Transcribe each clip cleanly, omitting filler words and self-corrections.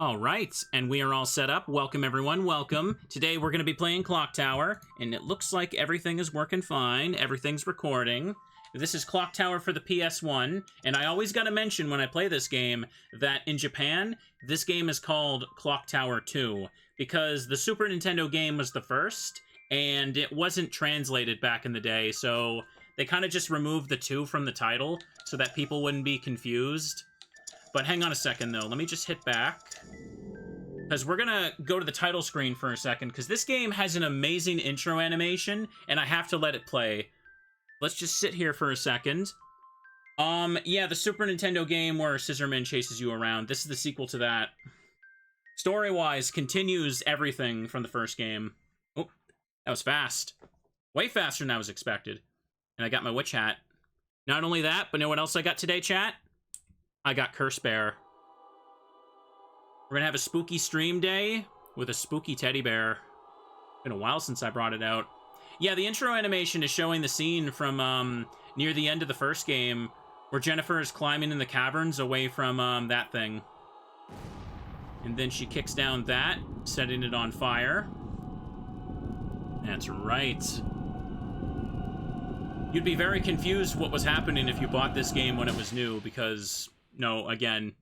All right, and we are all set up. Welcome, everyone. Welcome. Today we're going to be playing Clock Tower, and it looks like everything is working fine. Everything's recording. This is Clock Tower for the PS1, and I always got to mention when I play this game that in Japan, this game is called Clock Tower 2, because the Super Nintendo game was the first, and it wasn't translated back in the day, so they kind of just removed the 2 from the title so that people wouldn't be confused. But hang on a second, though. Let me just hit back. Because we're going to go to the title screen for a second, because this game has an amazing intro animation, and I have to let it play. Let's just sit here for a second. Yeah, the Super Nintendo game where Scissorman chases you around. This is the sequel to that. Story-wise, continues everything from the first game. Oh, that was fast. Way faster than I was expected. And I got my witch hat. Not only that, but know what else I got today, chat? I got Curse Bear. We're gonna have a spooky stream day with a spooky teddy bear. Been a while since I brought it out. Yeah, the intro animation is showing the scene from near the end of the first game where Jennifer is climbing in the caverns away from that thing. And then she kicks down that, setting it on fire. That's right. You'd be very confused what was happening if you bought this game when it was new, because, no, again,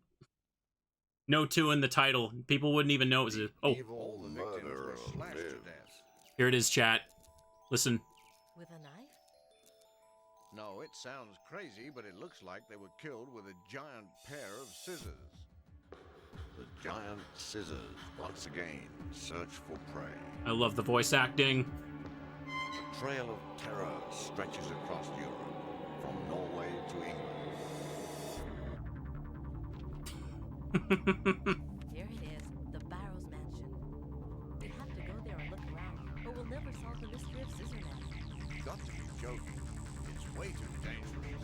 no 2 in the title. People wouldn't even know it was a... Oh. Here it is, chat. Listen. With a knife? No, it sounds crazy, but it looks like they were killed with a giant pair of scissors. The giant scissors, once again, search for prey. I love the voice acting. A trail of terror stretches across Europe, from Norway to England. Here it is, the Barrows Mansion. We have to go there and look around, or we'll never solve the mystery of Scissorman. You've got to be joking. It's way too dangerous.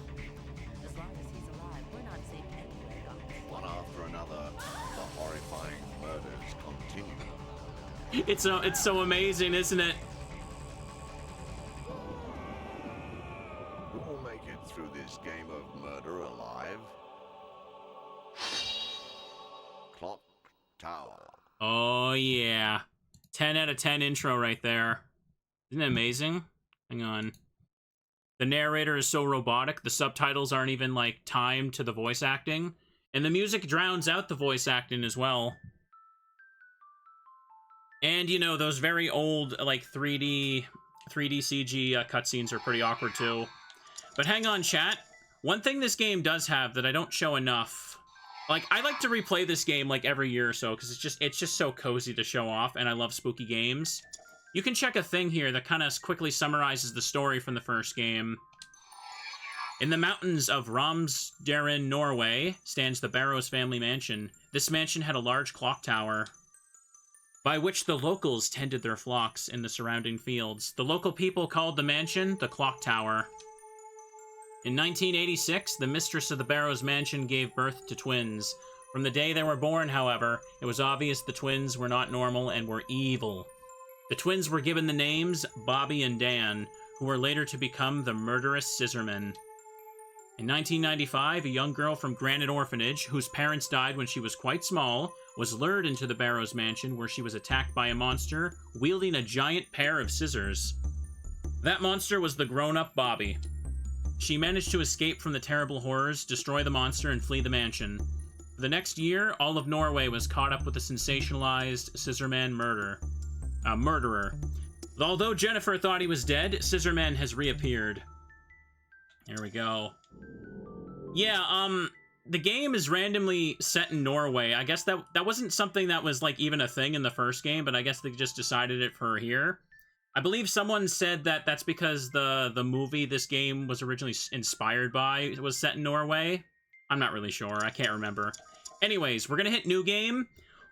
As long as he's alive, we're not safe anywhere, Doctor. One after another, the horrifying murders continue. It's so amazing, isn't it? Who will make it through this game of murder alive? Clock Tower. Oh, yeah. 10 out of 10 intro right there. Isn't it amazing? Hang on. The narrator is so robotic, the subtitles aren't even, like, timed to the voice acting. And the music drowns out the voice acting as well. And, you know, those very old, like, 3D CG cutscenes are pretty awkward, too. But hang on, chat. One thing this game does have that I don't show enough... Like, I like to replay this game, like, every year or so, because it's just so cozy to show off, and I love spooky games. You can check a thing here that kind of quickly summarizes the story from the first game. In the mountains of Romsdalen, Norway, stands the Barrows family mansion. This mansion had a large clock tower, by which the locals tended their flocks in the surrounding fields. The local people called the mansion the Clock Tower. In 1986, the mistress of the Barrows Mansion gave birth to twins. From the day they were born, however, it was obvious the twins were not normal and were evil. The twins were given the names Bobby and Dan, who were later to become the murderous Scissormen. In 1995, a young girl from Granite Orphanage, whose parents died when she was quite small, was lured into the Barrows Mansion, where she was attacked by a monster wielding a giant pair of scissors. That monster was the grown-up Bobby. She managed to escape from the terrible horrors, destroy the monster, and flee the mansion. For the next year, all of Norway was caught up with the sensationalized Scissorman murderer. Although Jennifer thought he was dead, Scissorman has reappeared. There we go. Yeah, the game is randomly set in Norway. I guess that wasn't something that was, like, even a thing in the first game, but I guess they just decided it for here. I believe someone said that that's because the movie this game was originally inspired by was set in Norway. I'm not really sure. I can't remember. Anyways, we're going to hit new game.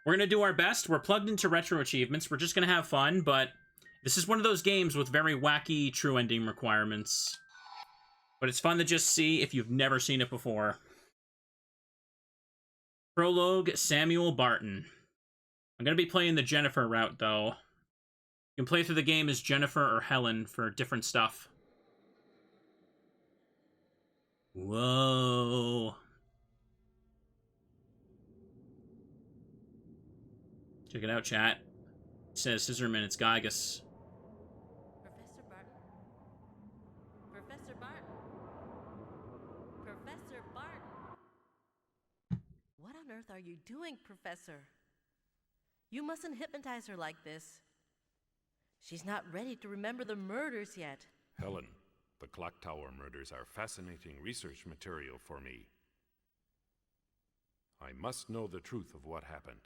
We're going to do our best. We're plugged into retro achievements. We're just going to have fun, but this is one of those games with very wacky true ending requirements. But it's fun to just see if you've never seen it before. Prologue, Samuel Barton. I'm going to be playing the Jennifer route, though. You can play through the game as Jennifer or Helen for different stuff. Whoa. Check it out, chat. It says Scissorman, it's Gygus. Professor Barton? Professor Barton? Professor Barton? What on earth are you doing, Professor? You mustn't hypnotize her like this. She's not ready to remember the murders yet. Helen, the clock tower murders are fascinating research material for me. I must know the truth of what happened.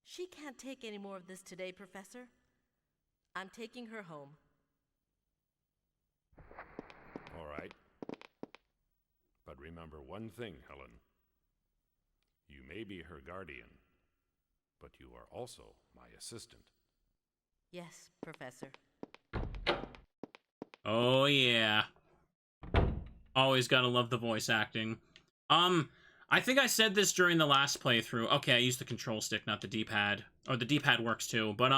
She can't take any more of this today, Professor. I'm taking her home. All right. But remember one thing, Helen. You may be her guardian, but you are also my assistant. Yes, Professor. Oh, yeah. Always gotta love the voice acting. I think I said this during the last playthrough. Okay, I used the control stick, not the D-pad. Or the D-pad works too, but,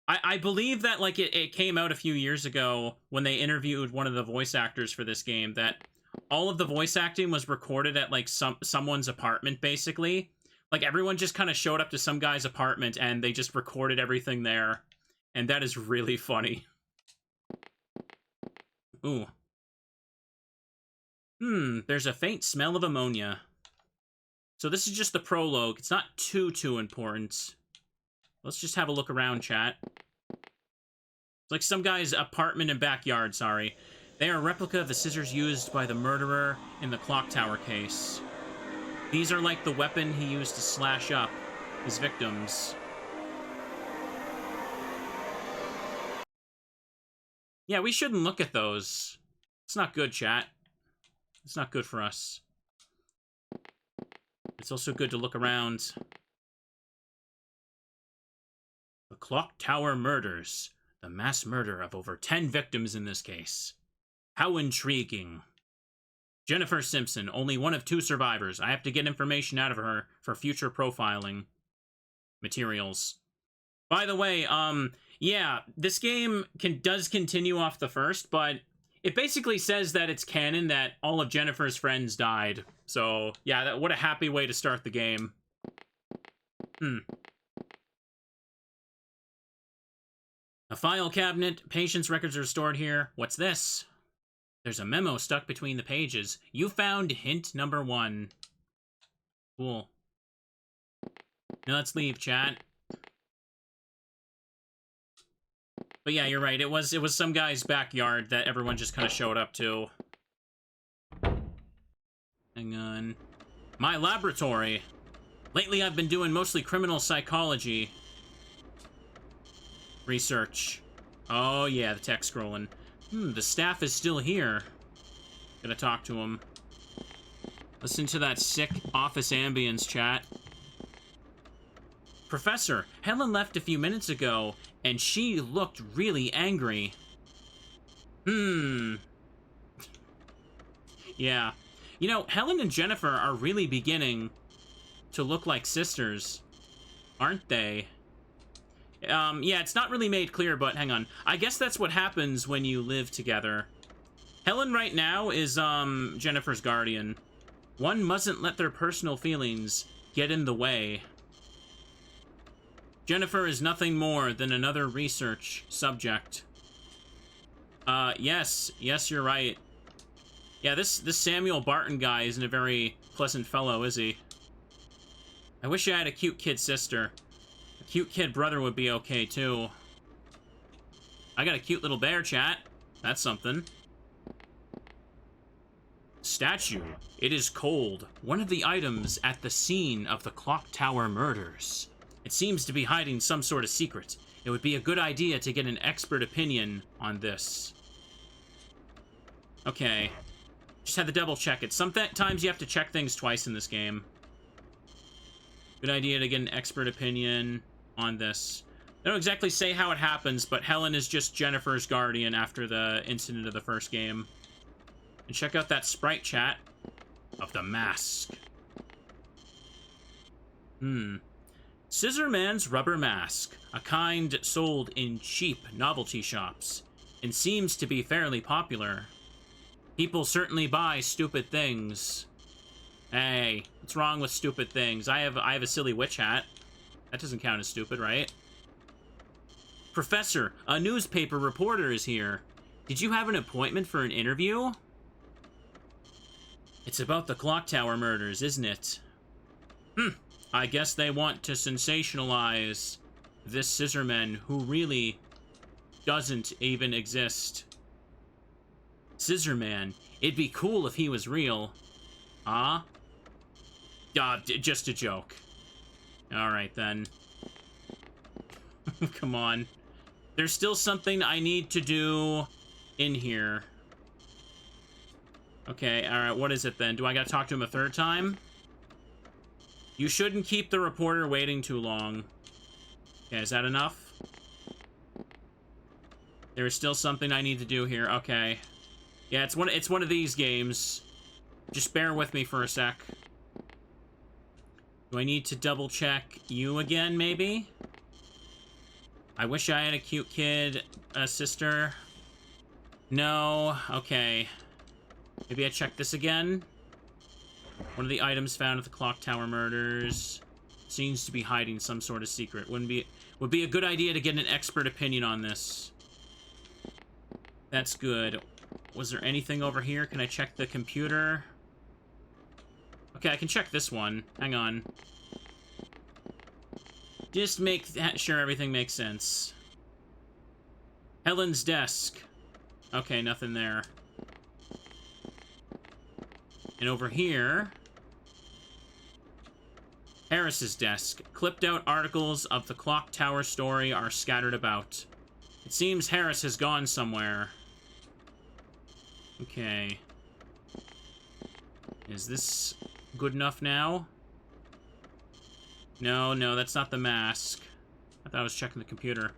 I believe that, like, it came out a few years ago when they interviewed one of the voice actors for this game, that all of the voice acting was recorded at, like, someone's apartment, basically. Like, everyone just kind of showed up to some guy's apartment, and they just recorded everything there. And that is really funny. Ooh. There's a faint smell of ammonia. So this is just the prologue. It's not too important. Let's just have a look around, chat. It's like some guy's apartment and backyard, sorry. They are a replica of the scissors used by the murderer in the clock tower case. These are like the weapon he used to slash up his victims. Yeah, we shouldn't look at those. It's not good, chat. It's not good for us. It's also good to look around. The Clock Tower Murders. The mass murder of over 10 victims in this case. How intriguing. Jennifer Simpson, only one of 2 survivors. I have to get information out of her for future profiling materials. By the way, yeah, this game does continue off the first, but it basically says that it's canon that all of Jennifer's friends died. So, yeah, what a happy way to start the game. A file cabinet. Patient's records are stored here. What's this? There's a memo stuck between the pages. You found hint number 1. Cool. Now let's leave, chat. But yeah, you're right. It was some guy's backyard that everyone just kind of showed up to. Hang on. My laboratory. Lately, I've been doing mostly criminal psychology research. Oh yeah, the text scrolling. The staff is still here. Gonna talk to him. Listen to that sick office ambience, chat. Professor, Helen left a few minutes ago, and she looked really angry. Yeah. You know, Helen and Jennifer are really beginning to look like sisters, aren't they? Yeah, it's not really made clear, but hang on. I guess that's what happens when you live together. Helen right now is, Jennifer's guardian. One mustn't let their personal feelings get in the way. Jennifer is nothing more than another research subject. Yes, you're right. Yeah, this Samuel Barton guy isn't a very pleasant fellow, is he? I wish I had a cute kid sister. A cute kid brother would be okay, too. I got a cute little bear, chat. That's something. Statue. It is cold. One of the items at the scene of the Clock Tower murders. It seems to be hiding some sort of secret. It would be a good idea to get an expert opinion on this. Okay. Just had to double check it. Sometimes you have to check things twice in this game. Good idea to get an expert opinion on this. They don't exactly say how it happens, but Helen is just Jennifer's guardian after the incident of the first game. And check out that sprite, chat, of the mask. Scissorman's rubber mask, a kind sold in cheap novelty shops, and seems to be fairly popular. People certainly buy stupid things. Hey, what's wrong with stupid things? I have a silly witch hat. That doesn't count as stupid, right? Professor, a newspaper reporter is here. Did you have an appointment for an interview? It's about the clock tower murders, isn't it? I guess they want to sensationalize this Scissorman who really doesn't even exist. Scissorman, it'd be cool if he was real. Huh? Just a joke. Alright then. Come on. There's still something I need to do in here. Okay, alright, what is it then? Do I gotta talk to him a third time? You shouldn't keep the reporter waiting too long. Okay, is that enough? There is still something I need to do here. Okay. Yeah, it's one of these games. Just bear with me for a sec. Do I need to double check you again, maybe? I wish I had a cute kid, sister. No, okay. Maybe I check this again. One of the items found at the clock tower murders seems to be hiding some sort of secret. Would be a good idea to get an expert opinion on this. That's good. Was there anything over here? Can I check the computer? Okay, I can check this one. Hang on. Just make sure everything makes sense. Helen's desk. Okay, nothing there. And over here... Harris's desk. Clipped out articles of the clock tower story are scattered about. It seems Harris has gone somewhere. Okay. Is this good enough now? No, that's not the mask. I thought I was checking the computer.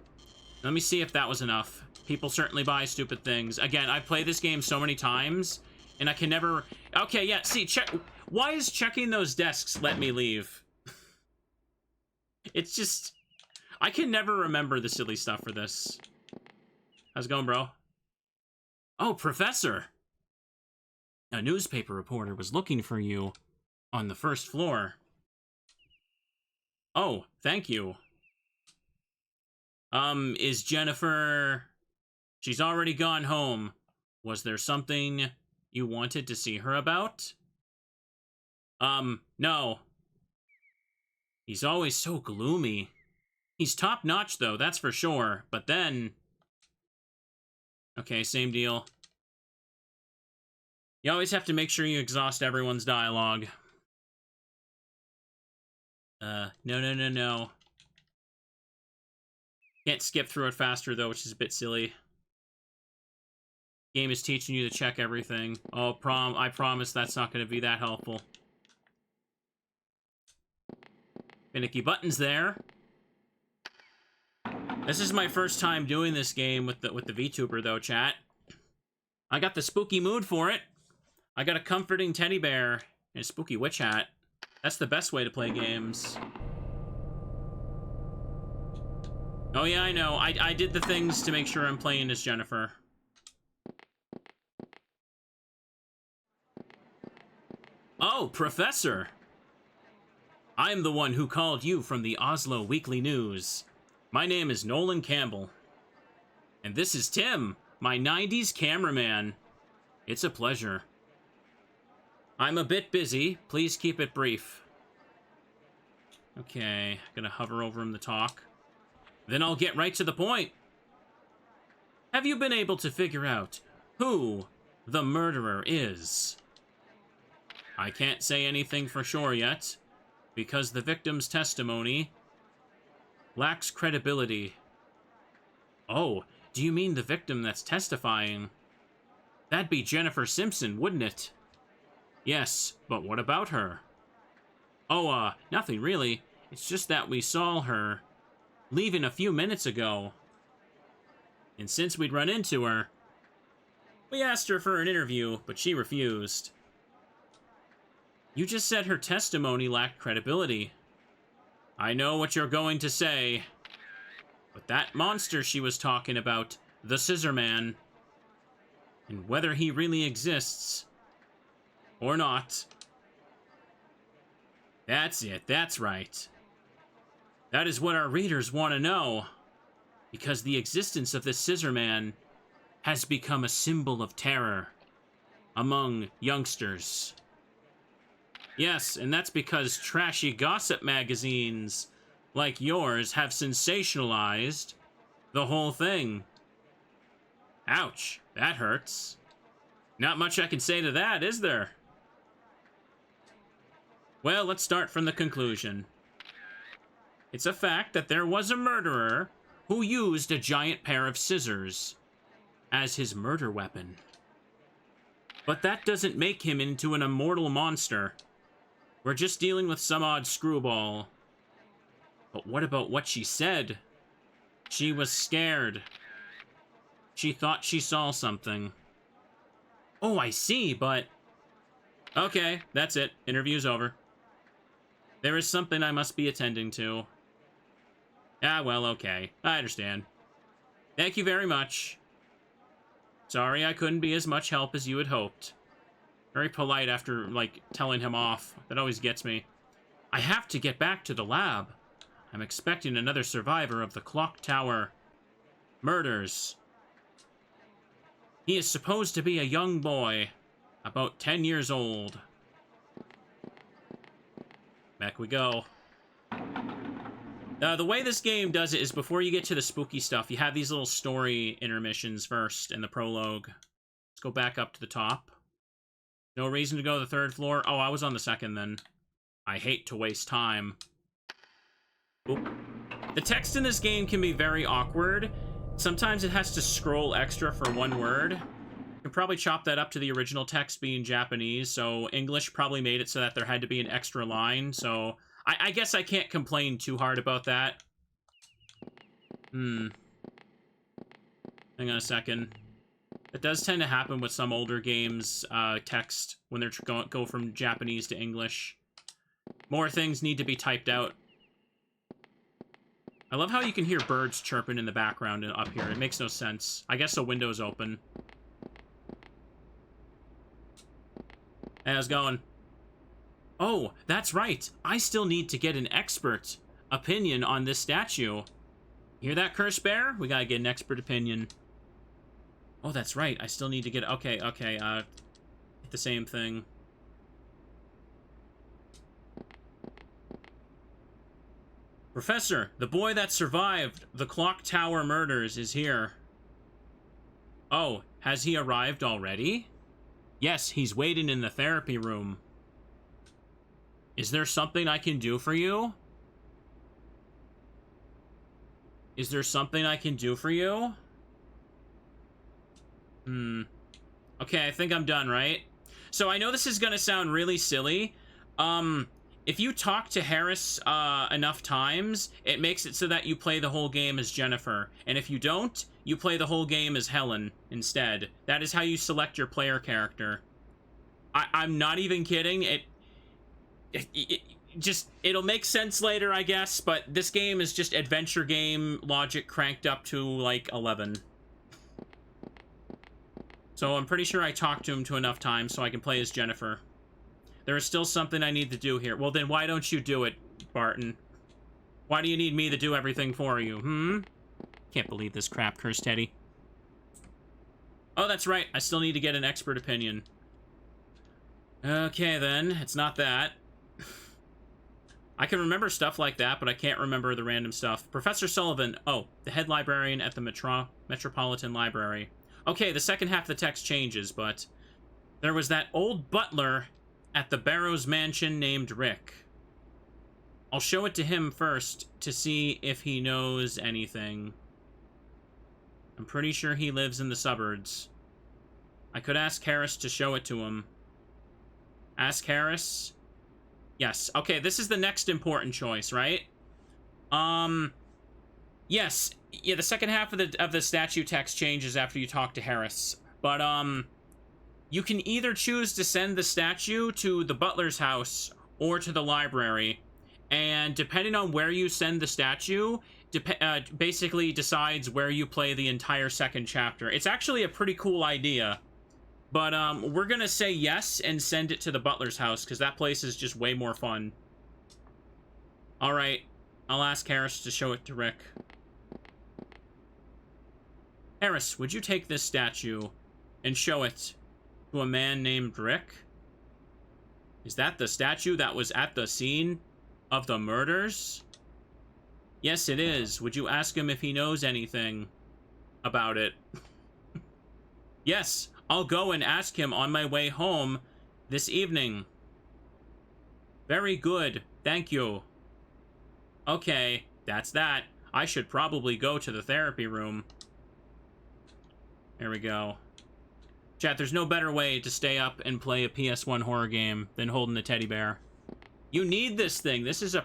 Let me see if that was enough. People certainly buy stupid things. Again, I've played this game so many times, and I can never... Okay, yeah, see, check... Why is checking those desks let me leave? It's just... I can never remember the silly stuff for this. How's it going, bro? Oh, Professor! A newspaper reporter was looking for you on the first floor. Oh, thank you. Is Jennifer... She's already gone home. Was there something you wanted to see her about? No. He's always so gloomy. He's top-notch, though, that's for sure. But then... Okay, same deal. You always have to make sure you exhaust everyone's dialogue. No. Can't skip through it faster, though, which is a bit silly. Game is teaching you to check everything. Oh, I promise that's not going to be that helpful. Finicky buttons there. This is my first time doing this game with the VTuber, though, chat. I got the spooky mood for it. I got a comforting teddy bear and a spooky witch hat. That's the best way to play games. Oh yeah, I know. I did the things to make sure I'm playing as Jennifer. Oh, Professor! I'm the one who called you from the Oslo Weekly News. My name is Nolan Campbell. And this is Tim, my 90s cameraman. It's a pleasure. I'm a bit busy. Please keep it brief. Okay, gonna hover over him to talk. Then I'll get right to the point. Have you been able to figure out who the murderer is? I can't say anything for sure yet, because the victim's testimony lacks credibility. Oh, do you mean the victim that's testifying? That'd be Jennifer Simpson, wouldn't it? Yes, but what about her? Oh, nothing really. It's just that we saw her leaving a few minutes ago. And since we'd run into her, we asked her for an interview, but she refused. You just said her testimony lacked credibility. I know what you're going to say, but that monster she was talking about, the Scissorman, and whether he really exists or not, That's it. That's right. That is what our readers want to know. Because the existence of the Scissorman has become a symbol of terror among youngsters. Yes, and that's because trashy gossip magazines like yours have sensationalized the whole thing. Ouch, that hurts. Not much I can say to that, is there? Well, let's start from the conclusion. It's a fact that there was a murderer who used a giant pair of scissors as his murder weapon. But that doesn't make him into an immortal monster. We're just dealing with some odd screwball. But what about what she said? She was scared. She thought she saw something. Oh, I see, but... Okay, that's it. Interview's over. There is something I must be attending to. Ah, well, okay. I understand. Thank you very much. Sorry I couldn't be as much help as you had hoped. Very polite after, like, telling him off. That always gets me. I have to get back to the lab. I'm expecting another survivor of the clock tower murders. He is supposed to be a young boy, about 10 years old. Back we go. The way this game does it is before you get to the spooky stuff, you have these little story intermissions first in the prologue. Let's go back up to the top. No reason to go to the third floor. Oh, I was on the second then. I hate to waste time. Oop. The text in this game can be very awkward. Sometimes it has to scroll extra for one word. You can probably chop that up to the original text being Japanese, so English probably made it so that there had to be an extra line, so I guess I can't complain too hard about that. Hang on a second. It does tend to happen with some older games, text, when they're go from Japanese to English. More things need to be typed out. I love how you can hear birds chirping in the background and up here. It makes no sense. I guess the window's open. Hey, how's it going? Oh, that's right. I still need to get an expert opinion on this statue. Hear that, Curse Bear? We gotta get an expert opinion. Oh, that's right. I still need to get... Okay, the same thing. Professor, the boy that survived the clock tower murders is here. Oh, has he arrived already? Yes, he's waiting in the therapy room. Is there something I can do for you? Is there something I can do for you? Okay, I think I'm done, right? So I know this is gonna sound really silly. If you talk to Harris enough times, it makes it so that you play the whole game as Jennifer. And if you don't, you play the whole game as Helen instead. That is how you select your player character. I'm not even kidding. It'll make sense later, I guess, but this game is just adventure game logic cranked up to, like, 11. So I'm pretty sure I talked to him to enough times so I can play as Jennifer. There is still something I need to do here. Well, then why don't you do it, Barton? Why do you need me to do everything for you, Can't believe this crap, Curse Teddy. Oh, that's right. I still need to get an expert opinion. Okay, then. It's not that. I can remember stuff like that, but I can't remember the random stuff. Professor Sullivan. Oh, the head librarian at the Metropolitan Library. Okay, the second half of the text changes, but there was that old butler at the Barrows mansion named Rick. I'll show it to him first to see if he knows anything. I'm pretty sure he lives in the suburbs. I could ask Harris to show it to him. Ask Harris? Yes. Okay, this is the next important choice, right? Yes. Yeah, the second half of the statue text changes after you talk to Harris. But, you can either choose to send the statue to the butler's house or to the library. And depending on where you send the statue, basically decides where you play the entire second chapter. It's actually a pretty cool idea. But, we're gonna say yes and send it to the butler's house, because that place is just way more fun. Alright, I'll ask Harris to show it to Rick. Harris, would you take this statue and show it to a man named Rick? Is that the statue that was at the scene of the murders? Yes, it is. Would you ask him if he knows anything about it? Yes, I'll go and ask him on my way home this evening. Very good. Thank you. Okay, that's that. I should probably go to the therapy room. There we go. Chat, there's no better way to stay up and play a PS1 horror game than holding a teddy bear. You need this thing. This is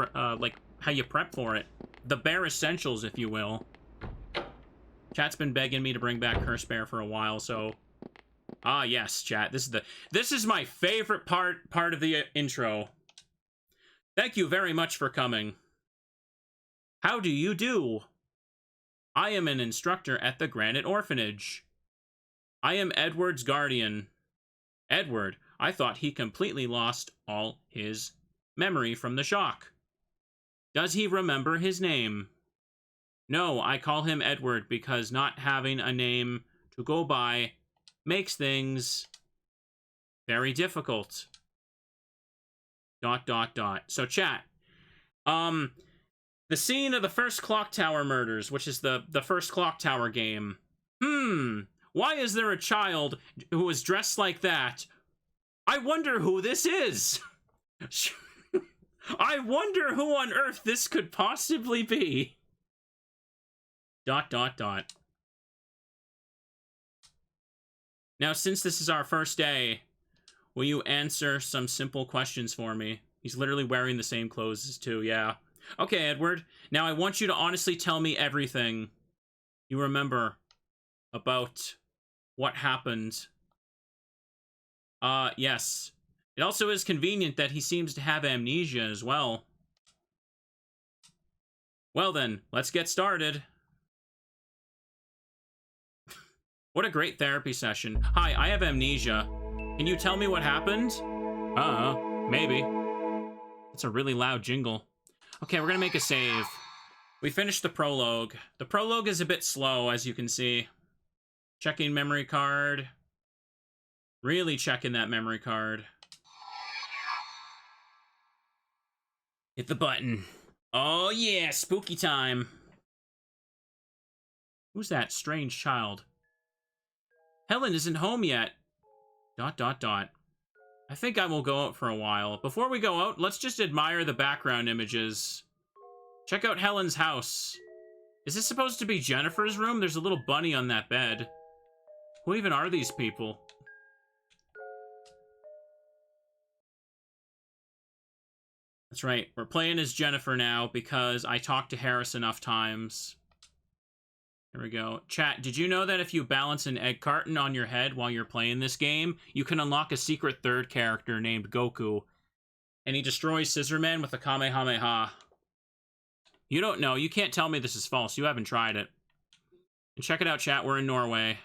like how you prep for it. The bare essentials, if you will. Chat's been begging me to bring back Curse Bear for a while, so... Ah, yes, chat. This is my favorite part of the intro. Thank you very much for coming. How do you do? I am an instructor at the Granite Orphanage. I am Edward's guardian. Edward, I thought he completely lost all his memory from the shock. Does he remember his name? No, I call him Edward because not having a name to go by makes things very difficult. ... So chat, the scene of the first Clock Tower murders, which is the first Clock Tower game. Why is there a child who is dressed like that? I wonder who this is. I wonder who on earth this could possibly be. ... Now, since this is our first day, will you answer some simple questions for me? He's literally wearing the same clothes as two, yeah. Okay, Edward. Now I want you to honestly tell me everything you remember about what happened. Yes. It also is convenient that he seems to have amnesia as well. Well then, let's get started. What a great therapy session. Hi, I have amnesia. Can you tell me what happened? Maybe. It's a really loud jingle. Okay, we're gonna make a save. We finished the prologue. The prologue is a bit slow, as you can see. Checking memory card. Really checking that memory card. Hit the button. Oh yeah, spooky time. Who's that strange child? Helen isn't home yet. ... I think I will go out for a while. Before we go out, let's just admire the background images. Check out Helen's house. Is this supposed to be Jennifer's room? There's a little bunny on that bed. Who even are these people? That's right. We're playing as Jennifer now because I talked to Harris enough times. There we go. Chat, did you know that if you balance an egg carton on your head while you're playing this game, you can unlock a secret third character named Goku? And he destroys Scissorman with a Kamehameha. You don't know. You can't tell me this is false. You haven't tried it. And check it out, chat. We're in Norway.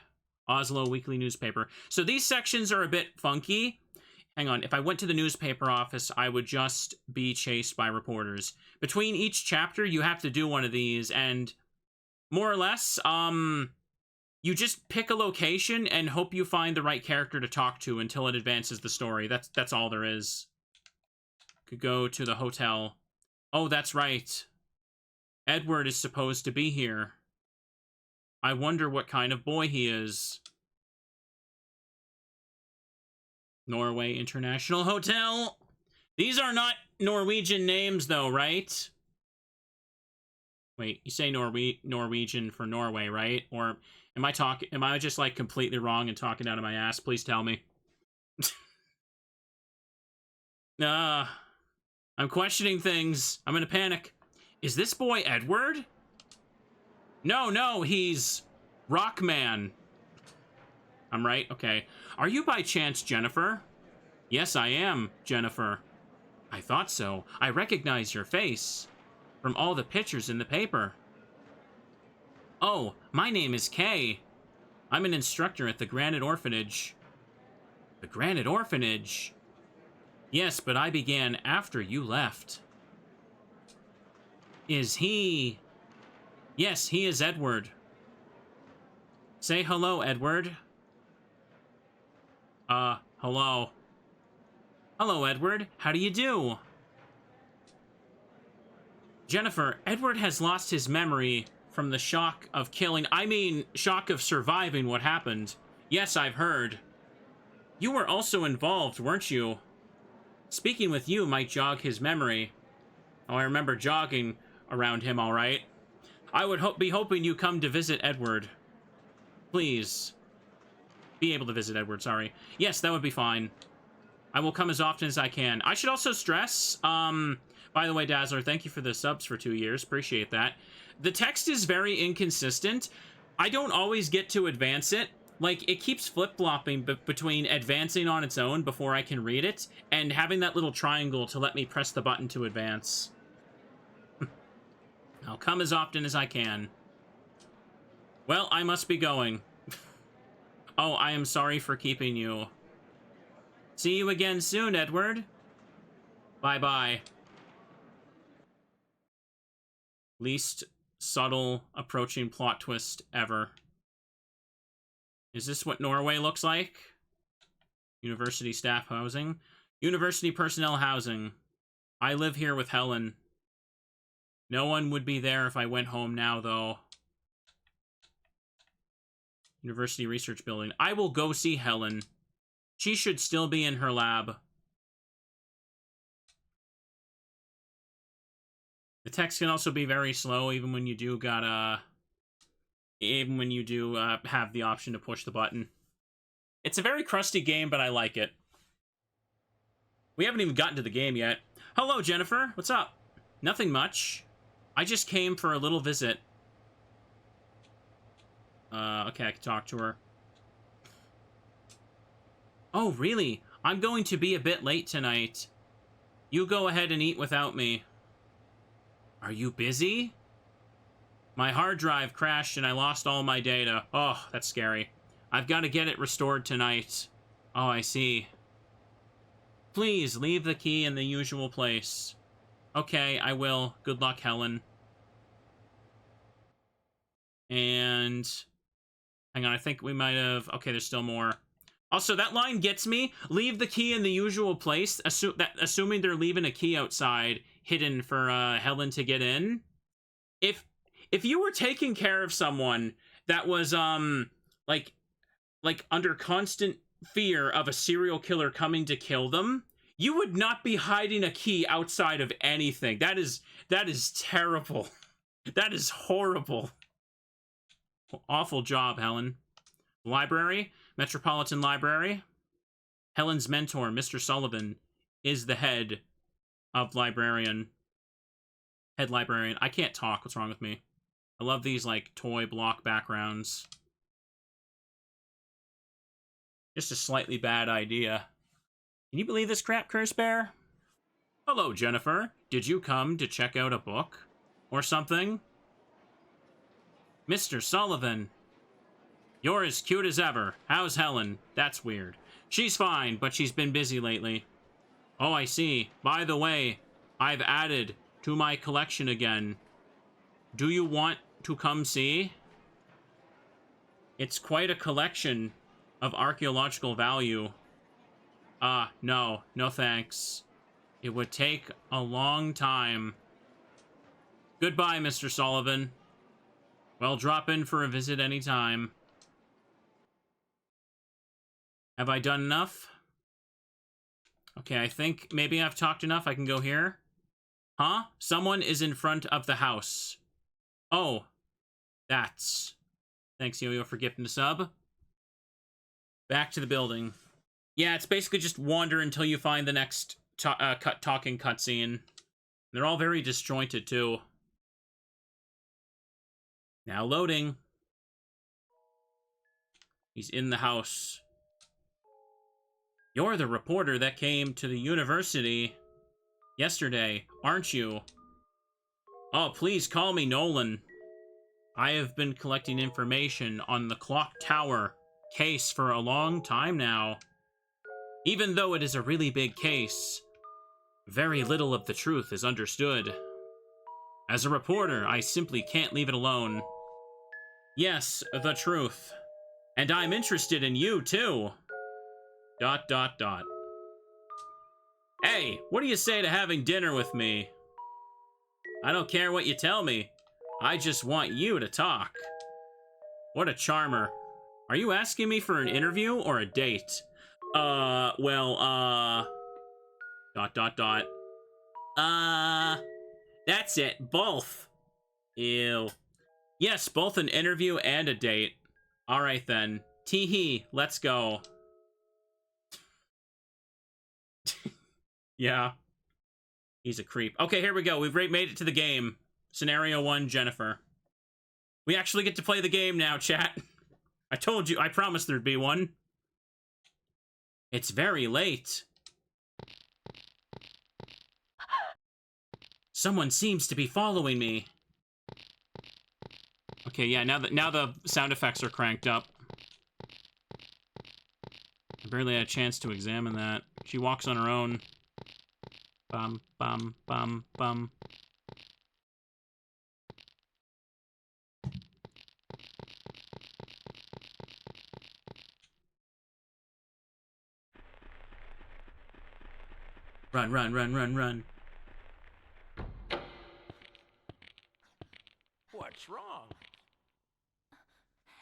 Oslo Weekly Newspaper. So these sections are a bit funky. Hang on. If I went to the newspaper office, I would just be chased by reporters. Between each chapter, you have to do one of these, and... more or less, you just pick a location and hope you find the right character to talk to until it advances the story. That's all there is. Could go to the hotel. Oh, that's right. Edward is supposed to be here. I wonder what kind of boy he is. Norway International Hotel. These are not Norwegian names, though, right? Wait, you say Norwegian for Norway, right? Or am I just like completely wrong and talking out of my ass? Please tell me. I'm questioning things. I'm gonna panic. Is this boy Edward? No, he's Rockman. I'm right? Okay. Are you by chance Jennifer? Yes, I am, Jennifer. I thought so. I recognize your face from all the pictures in the paper. Oh, my name is Kay. I'm an instructor at the Granite Orphanage. The Granite Orphanage? Yes, but I began after you left. Is he... Yes, he is Edward. Say hello, Edward. Hello. Hello, Edward. How do you do? Jennifer, Edward has lost his memory from the shock of killing... shock of surviving what happened. Yes, I've heard. You were also involved, weren't you? Speaking with you might jog his memory. Oh, I remember jogging around him, all right. I would be hoping you come to visit Edward. Please. Be able to visit Edward, sorry. Yes, that would be fine. I will come as often as I can. I should also stress, by the way, Dazzler, thank you for the subs for 2 years. Appreciate that. The text is very inconsistent. I don't always get to advance it. Like, it keeps flip-flopping between advancing on its own before I can read it, and having that little triangle to let me press the button to advance. I'll come as often as I can. Well, I must be going. Oh, I am sorry for keeping you. See you again soon, Edward. Bye-bye. Least subtle approaching plot twist ever. Is this what Norway looks like? University staff housing. University personnel housing. I live here with Helen. No one would be there if I went home now, though. University research building. I will go see Helen. She should still be in her lab. The text can also be very slow, even when you do have the option to push the button. It's a very crusty game, but I like it. We haven't even gotten to the game yet. Hello, Jennifer. What's up? Nothing much. I just came for a little visit. Okay, I can talk to her. Oh, really? I'm going to be a bit late tonight. You go ahead and eat without me. Are you busy? My hard drive crashed and I lost all my data. Oh, that's scary. I've got to get it restored tonight. Oh, I see. Please, leave the key in the usual place. Okay, I will. Good luck, Helen. And... hang on, I think we might have... okay, there's still more. Also, that line gets me. Leave the key in the usual place, assuming they're leaving a key outside hidden for Helen to get in. If you were taking care of someone that was like under constant fear of a serial killer coming to kill them, you would not be hiding a key outside of anything. That is terrible. That is horrible. Awful job, Helen. Library, Metropolitan Library. Helen's mentor, Mr. Sullivan, is the head librarian. I can't talk. What's wrong with me? I love these, like, toy block backgrounds. Just a slightly bad idea. Can you believe this crap, Curse Bear? Hello, Jennifer. Did you come to check out a book? Or something? Mr. Sullivan. You're as cute as ever. How's Helen? That's weird. She's fine, but she's been busy lately. Oh, I see. By the way, I've added to my collection again. Do you want to come see? It's quite a collection of archaeological value. No. No thanks. It would take a long time. Goodbye, Mr. Sullivan. Well, drop in for a visit anytime. Have I done enough? Okay, I think maybe I've talked enough. I can go here. Huh? Someone is in front of the house. Oh. That's... thanks, Yo-Yo, for gifting the sub. Back to the building. Yeah, it's basically just wander until you find the next talking cutscene. They're all very disjointed, too. Now loading. He's in the house. You're the reporter that came to the university yesterday, aren't you? Oh, please call me Nolan. I have been collecting information on the clock tower case for a long time now. Even though it is a really big case, very little of the truth is understood. As a reporter, I simply can't leave it alone. Yes, the truth. And I'm interested in you, too. ... Hey, what do you say to having dinner with me? I don't care what you tell me. I just want you to talk. What a charmer. Are you asking me for an interview or a date? Well, ... That's it, both. Ew. Yes, both an interview and a date. Alright then. Tee-hee, let's go. Yeah. He's a creep. Okay, here we go. We've made it to the game. Scenario 1, Jennifer. We actually get to play the game now, chat. I told you, I promised there'd be one. It's very late. Someone seems to be following me. Okay, yeah, now the sound effects are cranked up. I barely had a chance to examine that. She walks on her own. Bum, bum, bum, bum. Run, run, run, run, run. What's wrong?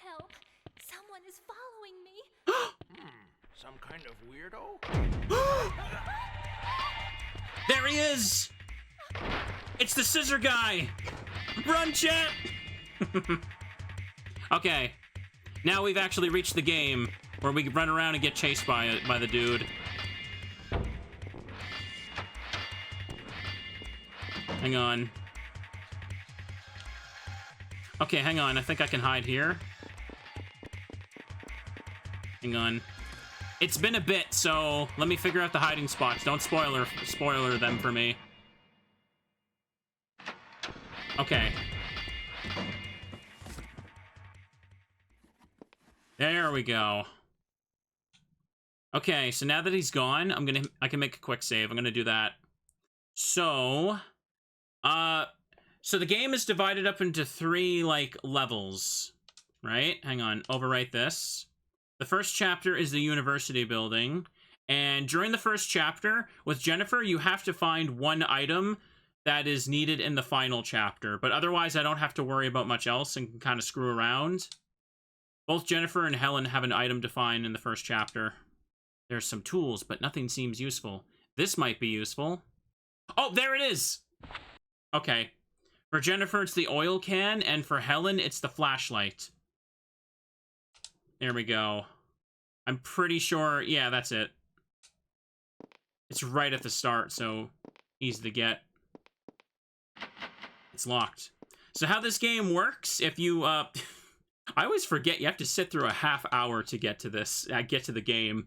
Help! Someone is following me! Some kind of weirdo? There he is! It's the scissor guy! Run, chat! Okay. Now we've actually reached the game where we can run around and get chased by the dude. Hang on. Okay, hang on. I think I can hide here. Hang on. It's been a bit, so let me figure out the hiding spots. Don't spoiler them for me. Okay. There we go. Okay, so now that he's gone, I can make a quick save. I'm gonna do that. So, so the game is divided up into 3, like, levels, right? Hang on, overwrite this. The first chapter is the university building, and during the first chapter, with Jennifer, you have to find one item that is needed in the final chapter, but otherwise I don't have to worry about much else and can kind of screw around. Both Jennifer and Helen have an item to find in the first chapter. There's some tools, but nothing seems useful. This might be useful. Oh, there it is! Okay. For Jennifer, it's the oil can, and for Helen, it's the flashlight. There we go. I'm pretty sure... Yeah, that's it. It's right at the start, so easy to get. It's locked. So how this game works, if you... I always forget you have to sit through a half hour to get to this, get to the game.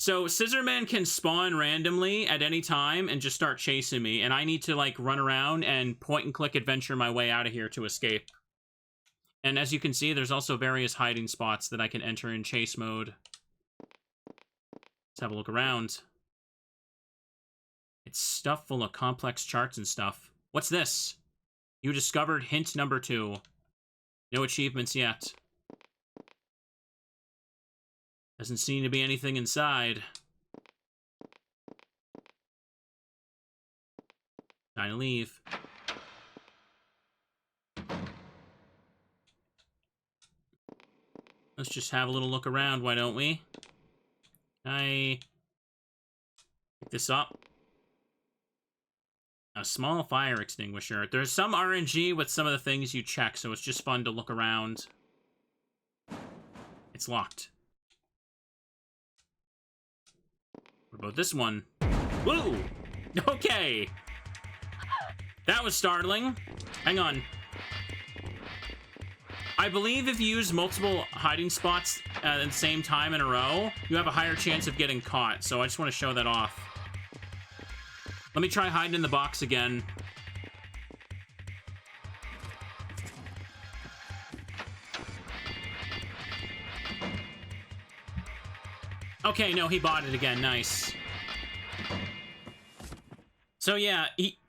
So Scissorman can spawn randomly at any time and just start chasing me, and I need to, like, run around and point-and-click adventure my way out of here to escape. And as you can see, there's also various hiding spots that I can enter in chase mode. Let's have a look around. It's stuff full of complex charts and stuff. What's this? You discovered hint number 2. No achievements yet. Doesn't seem to be anything inside. Time to leave. Let's just have a little look around, why don't we? I pick this up. A small fire extinguisher. There's some RNG with some of the things you check, so it's just fun to look around. It's locked. What about this one? Woo! Okay! That was startling. Hang on. I believe if you use multiple hiding spots at the same time in a row, you have a higher chance of getting caught, so I just want to show that off. Let me try hiding in the box again. Okay, no, he bought it again. Nice. So yeah,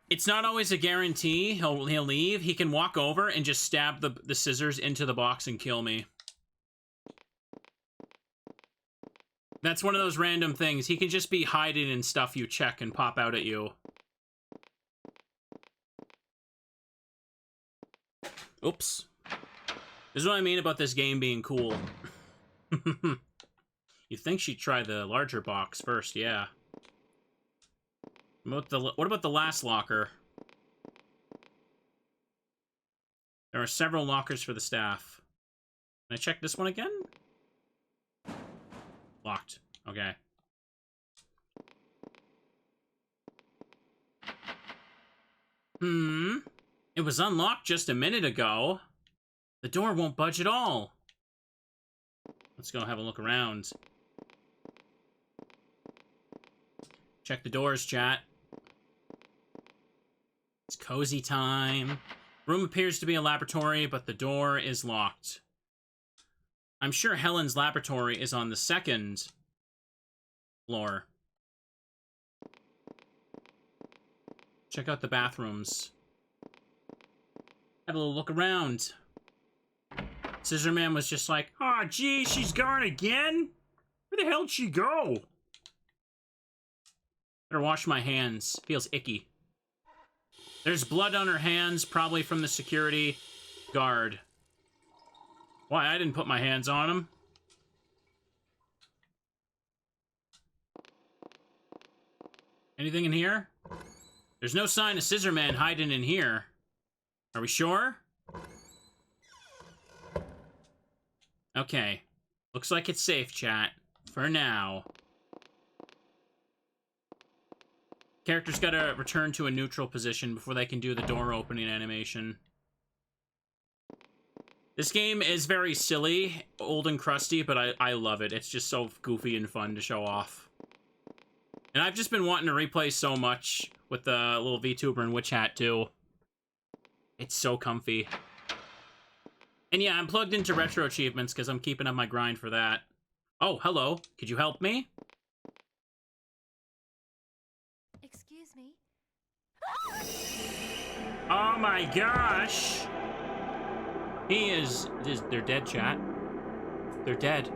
It's not always a guarantee he'll leave. He can walk over and just stab the scissors into the box and kill me. That's one of those random things. He can just be hiding in stuff you check and pop out at you. Oops. This is what I mean about this game being cool. You think she'd try the larger box first, yeah. What about the last locker? There are several lockers for the staff. Can I check this one again? Locked. Okay. It was unlocked just a minute ago. The door won't budge at all. Let's go have a look around. Check the doors, chat. It's cozy time. Room appears to be a laboratory, but the door is locked. I'm sure Helen's laboratory is on the second floor. Check out the bathrooms. Have a little look around. Scissorman was just like, "Aw, gee, she's gone again? Where the hell'd she go?" Better wash my hands. Feels icky. There's blood on her hands, probably from the security guard. Why, I didn't put my hands on him. Anything in here? There's no sign of Scissorman hiding in here. Are we sure? Okay. Looks like it's safe, chat. For now. Characters gotta return to a neutral position before they can do the door opening animation. This game is very silly, old and crusty, but I love it. It's just so goofy and fun to show off. And I've just been wanting to replay so much with the little VTuber and Witch Hat, too. It's so comfy. And yeah, I'm plugged into retro achievements because I'm keeping up my grind for that. Oh, hello. Could you help me? Excuse me. Oh my gosh! They're dead, chat. They're dead.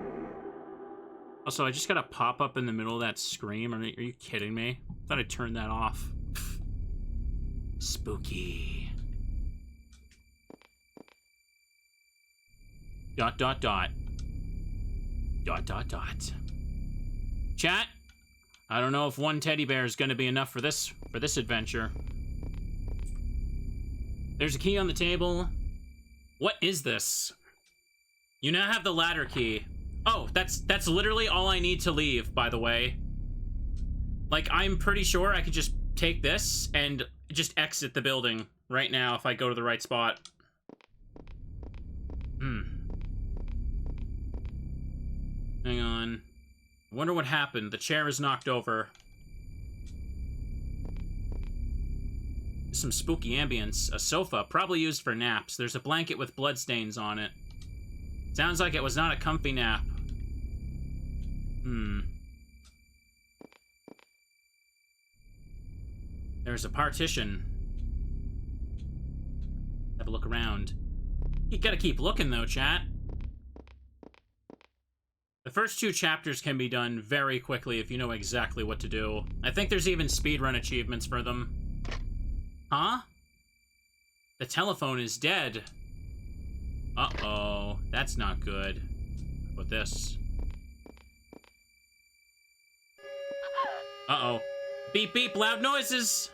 Also, I just got a pop-up in the middle of that scream. Are you kidding me? I thought I turned that off. Spooky. ... Chat, I don't know if one teddy bear is going to be enough for this adventure. There's a key on the table. What is this? You now have the ladder key. Oh, that's literally all I need to leave, by the way. Like, I'm pretty sure I could just take this and just exit the building right now if I go to the right spot. Hang on. I wonder what happened. The chair is knocked over. There's some spooky ambience. A sofa, probably used for naps. There's a blanket with bloodstains on it. Sounds like it was not a comfy nap. There's a partition. Have a look around. You gotta keep looking, though, chat. The first 2 chapters can be done very quickly if you know exactly what to do. I think there's even speedrun achievements for them. Huh? The telephone is dead. Uh-oh. That's not good. How about this? Uh-oh. Beep, beep, loud noises!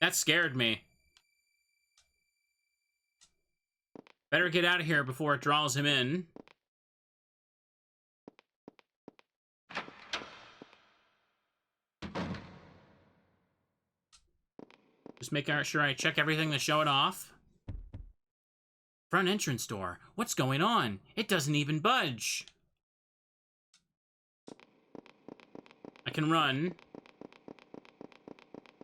That scared me. Better get out of here before it draws him in. Just making sure I check everything to show it off. Front entrance door. What's going on? It doesn't even budge. I can run.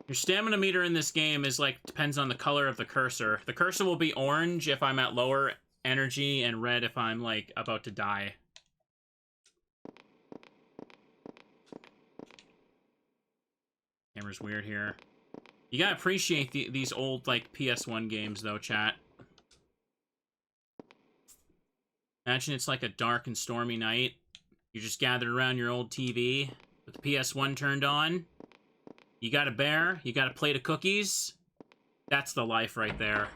Your stamina meter in this game is like, depends on the color of the cursor. The cursor will be orange if I'm at lower energy and red if I'm like about to die. Camera's weird here. You gotta appreciate these old, like, PS1 games, though, chat. Imagine it's like a dark and stormy night. You're just gathered around your old TV with the PS1 turned on. You got a bear, you got a plate of cookies. That's the life right there.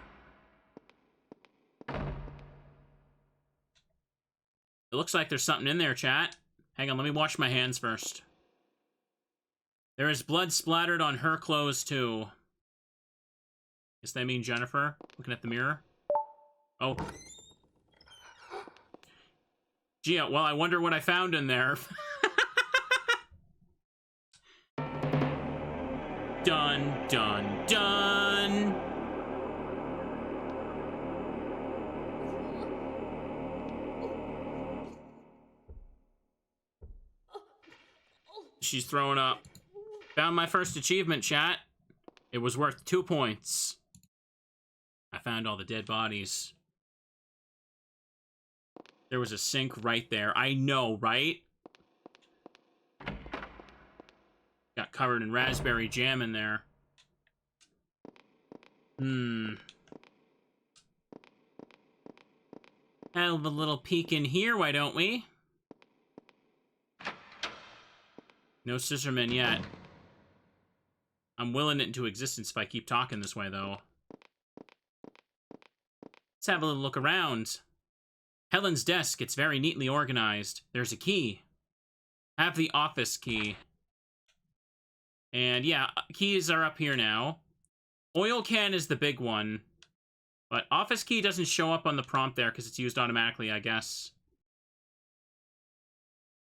It looks like there's something in there, chat. Hang on, let me wash my hands first. There is blood splattered on her clothes, too. Does that mean Jennifer? Looking at the mirror? Oh. Gee, well, I wonder what I found in there. Dun, dun, dun! She's throwing up. Found my first achievement, chat. It was worth 2 points. I found all the dead bodies. There was a sink right there. I know, right? Got covered in raspberry jam in there. Have a little peek in here, why don't we? No Scissorman yet. I'm willing it into existence if I keep talking this way, though. Let's have a little look around. Helen's desk, it's very neatly organized. There's a key. Have the office key. And yeah, keys are up here now. Oil can is the big one. But office key doesn't show up on the prompt there because it's used automatically, I guess.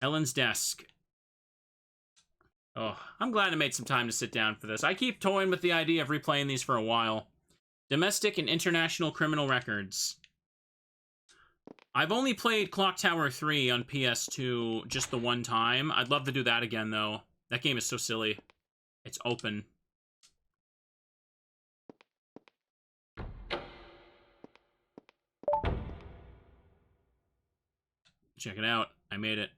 Helen's desk. Oh, I'm glad I made some time to sit down for this. I keep toying with the idea of replaying these for a while. Domestic and international criminal records. I've only played Clock Tower 3 on PS2 just the one time. I'd love to do that again, though. That game is so silly. It's open. Check it out. I made it.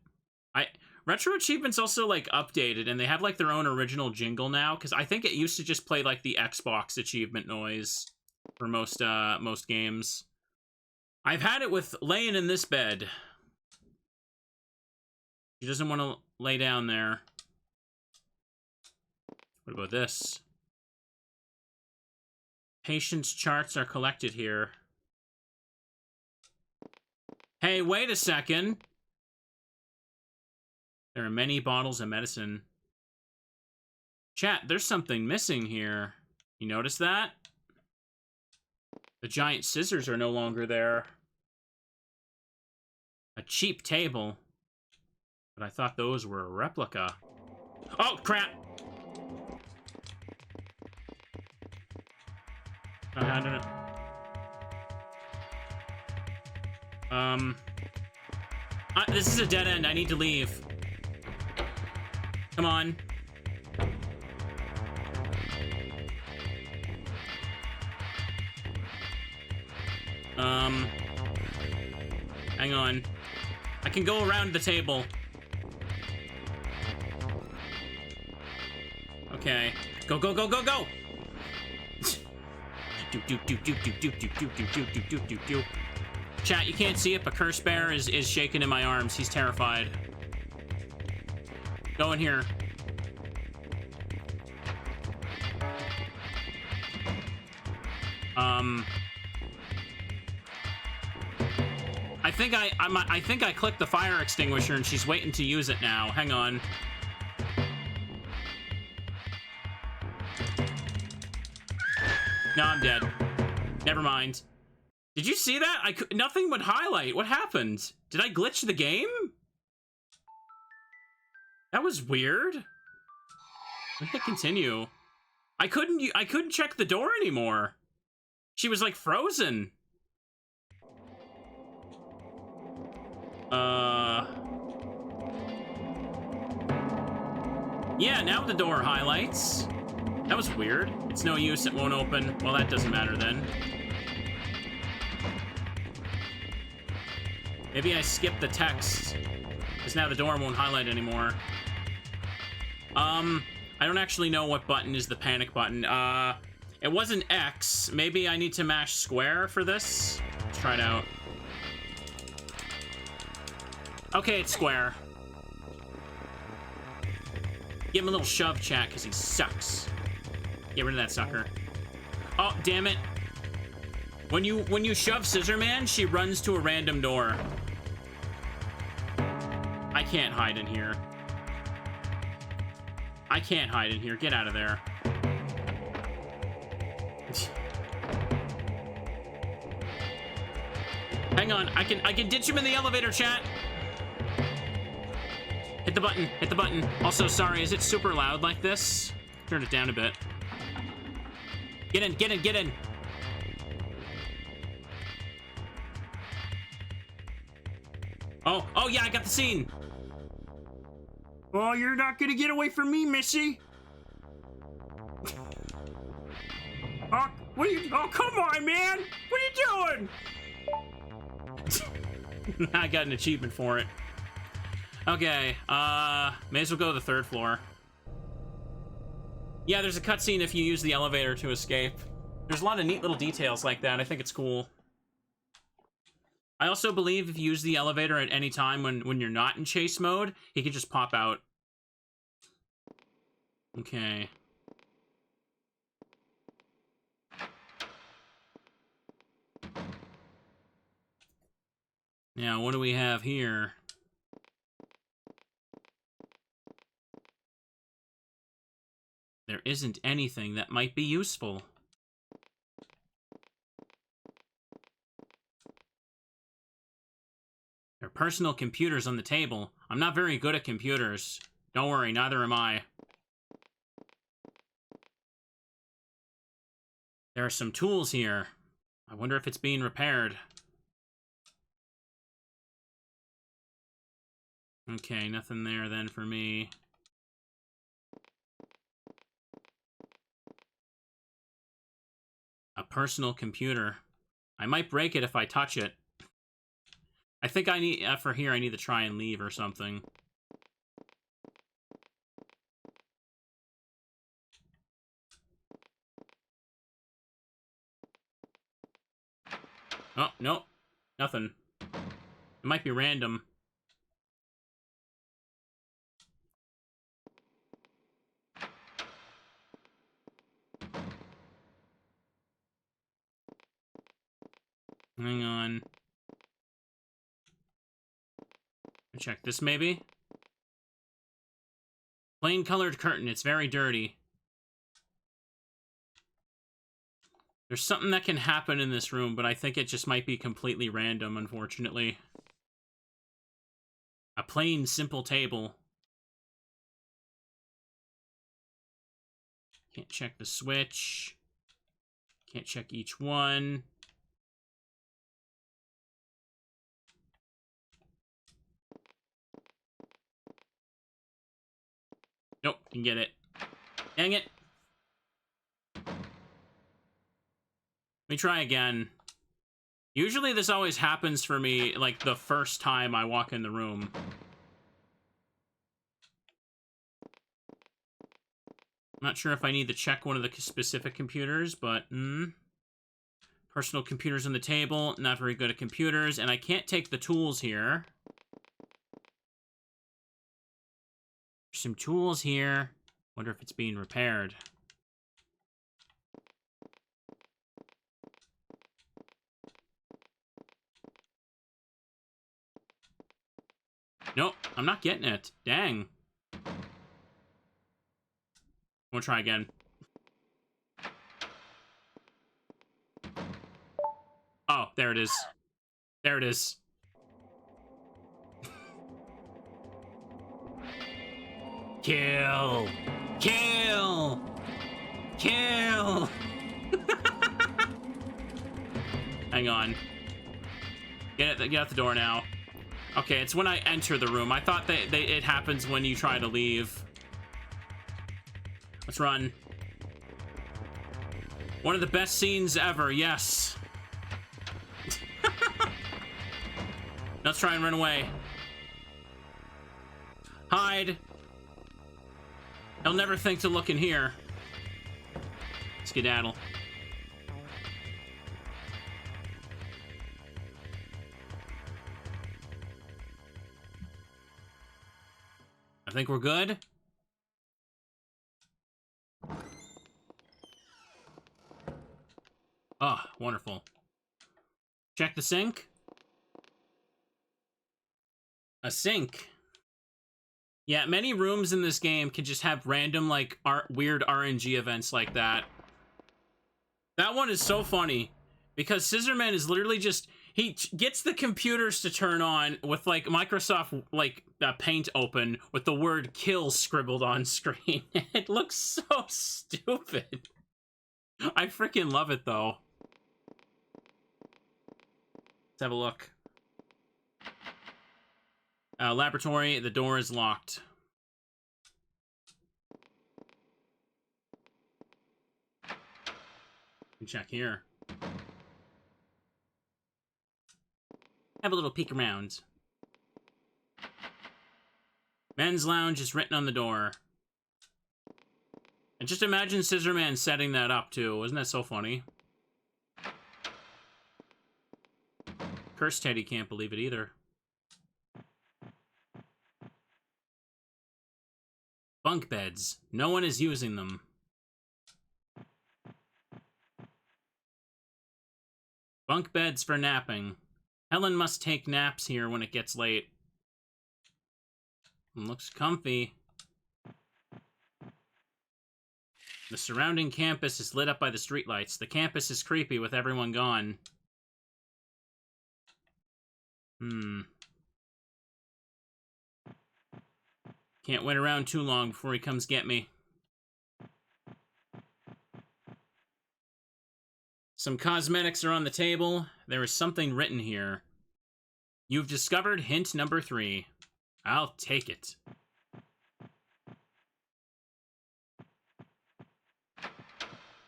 Retro Achievements also, like, updated, and they have, like, their own original jingle now, because I think it used to just play, like, the Xbox achievement noise for most games. I've had it with laying in this bed. She doesn't want to lay down there. What about this? Patient's charts are collected here. Hey, wait a second. There are many bottles of medicine. Chat, there's something missing here. You notice that? The giant scissors are no longer there. A cheap table. But I thought those were a replica. Oh, crap! I don't know. This is a dead end. I need to leave. Come on. Hang on. I can go around the table. Okay. Go, go, go, go, go! Chat, you can't see it, but Curse Bear is shaking in my arms. He's terrified. Go in here. I think I clicked the fire extinguisher and she's waiting to use it now. Hang on. No, I'm dead. Never mind. Did you see that? Nothing would highlight. What happened? Did I glitch the game? That was weird. Let me continue. I couldn't check the door anymore. She was like frozen. Yeah, now the door highlights. That was weird. It's no use, it won't open. Well, that doesn't matter then. Maybe I skipped the text, because now the door won't highlight anymore. I don't actually know what button is the panic button. It wasn't X. Maybe I need to mash square for this. Let's try it out. Okay, it's square. Give him a little shove, chat, because he sucks. Get rid of that sucker. Oh, damn it. When you shove Scissorman, she runs to a random door. I can't hide in here. I can't hide in here. Get out of there. Hang on. I can ditch him in the elevator, chat. Hit the button. Hit the button. Also, sorry, is it super loud like this? Turn it down a bit. Get in, get in, get in. Oh yeah, I got the scene. Oh, you're not gonna get away from me, Missy. Oh, what are you? Oh, come on, man. What are you doing? I got an achievement for it. Okay, may as well go to the third floor. Yeah, there's a cutscene if you use the elevator to escape. There's a lot of neat little details like that. I think it's cool. I also believe if you use the elevator at any time when you're not in chase mode, he can just pop out. Okay. Now, what do we have here? There isn't anything that might be useful. There are personal computers on the table. I'm not very good at computers. Don't worry, neither am I. There are some tools here. I wonder if it's being repaired. Okay, nothing there then for me. A personal computer. I might break it if I touch it. I think I need, for here, I need to try and leave or something. Oh, no. Nothing. It might be random. Hang on. Check this, maybe? Plain colored curtain. It's very dirty. There's something that can happen in this room, but I think it just might be completely random, unfortunately. A plain, simple table. Can't check the switch. Can't check each one. Nope, can get it. Dang it. Let me try again. Usually this always happens for me, like, the first time I walk in the room. I'm not sure if I need to check one of the specific computers, but, personal computers on the table, not very good at computers, and I can't take the tools here. There's some tools here. Wonder if it's being repaired. Nope, I'm not getting it. Dang. We'll try again. Oh, there it is. There it is. Kill! Kill! Kill! Hang on. Get out the door now. Okay, it's when I enter the room. I thought that it happens when you try to leave. Let's run. One of the best scenes ever, yes. Let's try and run away. Hide. He'll never think to look in here. Skedaddle. I think we're good. Oh, wonderful. Check the sink. A sink. Yeah, many rooms in this game can just have random, like, weird RNG events like that. That one is so funny, because Scissorman is literally just... He gets the computers to turn on with, like, Microsoft, like, Paint open with the word kill scribbled on screen. It looks so stupid. I freaking love it, though. Let's have a look. Laboratory, the door is locked. Check here. Have a little peek around. Men's lounge is written on the door. And just imagine Scissorman setting that up, too. Isn't that so funny? Cursed Teddy can't believe it either. Bunk beds. No one is using them. Bunk beds for napping. Helen must take naps here when it gets late. Looks comfy. The surrounding campus is lit up by the streetlights. The campus is creepy with everyone gone. Can't wait around too long before he comes get me. Some cosmetics are on the table. There is something written here. You've discovered hint number 3. I'll take it.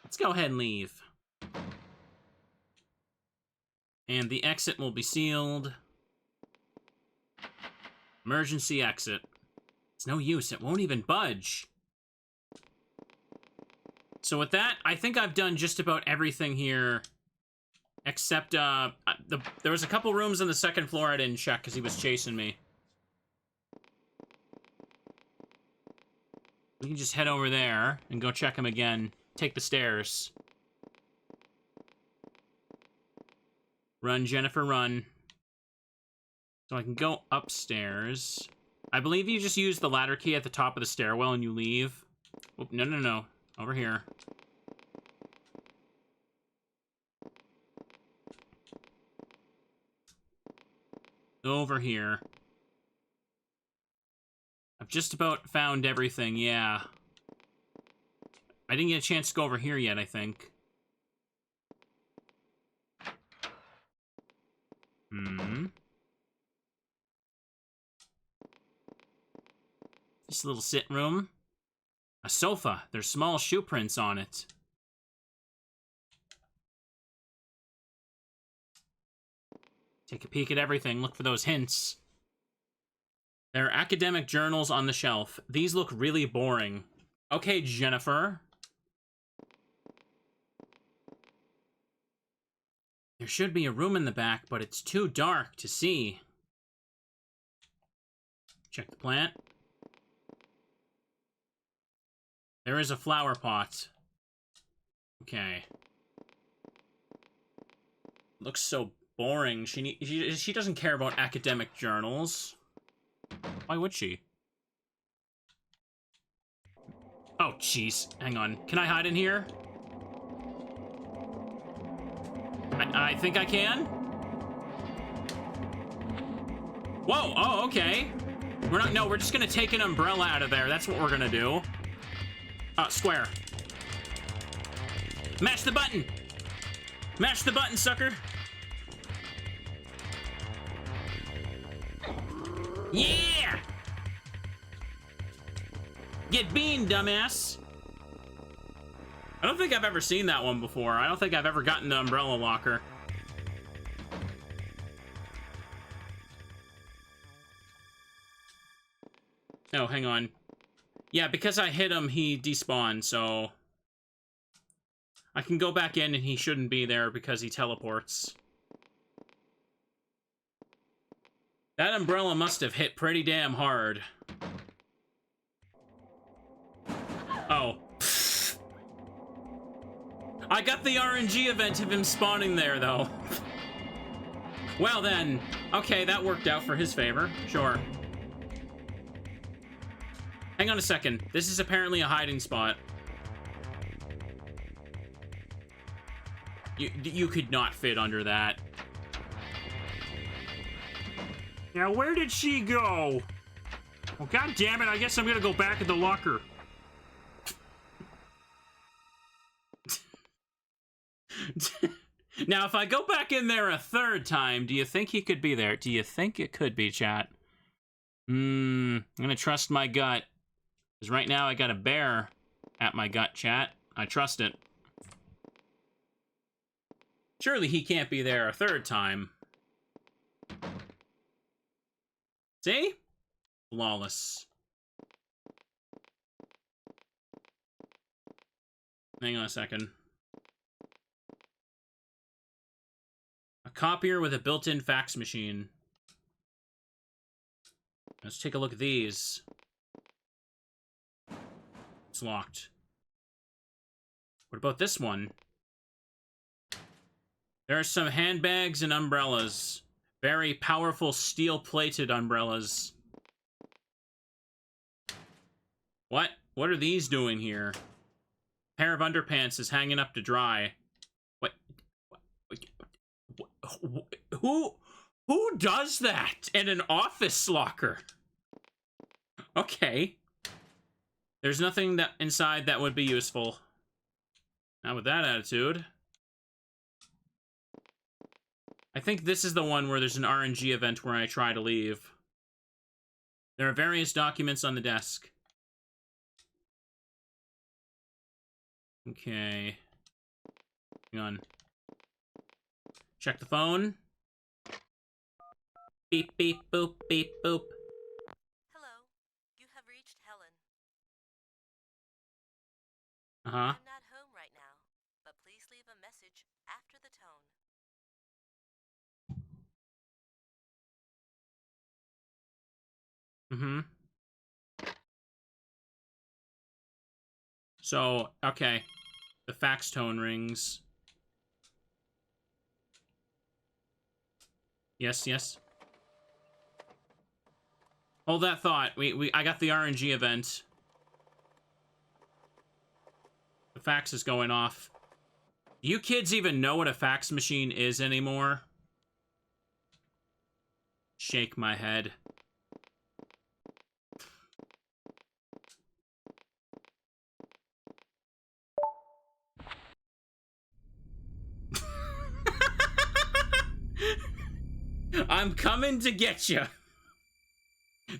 Let's go ahead and leave. And the exit will be sealed. Emergency exit. It's no use. It won't even budge. So with that, I think I've done just about everything here. Except, there was a couple rooms on the second floor I didn't check because he was chasing me. We can just head over there and go check him again. Take the stairs. Run, Jennifer, run. So I can go upstairs. I believe you just use the ladder key at the top of the stairwell and you leave. Oh, no, no, no. Over here. Over here. I've just about found everything, yeah. I didn't get a chance to go over here yet, I think. This little sit room. A sofa. There's small shoe prints on it. Take a peek at everything. Look for those hints. There are academic journals on the shelf. These look really boring. Okay, Jennifer. There should be a room in the back, but it's too dark to see. Check the plant. There is a flower pot. Okay. Looks so boring. She doesn't care about academic journals. Why would she? Oh, jeez. Hang on. Can I hide in here? I think I can? Whoa! Oh, okay. We're just gonna take an umbrella out of there. That's what we're gonna do. Square. Mash the button! Mash the button, sucker! Yeah! Get beamed, dumbass! I don't think I've ever seen that one before. I don't think I've ever gotten the umbrella locker. Oh, hang on. Yeah, because I hit him, he despawned, so... I can go back in and he shouldn't be there because he teleports. That umbrella must have hit pretty damn hard. Oh. I got the RNG event of him spawning there, though. Well then, okay, that worked out for his favor. Sure. Hang on a second. This is apparently a hiding spot. You could not fit under that. Now, where did she go? Well, god damn it, I guess I'm gonna go back in the locker. Now, if I go back in there a third time, do you think he could be there? Do you think it could be, chat? I'm gonna trust my gut. Because right now I got a bear at my gut, chat. I trust it. Surely he can't be there a third time. See? Flawless. Hang on a second. A copier with a built-in fax machine. Let's take a look at these. It's locked. What about this one? There are some handbags and umbrellas. Very powerful steel-plated umbrellas. What? What are these doing here? Pair of underpants is hanging up to dry. What? Who does that in an office locker? Okay. There's nothing that inside that would be useful. Not with that attitude. I think this is the one where there's an RNG event where I try to leave. There are various documents on the desk. Okay. Hang on. Check the phone. Beep, beep, boop, beep, boop. Hello, you have reached Helen. Uh-huh. I'm not home right now, but please leave a message after the tone. Mm-hmm. So, okay. The fax tone rings. Yes, yes. Hold that thought. I got the RNG event. The fax is going off. Do you kids even know what a fax machine is anymore? Shake my head. I'm coming to get you.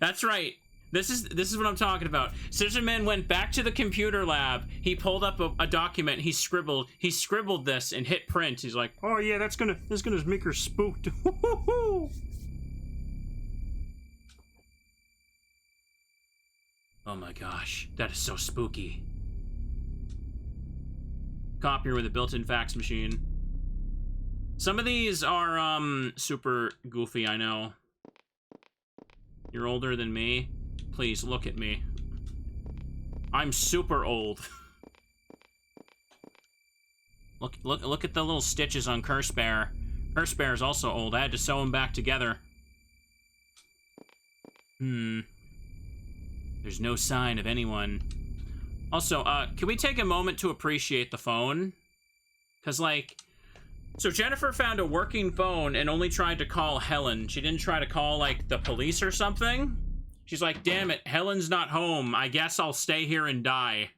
That's right. This is what I'm talking about. Scissorman went back to the computer lab. He pulled up a document. He scribbled this and hit print. He's like, "Oh yeah, that's gonna make her spooked." Oh my gosh, that is so spooky. Copier with a built-in fax machine. Some of these are, super goofy, I know. You're older than me? Please, look at me. I'm super old. Look at the little stitches on Curse Bear. Curse Bear is also old. I had to sew them back together. There's no sign of anyone. Also, can we take a moment to appreciate the phone? Because, like... So Jennifer found a working phone and only tried to call Helen. She didn't try to call, like, the police or something. She's like, damn it, Helen's not home. I guess I'll stay here and die.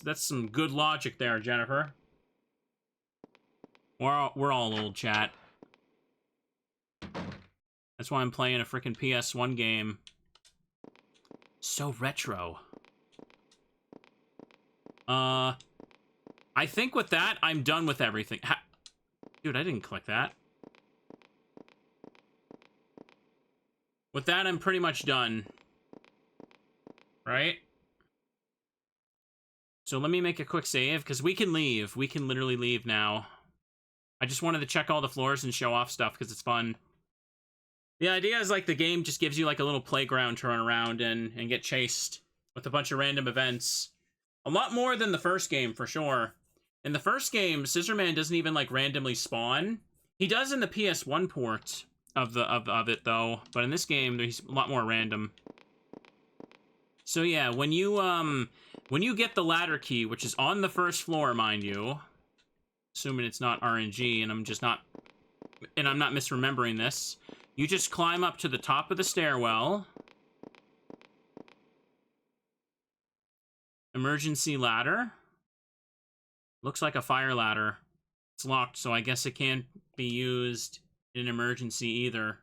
That's some good logic there, Jennifer. We're all old, chat. That's why I'm playing a freaking PS1 game. So retro. I think with that, I'm done with everything. Dude, I didn't click that. With that, I'm pretty much done. Right? So let me make a quick save, because we can leave. We can literally leave now. I just wanted to check all the floors and show off stuff, because it's fun. The idea is, like, the game just gives you, like, a little playground to run around and get chased with a bunch of random events. A lot more than the first game, for sure. In the first game, Scissorman doesn't even, like, randomly spawn. He does in the PS1 port of it, though. But in this game, he's a lot more random. So, yeah, when you get the ladder key, which is on the first floor, mind you, assuming it's not RNG, and I'm not misremembering this, you just climb up to the top of the stairwell. Emergency ladder. Looks like a fire ladder. It's locked, so I guess it can't be used in an emergency either.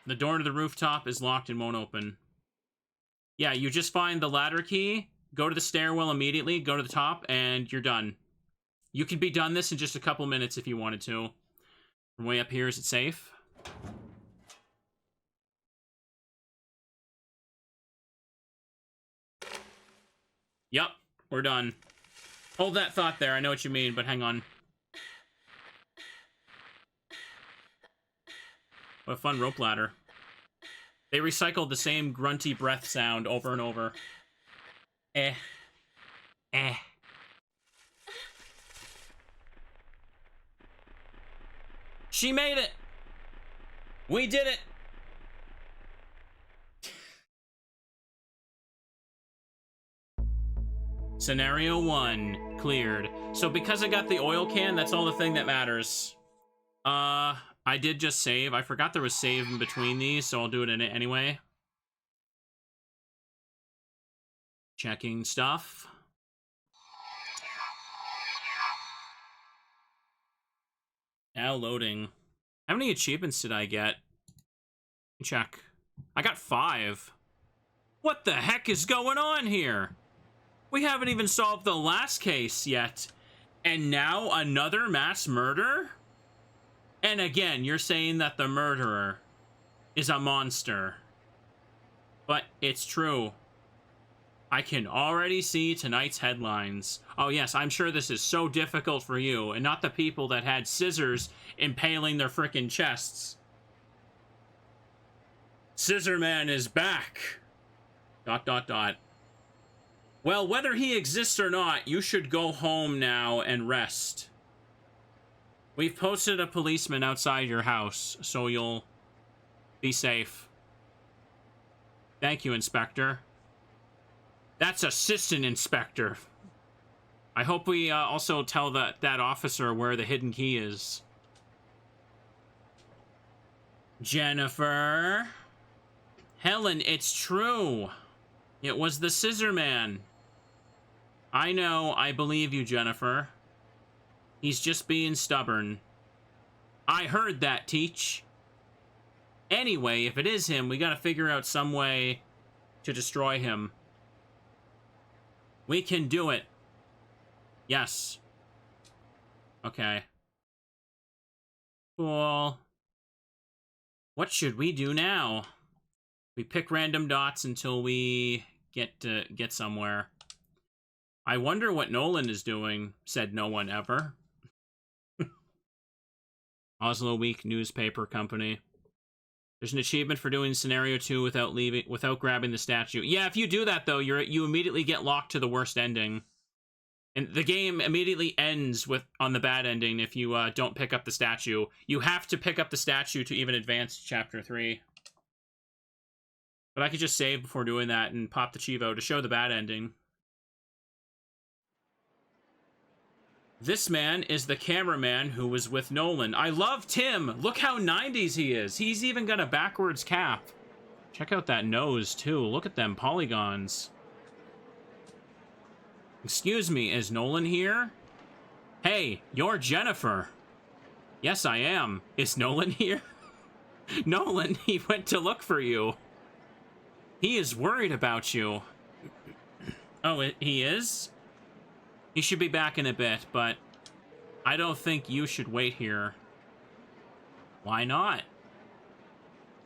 The door to the rooftop is locked and won't open. Yeah, you just find the ladder key, go to the stairwell immediately, go to the top, and you're done. You could be done this in just a couple minutes if you wanted to. From way up here, is it safe? Yep, we're done. Hold that thought there, I know what you mean, but hang on. What a fun rope ladder. They recycled the same grunty breath sound over and over. Eh. Eh. She made it! We did it! Scenario 1, cleared. So because I got the oil can, that's all the thing that matters. I did just save. I forgot there was save in between these, so I'll do it in it anyway. Checking stuff. Now loading. How many achievements did I get? Check. I got 5. What the heck is going on here? We haven't even solved the last case yet. And now another mass murder? And again, you're saying that the murderer is a monster. But it's true. I can already see tonight's headlines. Oh yes, I'm sure this is so difficult for you, and not the people that had scissors impaling their frickin' chests. Scissorman is back! ... Well, whether he exists or not, you should go home now and rest. We've posted a policeman outside your house, so you'll be safe. Thank you, Inspector. That's Assistant Inspector. I hope we also tell that officer where the hidden key is. Jennifer. Helen, it's true. It was the Scissorman. I know, I believe you, Jennifer. He's just being stubborn. I heard that, Teach. Anyway, if it is him, we gotta figure out some way to destroy him. We can do it. Yes. Okay. Cool. What should we do now? We pick random dots until we get somewhere. I wonder what Nolan is doing, said no one ever. Oslo Week newspaper company. There's an achievement for doing scenario 2 without grabbing the statue. Yeah, if you do that though, you immediately get locked to the worst ending. And the game immediately ends on the bad ending if you don't pick up the statue. You have to pick up the statue to even advance to chapter 3. But I could just save before doing that and pop the Chivo to show the bad ending. This man is the cameraman who was with Nolan. I love Tim. Look how 90s he is. He's even got a backwards cap. Check out that nose, too. Look at them polygons. Excuse me, is Nolan here? Hey, you're Jennifer. Yes, I am. Is Nolan here? Nolan, he went to look for you. He is worried about you. Oh, he is? He should be back in a bit, but I don't think you should wait here. Why not?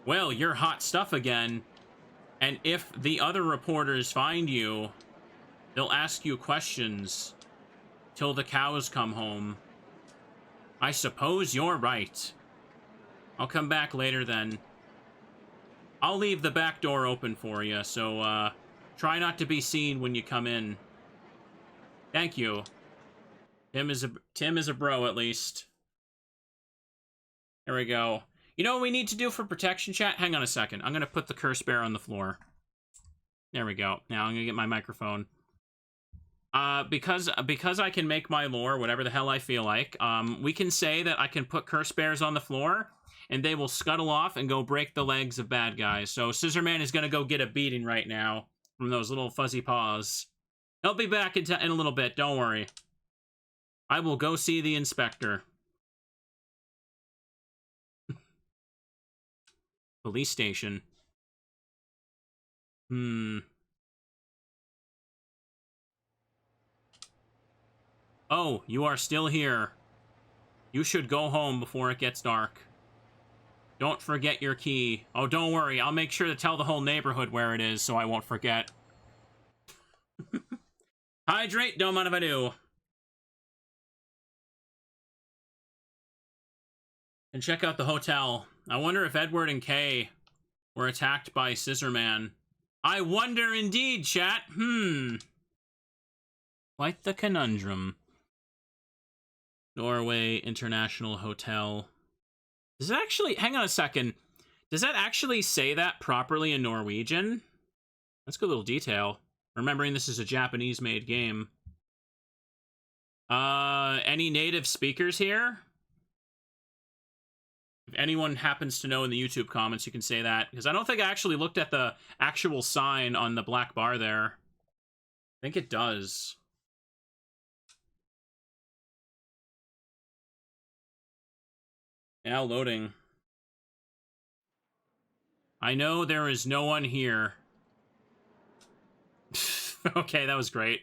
Well, you're hot stuff again. And if the other reporters find you, they'll ask you questions till the cows come home. I suppose you're right. I'll come back later then. I'll leave the back door open for you, so try not to be seen when you come in. Thank you. Tim is a bro, at least. There we go. You know what we need to do for protection, chat? Hang on a second. I'm going to put the curse bear on the floor. There we go. Now I'm going to get my microphone. Because I can make my lore whatever the hell I feel like, we can say that I can put curse bears on the floor, and they will scuttle off and go break the legs of bad guys. So Scissorman is going to go get a beating right now from those little fuzzy paws. He'll be back in a little bit, don't worry. I will go see the inspector. Police station. Oh, you are still here. You should go home before it gets dark. Don't forget your key. Oh, don't worry. I'll make sure to tell the whole neighborhood where it is so I won't forget. Hydrate, don't mind if I do. And check out the hotel. I wonder if Edward and Kay were attacked by Scissorman. I wonder indeed, chat. Quite the conundrum. Norway International Hotel. Does it actually... Hang on a second. Does that actually say that properly in Norwegian? That's a good little detail. Remembering this is a Japanese-made game. Any native speakers here? If anyone happens to know in the YouTube comments, you can say that. Because I don't think I actually looked at the actual sign on the black bar there. I think it does. Now loading. I know there is no one here. Okay, that was great.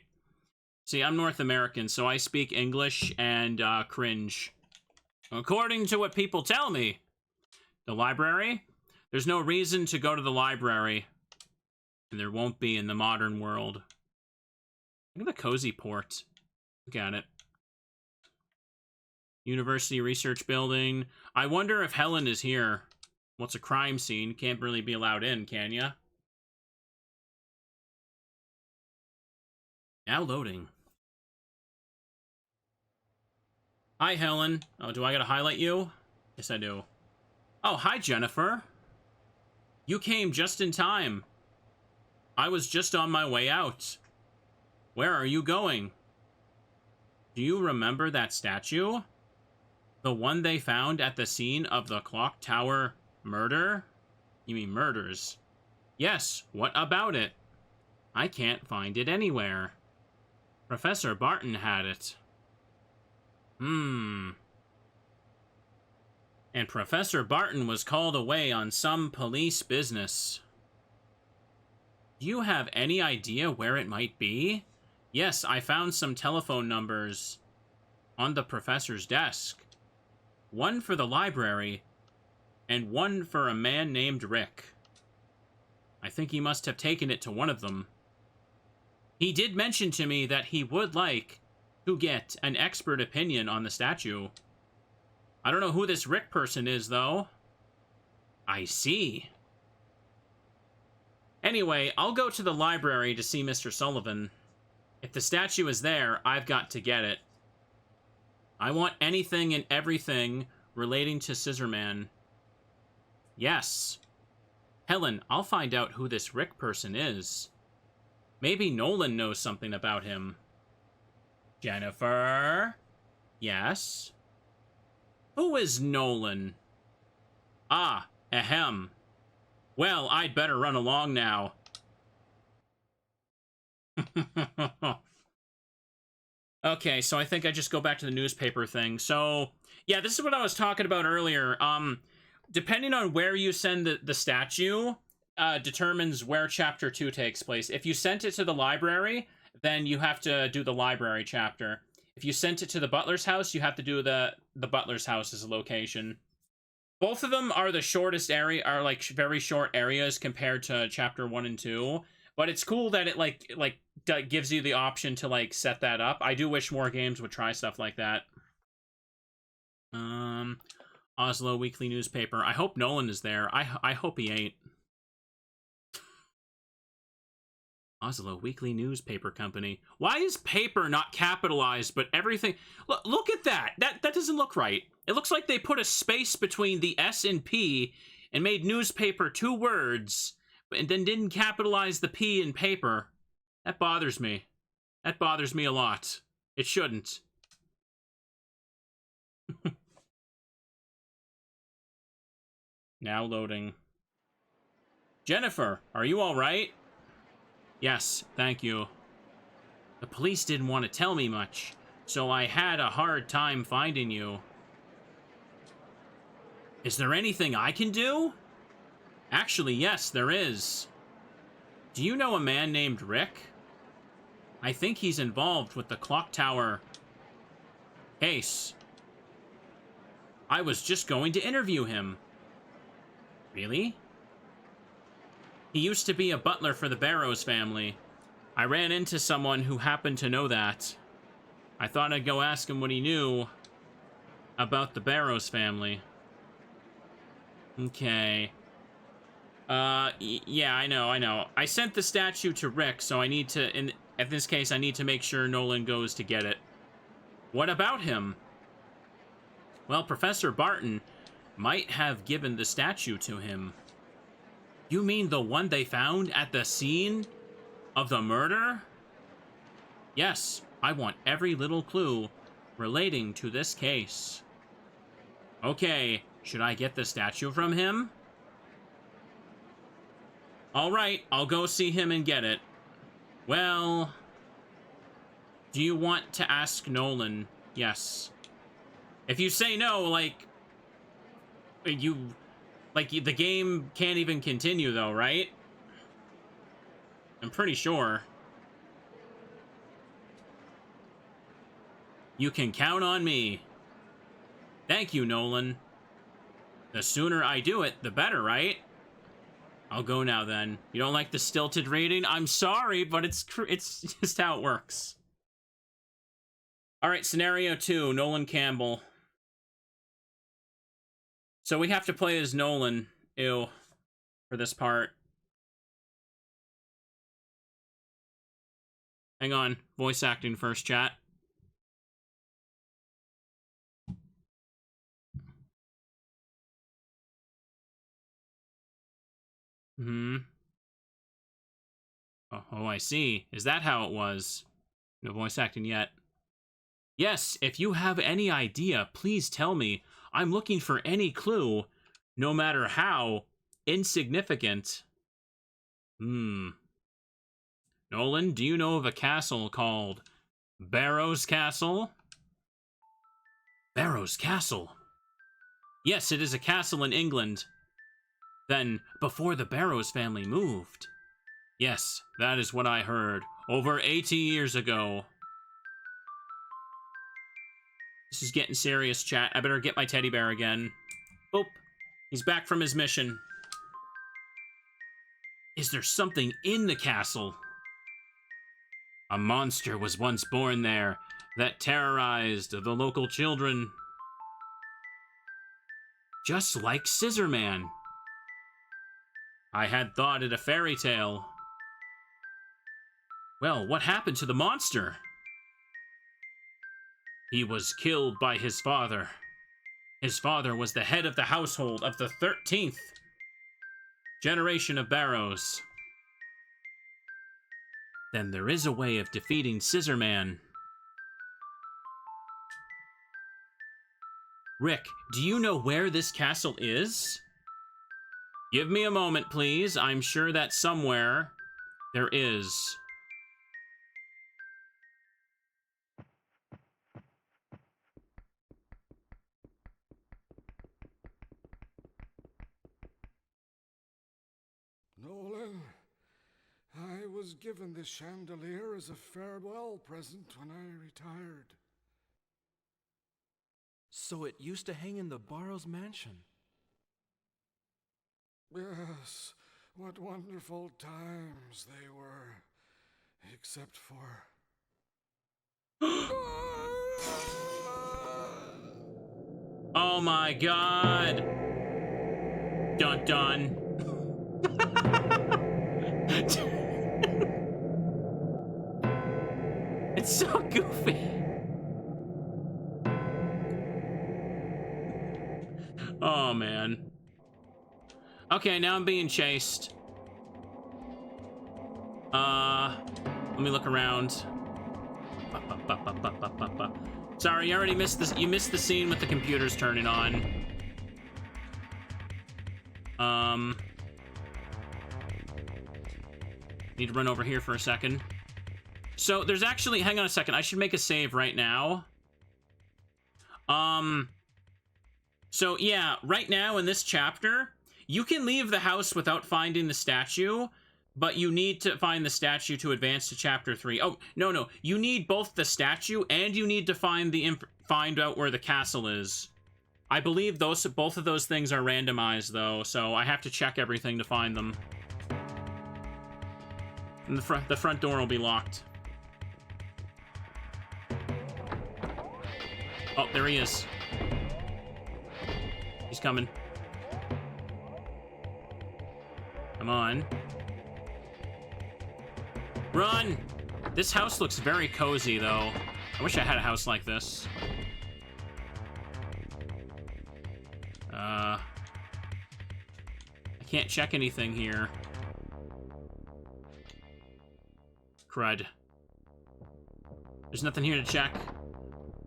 See, I'm North American, so I speak English and cringe. According to what people tell me. The library? There's no reason to go to the library. And there won't be in the modern world. Look at the cozy port. Look at it. University Research Building. I wonder if Helen is here. What's a crime scene? Can't really be allowed in, can ya? Now loading. Hi, Helen. Oh, do I gotta highlight you? Yes, I do. Oh, hi, Jennifer. You came just in time. I was just on my way out. Where are you going? Do you remember that statue? The one they found at the scene of the clock tower murder? You mean murders? Yes, what about it? I can't find it anywhere. Professor Barton had it. And Professor Barton was called away on some police business. Do you have any idea where it might be? Yes, I found some telephone numbers on the professor's desk. One for the library, and one for a man named Rick. I think he must have taken it to one of them. He did mention to me that he would like to get an expert opinion on the statue. I don't know who this Rick person is, though. I see. Anyway, I'll go to the library to see Mr. Sullivan. If the statue is there, I've got to get it. I want anything and everything relating to Scissorman. Yes. Helen, I'll find out who this Rick person is. Maybe Nolan knows something about him. Jennifer? Yes? Who is Nolan? Ah, ahem. Well, I'd better run along now. Okay, so I think I just go back to the newspaper thing. So, yeah, this is what I was talking about earlier. Depending on where you send the statue, determines where Chapter 2 takes place. If you sent it to the library, then you have to do the library chapter. If you sent it to the Butler's house, you have to do the Butler's house as a location. Both of them are the shortest area, are like very short areas compared to chapter 1 and 2. But it's cool that it gives you the option to like set that up. I do wish more games would try stuff like that. Oslo Weekly Newspaper. I hope Nolan is there. I hope he ain't. Oslo Weekly Newspaper Company. Why is paper not capitalized, but everything... Look at that. That doesn't look right. It looks like they put a space between the S and P and made newspaper 2 words, and then didn't capitalize the P in paper. That bothers me. That bothers me a lot. It shouldn't. Now loading. Jennifer, are you all right? Yes, thank you. The police didn't want to tell me much, so I had a hard time finding you. Is there anything I can do? Actually, yes, there is. Do you know a man named Rick? I think he's involved with the clock tower case. I was just going to interview him. Really? He used to be a butler for the Barrows family. I ran into someone who happened to know that. I thought I'd go ask him what he knew about the Barrows family. Okay. Yeah, I know. I sent the statue to Rick, so I need to, in this case, I need to make sure Nolan goes to get it. What about him? Well, Professor Barton might have given the statue to him. You mean the one they found at the scene of the murder? Yes, I want every little clue relating to this case. Okay, should I get the statue from him? All right, I'll go see him and get it. Well, do you want to ask Nolan? Yes. If you say no, the game can't even continue, though, right? I'm pretty sure. You can count on me. Thank you, Nolan. The sooner I do it, the better, right? I'll go now, then. You don't like the stilted reading? I'm sorry, but it's just how it works. All right, scenario 2, Nolan Campbell. So we have to play as Nolan, for this part. Hang on, voice acting first, chat. Oh, I see. Is that how it was? No voice acting yet. Yes, if you have any idea, please tell me. I'm looking for any clue, no matter how insignificant. Nolan, do you know of a castle called Barrows Castle? Barrows Castle? Yes, it is a castle in England. Then, before the Barrows family moved. Yes, that is what I heard. Over 80 years ago. This is getting serious, chat. I better get my teddy bear again. Oh, he's back from his mission. Is there something in the castle? A monster was once born there that terrorized the local children. Just like Scissorman. I had thought it a fairy tale. Well, what happened to the monster? He was killed by his father. His father was the head of the household of the 13th generation of Barrows. Then there is a way of defeating Scissorman. Rick, do you know where this castle is? Give me a moment, please. I'm sure that somewhere there is. Nolan, I was given this chandelier as a farewell present when I retired. So it used to hang in the Barrows mansion. Yes, what wonderful times they were. Except for... Oh my god. Dun dun. It's so goofy. Oh man. Okay, now I'm being chased. Let me look around. Sorry, you already missed this. You missed the scene with the computers turning on. Need to run over here for a second. So there's actually, hang on a second. I should make a save right now. So yeah, right now in this chapter, you can leave the house without finding the statue, but you need to find the statue to advance to chapter 3. Oh, no. You need both the statue and you need to find out where the castle is. I believe both of those things are randomized though, so I have to check everything to find them. And the front door will be locked. Oh, there he is. He's coming. Come on. Run! This house looks very cozy, though. I wish I had a house like this. I can't check anything here. Crud. There's nothing here to check.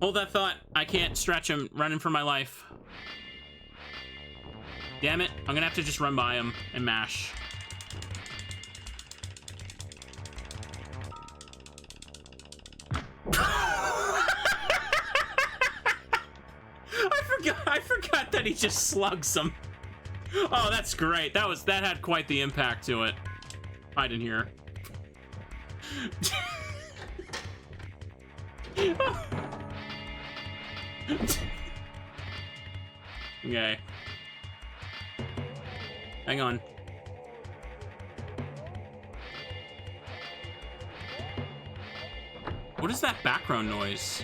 Hold that thought. I can't stretch him. Running for my life. Damn it. I'm gonna have to just run by him and mash. I forgot that he just slugs him. Oh, that's great. That had quite the impact to it. Hide in here. Okay. Hang on. What is that background noise?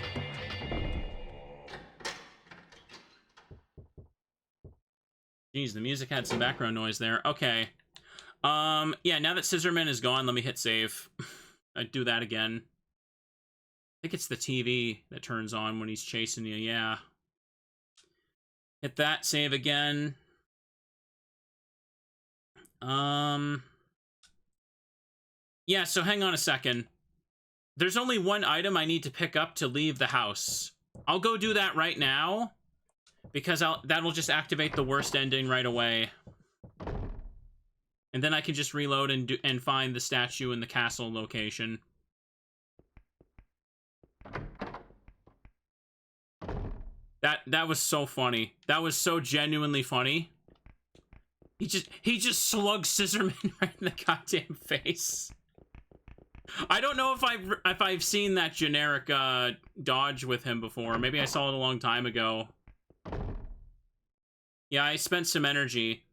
Jeez, the music had some background noise there. Okay. Yeah, now that Scissorman is gone, let me hit save. I'd do that again. I think it's the TV that turns on when he's chasing you, yeah. Hit that, save again. Yeah, so hang on a second. There's only one item I need to pick up to leave the house. I'll go do that right now, because that'll just activate the worst ending right away. And then I can just reload and find the statue in the castle location. That was so funny. That was so genuinely funny. He just slugged Scissorman right in the goddamn face. I don't know if I've seen that generic dodge with him before. Maybe I saw it a long time ago. Yeah, I spent some energy.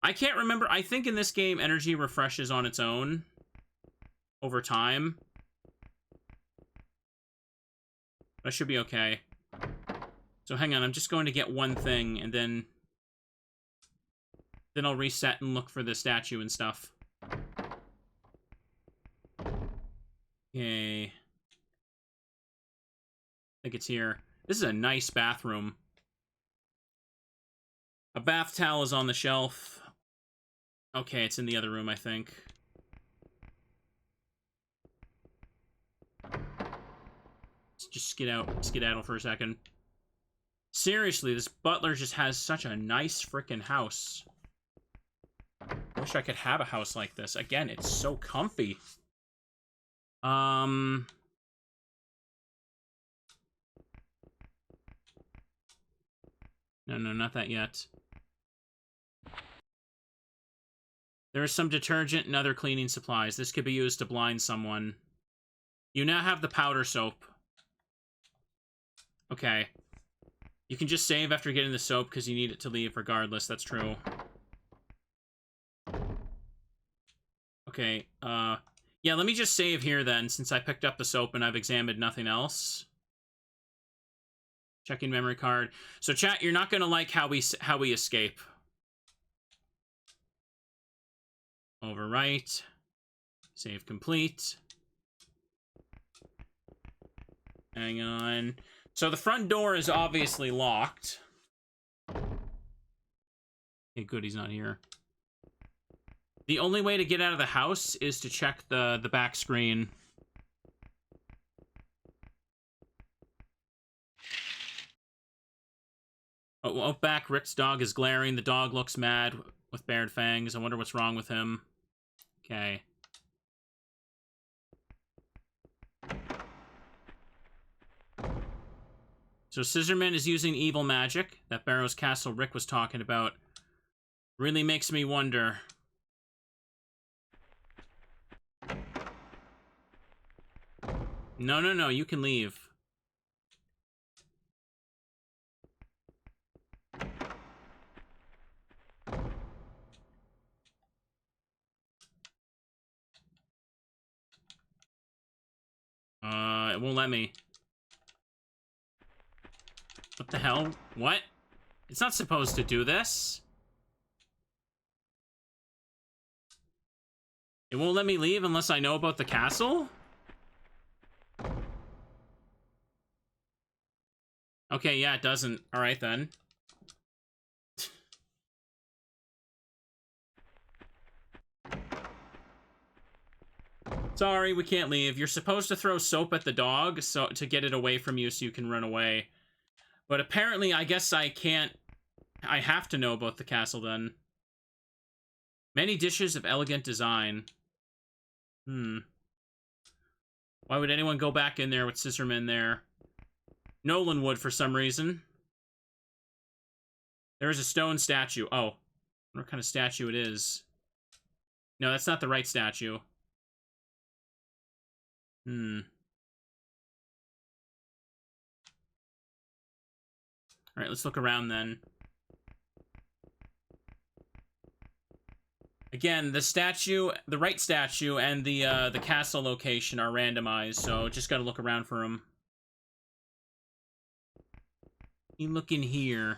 I can't remember. I think in this game, energy refreshes on its own over time. I should be okay. So hang on, I'm just going to get one thing, and then I'll reset and look for the statue and stuff. Okay. I think it's here. This is a nice bathroom. A bath towel is on the shelf. Okay, it's in the other room, I think. Let's just skedaddle for a second. Seriously, this Butler just has such a nice frickin' house. I wish I could have a house like this. Again, it's so comfy. No, not that yet. There is some detergent and other cleaning supplies. This could be used to blind someone. You now have the powder soap. Okay. You can just save after getting the soap because you need it to leave regardless. That's true. Okay, yeah, let me just save here then, since I picked up the soap and I've examined nothing else. Checking memory card. So chat, you're not gonna like how we escape. Overwrite. Save complete. Hang on. So the front door is obviously locked. Okay, good, he's not here. The only way to get out of the house is to check the back screen. Oh, out back, Rick's dog is glaring. The dog looks mad with bared fangs. I wonder what's wrong with him. Okay. So Scissorman is using evil magic. That Barrows Castle Rick was talking about. Really makes me wonder. No, no, no, you can leave. It won't let me. What the hell? What? It's not supposed to do this. It won't let me leave unless I know about the castle? Okay, yeah, it doesn't. Alright, then. Sorry, we can't leave. You're supposed to throw soap at the dog so to get it away from you so you can run away. But apparently, I guess I can't... I have to know about the castle, then. Many dishes of elegant design. Why would anyone go back in there with Scissorman there? Nolan would, for some reason. There's a stone statue. Oh. I wonder what kind of statue it is. No, that's not the right statue. Alright, let's look around then. Again, the statue, the right statue, and the castle location are randomized, so just gotta look around for them. You look in here.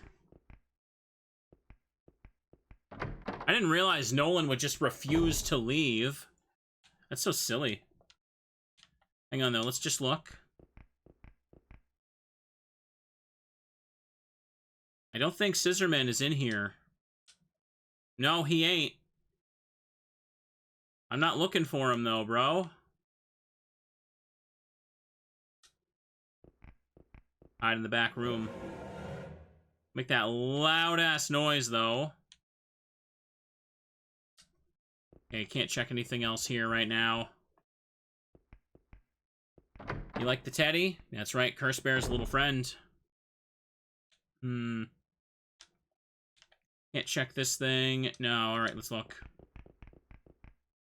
I didn't realize Nolan would just refuse to leave. That's so silly. Hang on, though. Let's just look. I don't think Scissorman is in here. No, he ain't. I'm not looking for him, though, bro. Hide in the back room. Make that loud-ass noise, though. Okay, can't check anything else here right now. You like the teddy? That's right, Curse Bear's little friend. Can't check this thing. No, alright, let's look.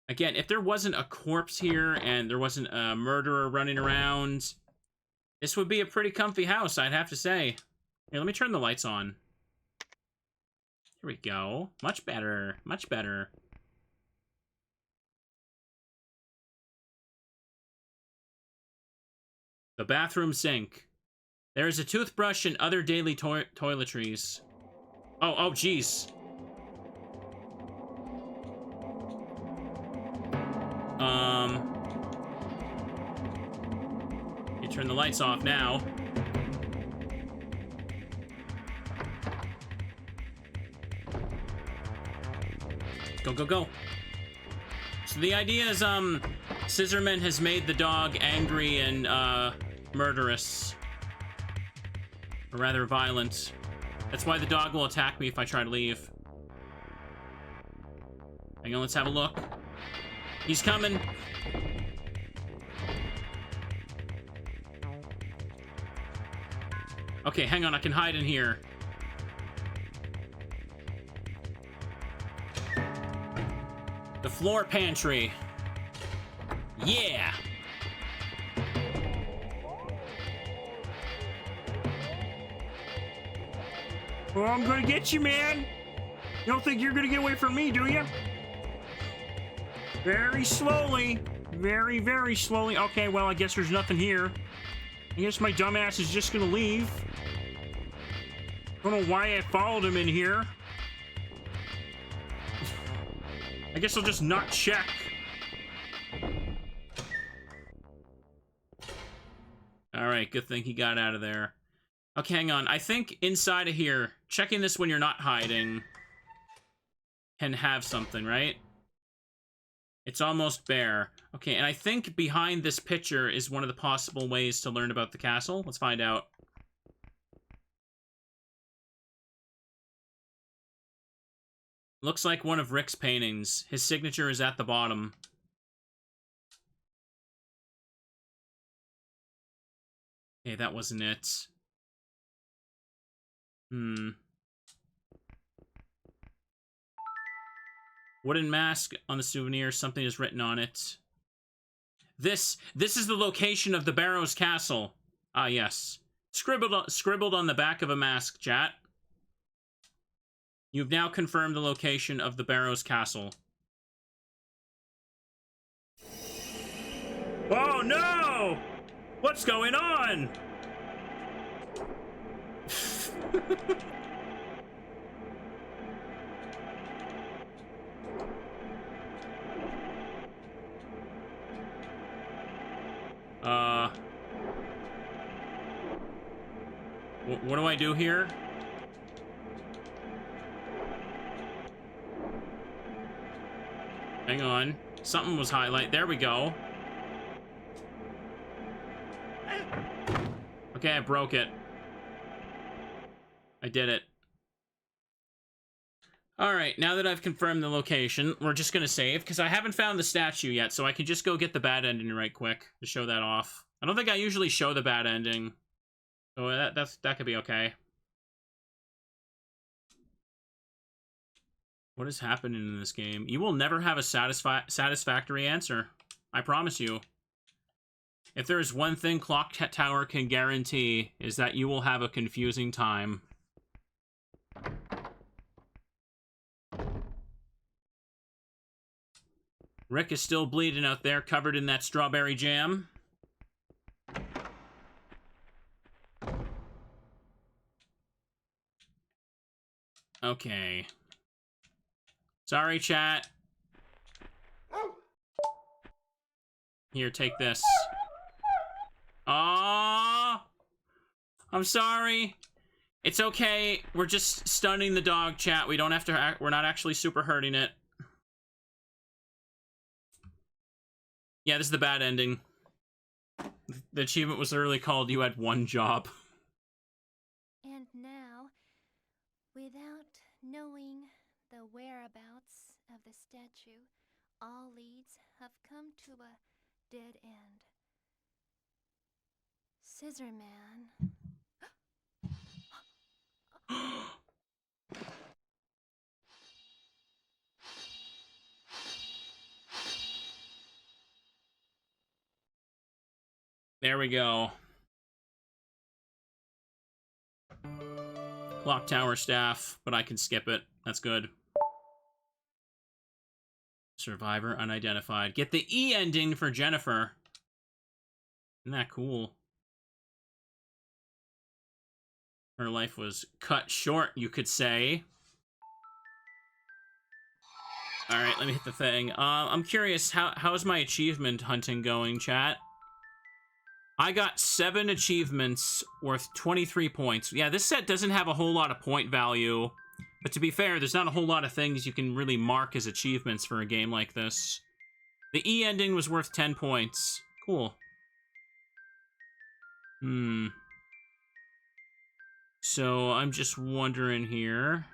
Again, if there wasn't a corpse here and there wasn't a murderer running around, this would be a pretty comfy house, I'd have to say. Here, let me turn the lights on. Here we go. Much better. Much better. The bathroom sink. There is a toothbrush and other daily toiletries. Oh, jeez. You turn the lights off now. Go, go, go. So the idea is, Scissorman has made the dog angry and, murderous. Or rather violent. That's why the dog will attack me if I try to leave. Hang on, let's have a look. He's coming. Okay, hang on, I can hide in here. The floor pantry. Yeah! Well, I'm gonna get you, man. You don't think you're gonna get away from me, do you? Very slowly. Very, very slowly. Okay, well, I guess there's nothing here. I guess my dumbass is just gonna leave. I don't know why I followed him in here. I guess I'll just not check. Alright, good thing he got out of there. Okay, hang on. I think inside of here, checking this when you're not hiding can have something, right? It's almost bare. Okay, and I think behind this picture is one of the possible ways to learn about the castle. Let's find out. Looks like one of Rick's paintings. His signature is at the bottom. Okay, that wasn't it. Wooden mask on the souvenir. Something is written on it. This is the location of the Barrows Castle. Ah, yes. Scribbled on the back of a mask, chat. You've now confirmed the location of the Barrows Castle. Oh, no! What's going on? What do I do here? Hang on. Something was highlighted. There we go. Okay, I broke it. I did it. Alright, now that I've confirmed the location, we're just gonna save, because I haven't found the statue yet, so I can just go get the bad ending right quick to show that off. I don't think I usually show the bad ending, so that could be okay. What is happening in this game? You will never have a satisfactory answer. I promise you. If there is one thing Clock Tower can guarantee, is that you will have a confusing time. Rick is still bleeding out there, covered in that strawberry jam. Okay. Sorry, chat. Here, take this. Aww! I'm sorry. It's okay. We're just stunning the dog, chat. We don't have to we're not actually super hurting it. Yeah, this is the bad ending. The achievement was literally called "You Had One Job." And now, without knowing the whereabouts of the statue, all leads have come to a dead end. Scissorman. There we go. Clock Tower staff, but I can skip it. That's good. Survivor unidentified. Get the E ending for Jennifer. Isn't that cool? Her life was cut short, you could say. Alright, let me hit the thing. I'm curious, how's my achievement hunting going, chat? I got 7 achievements worth 23 points. Yeah, this set doesn't have a whole lot of point value. But to be fair, there's not a whole lot of things you can really mark as achievements for a game like this. The E ending was worth 10 points. Cool. So, I'm just wondering here.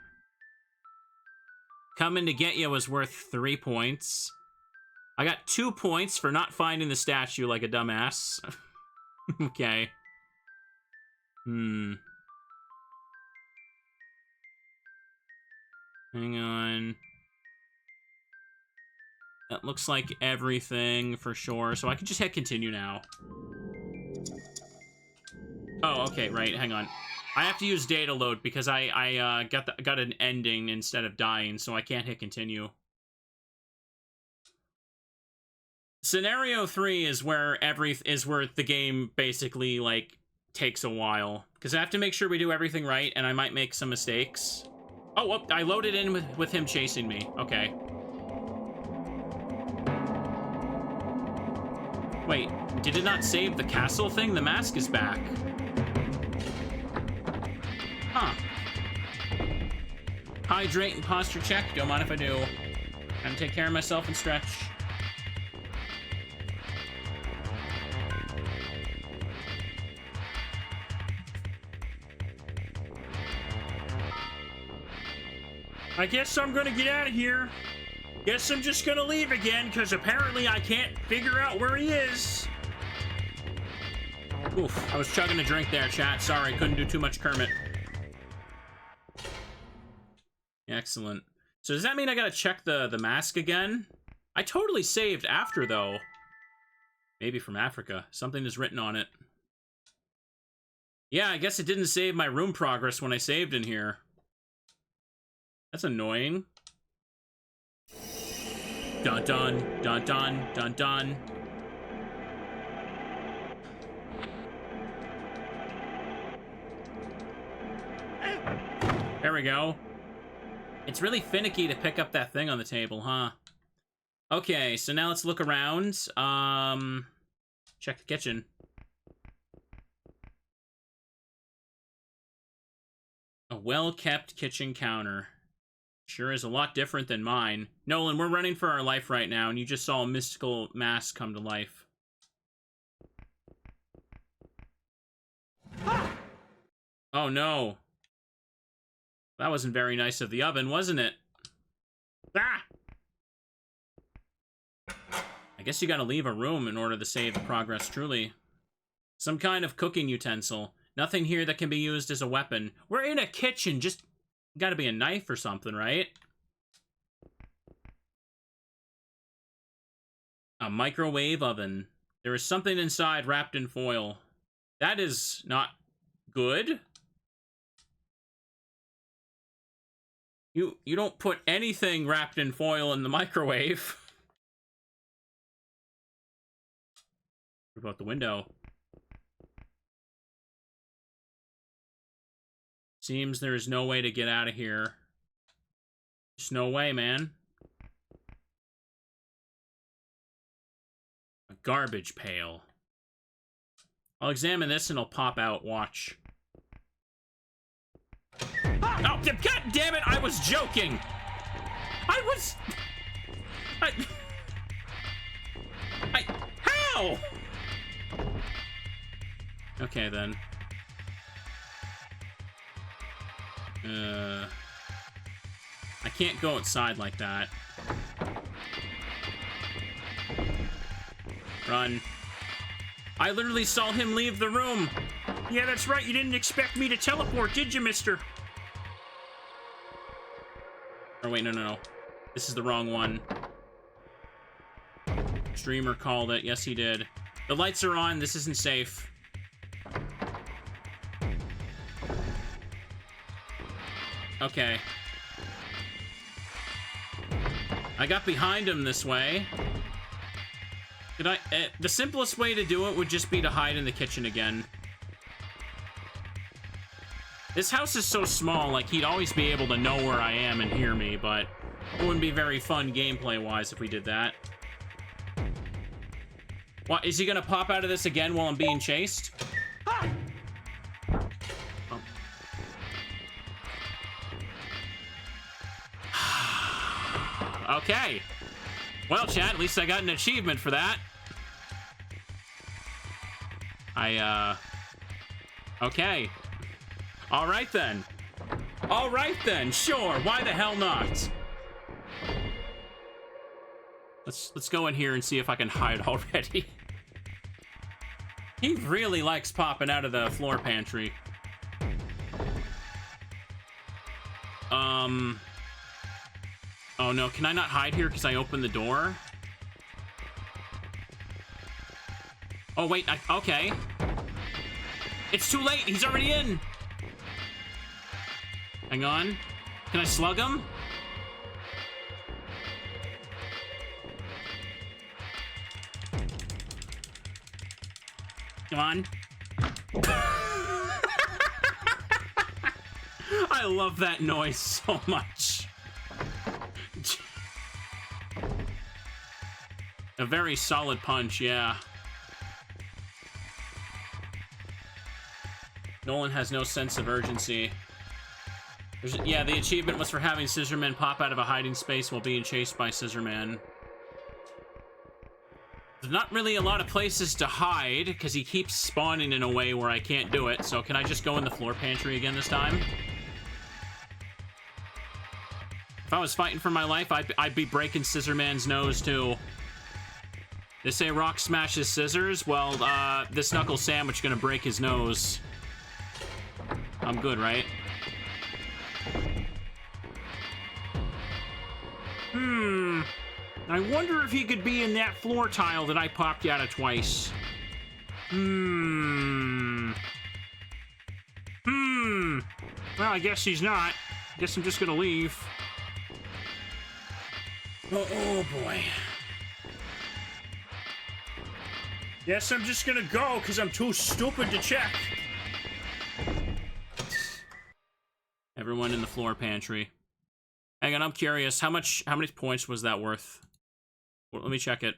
Coming to Get Ya was worth 3 points. I got 2 points for not finding the statue like a dumbass. Okay. Hang on. That looks like everything for sure, so I can just hit continue now. Oh, okay, right, hang on. I have to use data load because I got an ending instead of dying, so I can't hit continue. Scenario 3 is where the game basically, like, takes a while. Because I have to make sure we do everything right, and I might make some mistakes. Oh, I loaded in with him chasing me. Okay. Wait, did it not save the castle thing? The mask is back. Huh. Hydrate and posture check. Don't mind if I do. Time to take care of myself and stretch. I guess I'm gonna get out of here. Guess I'm just gonna leave again, because apparently I can't figure out where he is. Oof, I was chugging a drink there, chat. Sorry, couldn't do too much Kermit. Excellent. So does that mean I gotta check the mask again? I totally saved after, though. Maybe from Africa. Something is written on it. Yeah, I guess it didn't save my room progress when I saved in here. That's annoying. Dun dun, dun dun, dun dun. There we go. It's really finicky to pick up that thing on the table, huh? Okay, so now let's look around. Check the kitchen. A well-kept kitchen counter. Sure is a lot different than mine. Nolan, we're running for our life right now, and you just saw a mystical mask come to life. Oh no. That wasn't very nice of the oven, wasn't it? Ah! I guess you gotta leave a room in order to save the progress truly. Some kind of cooking utensil. Nothing here that can be used as a weapon. We're in a kitchen, just gotta be a knife or something, right? A microwave oven. There is something inside wrapped in foil. That is not good. You don't put anything wrapped in foil in the microwave. What about the window? Seems there is no way to get out of here. There's no way, man. A garbage pail. I'll examine this and it'll pop out. Watch. Oh, god damn it! I was joking! How? Okay, then. I can't go outside like that. Run. I literally saw him leave the room. Yeah, that's right. You didn't expect me to teleport, did you, mister? Oh, wait, no. This is the wrong one. Streamer called it. Yes, he did. The lights are on. This isn't safe. Okay. I got behind him this way. The simplest way to do it would just be to hide in the kitchen again. This house is so small, like, he'd always be able to know where I am and hear me, but it wouldn't be very fun gameplay-wise if we did that. What, is he gonna pop out of this again while I'm being chased? Ah! Oh. Okay. Well, chat, at least I got an achievement for that. Okay. Alright then. Alright then, sure, why the hell not? Let's go in here and see if I can hide already. He really likes popping out of the floor pantry. Oh no, can I not hide here because I opened the door? Oh wait, okay. It's too late, he's already in. Hang on. Can I slug him? Come on. I love that noise so much. A very solid punch, yeah. Nolan has no sense of urgency. Yeah, the achievement was for having Scissorman pop out of a hiding space while being chased by Scissorman. There's not really a lot of places to hide, because he keeps spawning in a way where I can't do it, so can I just go in the floor pantry again this time? If I was fighting for my life, I'd be breaking Scissorman's nose, too. They say rock smashes scissors. Well, this knuckle sandwich gonna break his nose. I'm good, right? I wonder if he could be in that floor tile that I popped out of twice. Well, I guess he's not. Guess I'm just gonna leave. Oh boy. Guess I'm just gonna go, because I'm too stupid to check. Everyone in the floor pantry. Hang on, I'm curious. How many points was that worth? Well, let me check it.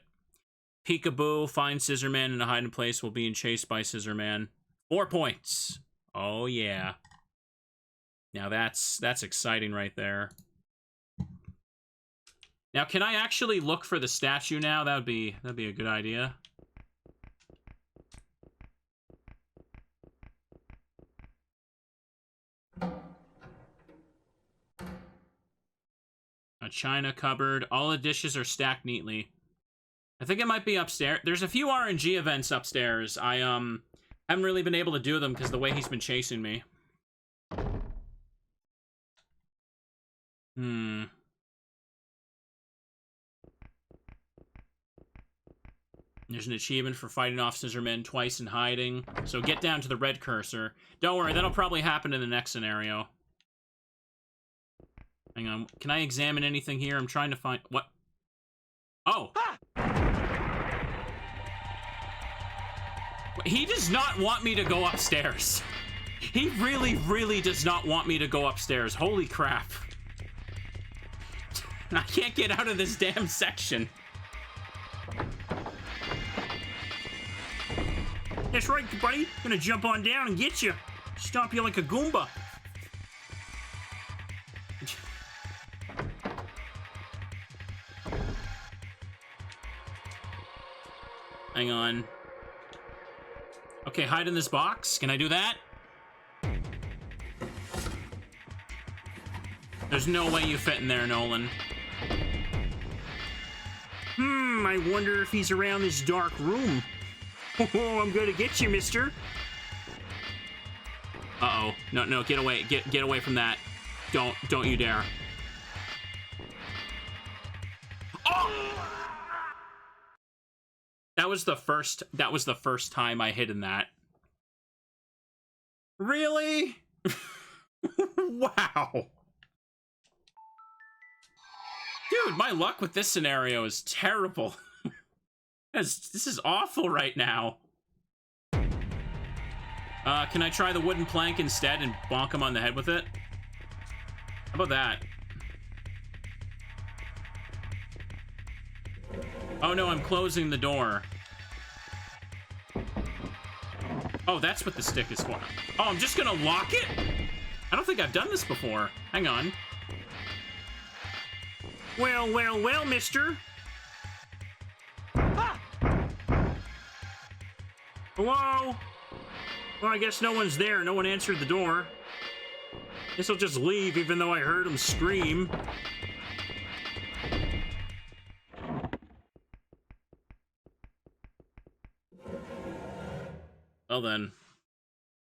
Peekaboo, find Scissorman in a hiding place while being chased by Scissorman. 4 points. Oh yeah. Now that's exciting right there. Now, can I actually look for the statue now? That'd be a good idea. A china cupboard. All the dishes are stacked neatly. I think it might be upstairs. There's a few RNG events upstairs. I haven't really been able to do them because the way he's been chasing me. There's an achievement for fighting off Scissorman twice in hiding. So get down to the red cursor. Don't worry, that'll probably happen in the next scenario. Hang on, can I examine anything here? I'm trying to find... What? Oh! He does not want me to go upstairs. He really, really does not want me to go upstairs. Holy crap. I can't get out of this damn section. That's right, buddy. Gonna jump on down and get you. Stomp you like a Goomba. Hang on. Okay, hide in this box. Can I do that? There's no way you fit in there, Nolan. I wonder if he's around this dark room. Oh, I'm gonna get you, mister. Uh-oh. No, get away. Get away from that. Don't you dare. Oh! That was the first time I hid in that. Really? Wow. Dude, my luck with this scenario is terrible. This is awful right now. Can I try the wooden plank instead and bonk him on the head with it? How about that? Oh no, I'm closing the door. Oh, that's what the stick is for. Oh, I'm just gonna lock it? I don't think I've done this before. Hang on. Well, mister. Ah! Hello? Well, I guess no one's there. No one answered the door. Guess I'll just leave, even though I heard him scream. Well then.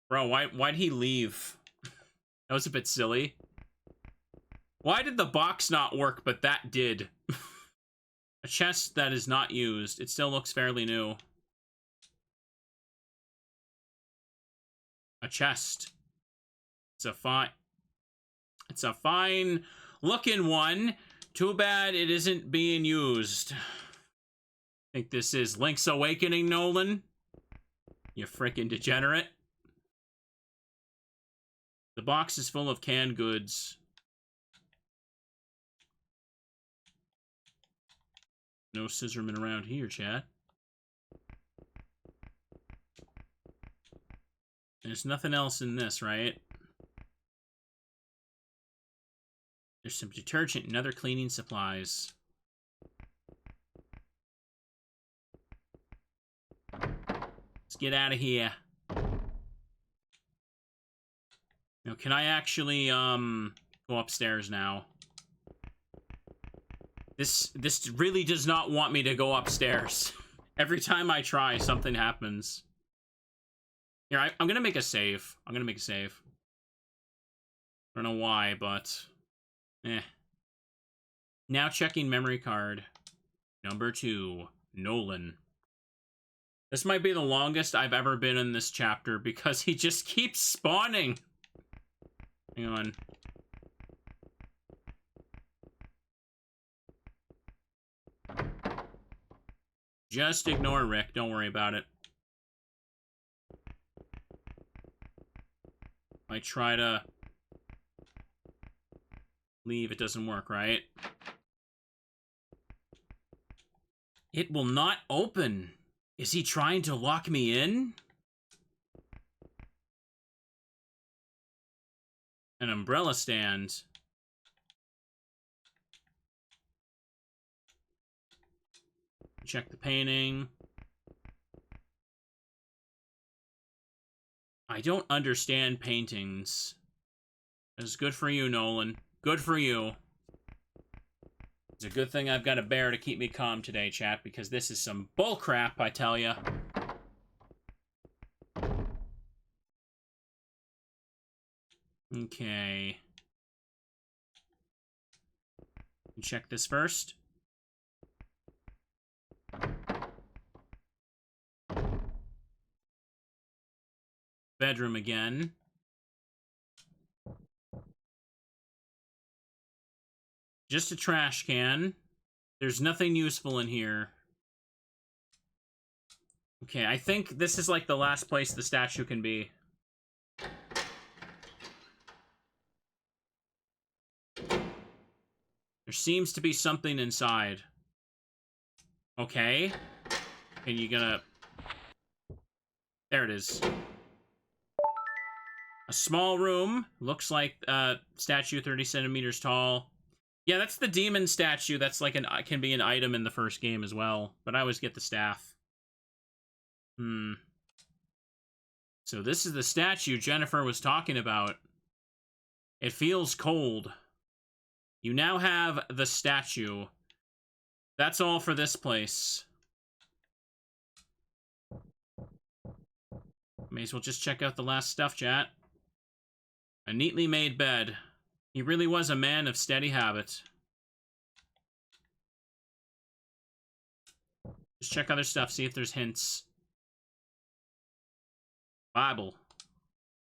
Bro, why'd he leave? That was a bit silly. Why did the box not work, but that did? A chest that is not used. It still looks fairly new. A chest. It's a fine looking one. Too bad it isn't being used. I think this is Link's Awakening, Nolan. You frickin' degenerate. The box is full of canned goods. No scissorman around here, chat. There's nothing else in this, right? There's some detergent and other cleaning supplies. Let's get out of here. Now, can I actually, go upstairs now? This really does not want me to go upstairs. Every time I try, something happens. Here, I'm gonna make a save. I don't know why, but... Now checking memory card. Number 2, Nolan. This might be the longest I've ever been in this chapter because he just keeps spawning. Hang on. Just ignore Rick. Don't worry about it. I try to leave. It doesn't work, right? It will not open. Is he trying to lock me in? An umbrella stand. Check the painting. I don't understand paintings. That's good for you, Nolan. Good for you. It's a good thing I've got a bear to keep me calm today, chat, because this is some bullcrap, I tell ya. Okay. Check this first. Bedroom again. Just a trash can. There's nothing useful in here. Okay, I think this is like the last place the statue can be. There seems to be something inside. Okay. And you gonna... There it is. A small room. Looks like statue 30 centimeters tall. Yeah, that's the demon statue. That's like can be an item in the first game as well. But I always get the staff. So this is the statue Jennifer was talking about. It feels cold. You now have the statue. That's all for this place. May as well just check out the last stuff, chat. A neatly made bed. He really was a man of steady habit. Just check other stuff, see if there's hints. Bible.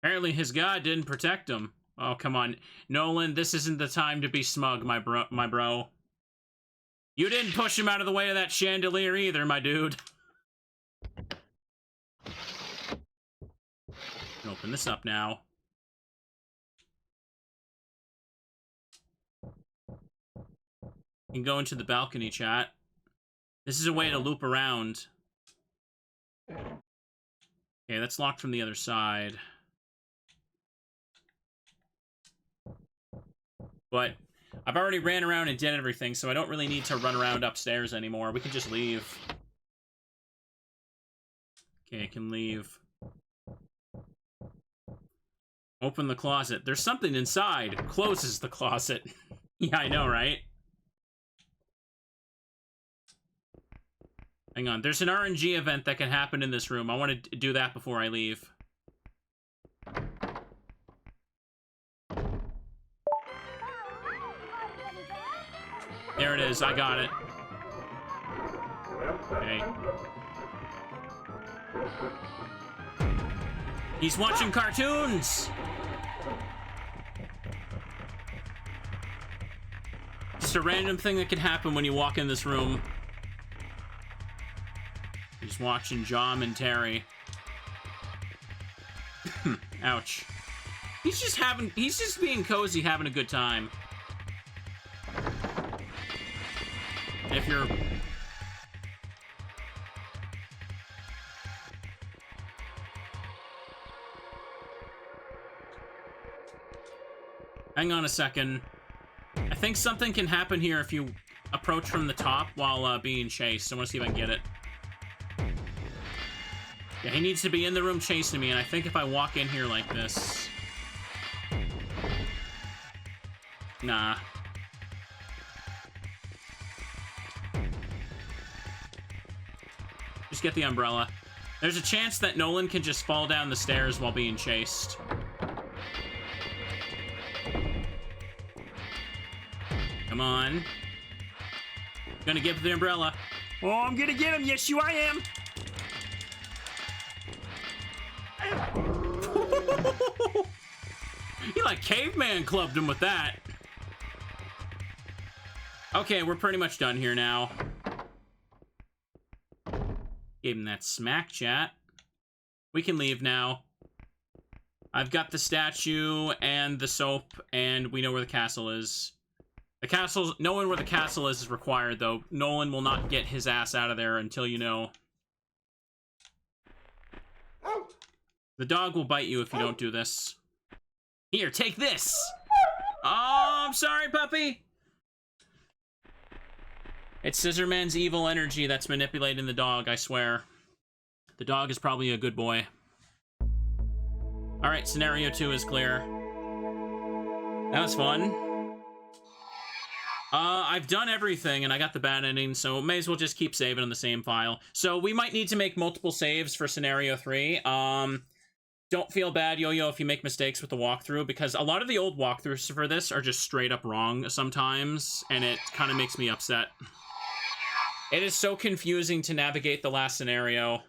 Apparently his God didn't protect him. Oh, come on. Nolan, this isn't the time to be smug, my bro. You didn't push him out of the way of that chandelier either, my dude. Open this up now. You can go into the balcony, chat. This is a way to loop around. Okay, that's locked from the other side. But I've already ran around and did everything, so I don't really need to run around upstairs anymore. We can just leave. Okay, I can leave. Open the closet. There's something inside. Closes the closet. Yeah, I know, right? Hang on. There's an RNG event that can happen in this room. I want to do that before I leave. There it is. I got it. Okay. He's watching cartoons! Just a random thing that can happen when you walk in this room. He's watching John and Terry. Ouch. He's just being cozy, having a good time. If you're... Hang on a second. I think something can happen here if you approach from the top while being chased. I want to see if I can get it. Yeah, he needs to be in the room chasing me, and I think if I walk in here like this... Nah. Just get the umbrella. There's a chance that Nolan can just fall down the stairs while being chased. Come on. Gonna give the umbrella. Oh, I'm gonna get him. Yes, I am. He like caveman clubbed him with that. Okay, we're pretty much done here now. Gave him that smack chat. We can leave now. I've got the statue and the soap, and we know where the castle is. The castle, knowing where the castle is required, though. Nolan will not get his ass out of there until you know. The dog will bite you if you don't do this. Here, take this! Oh, I'm sorry, puppy! It's Scissorman's evil energy that's manipulating the dog, I swear. The dog is probably a good boy. Alright, scenario 2 is clear. That was fun. I've done everything, and I got the bad ending, so may as well just keep saving on the same file. So we might need to make multiple saves for scenario 3. Don't feel bad, Yo-Yo, if you make mistakes with the walkthrough, because a lot of the old walkthroughs for this are just straight up wrong sometimes, and it kind of makes me upset. It is so confusing to navigate the last scenario.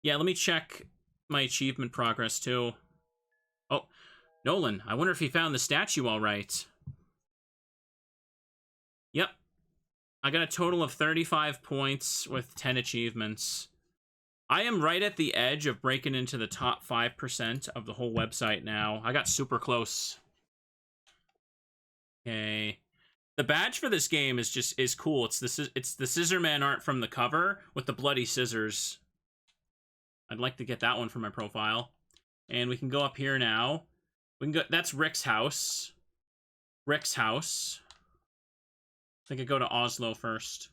Yeah, let me check my achievement progress, too. Oh, Nolan, I wonder if he found the statue all right. Yep. I got a total of 35 points with 10 achievements. I am right at the edge of breaking into the top 5% of the whole website now. I got super close. Okay. The badge for this game is cool. It's the Scissorman art from the cover with the bloody scissors. I'd like to get that one for my profile. And we can go up here now. We can go. That's Rick's house. Rick's house. I think I go to Oslo first.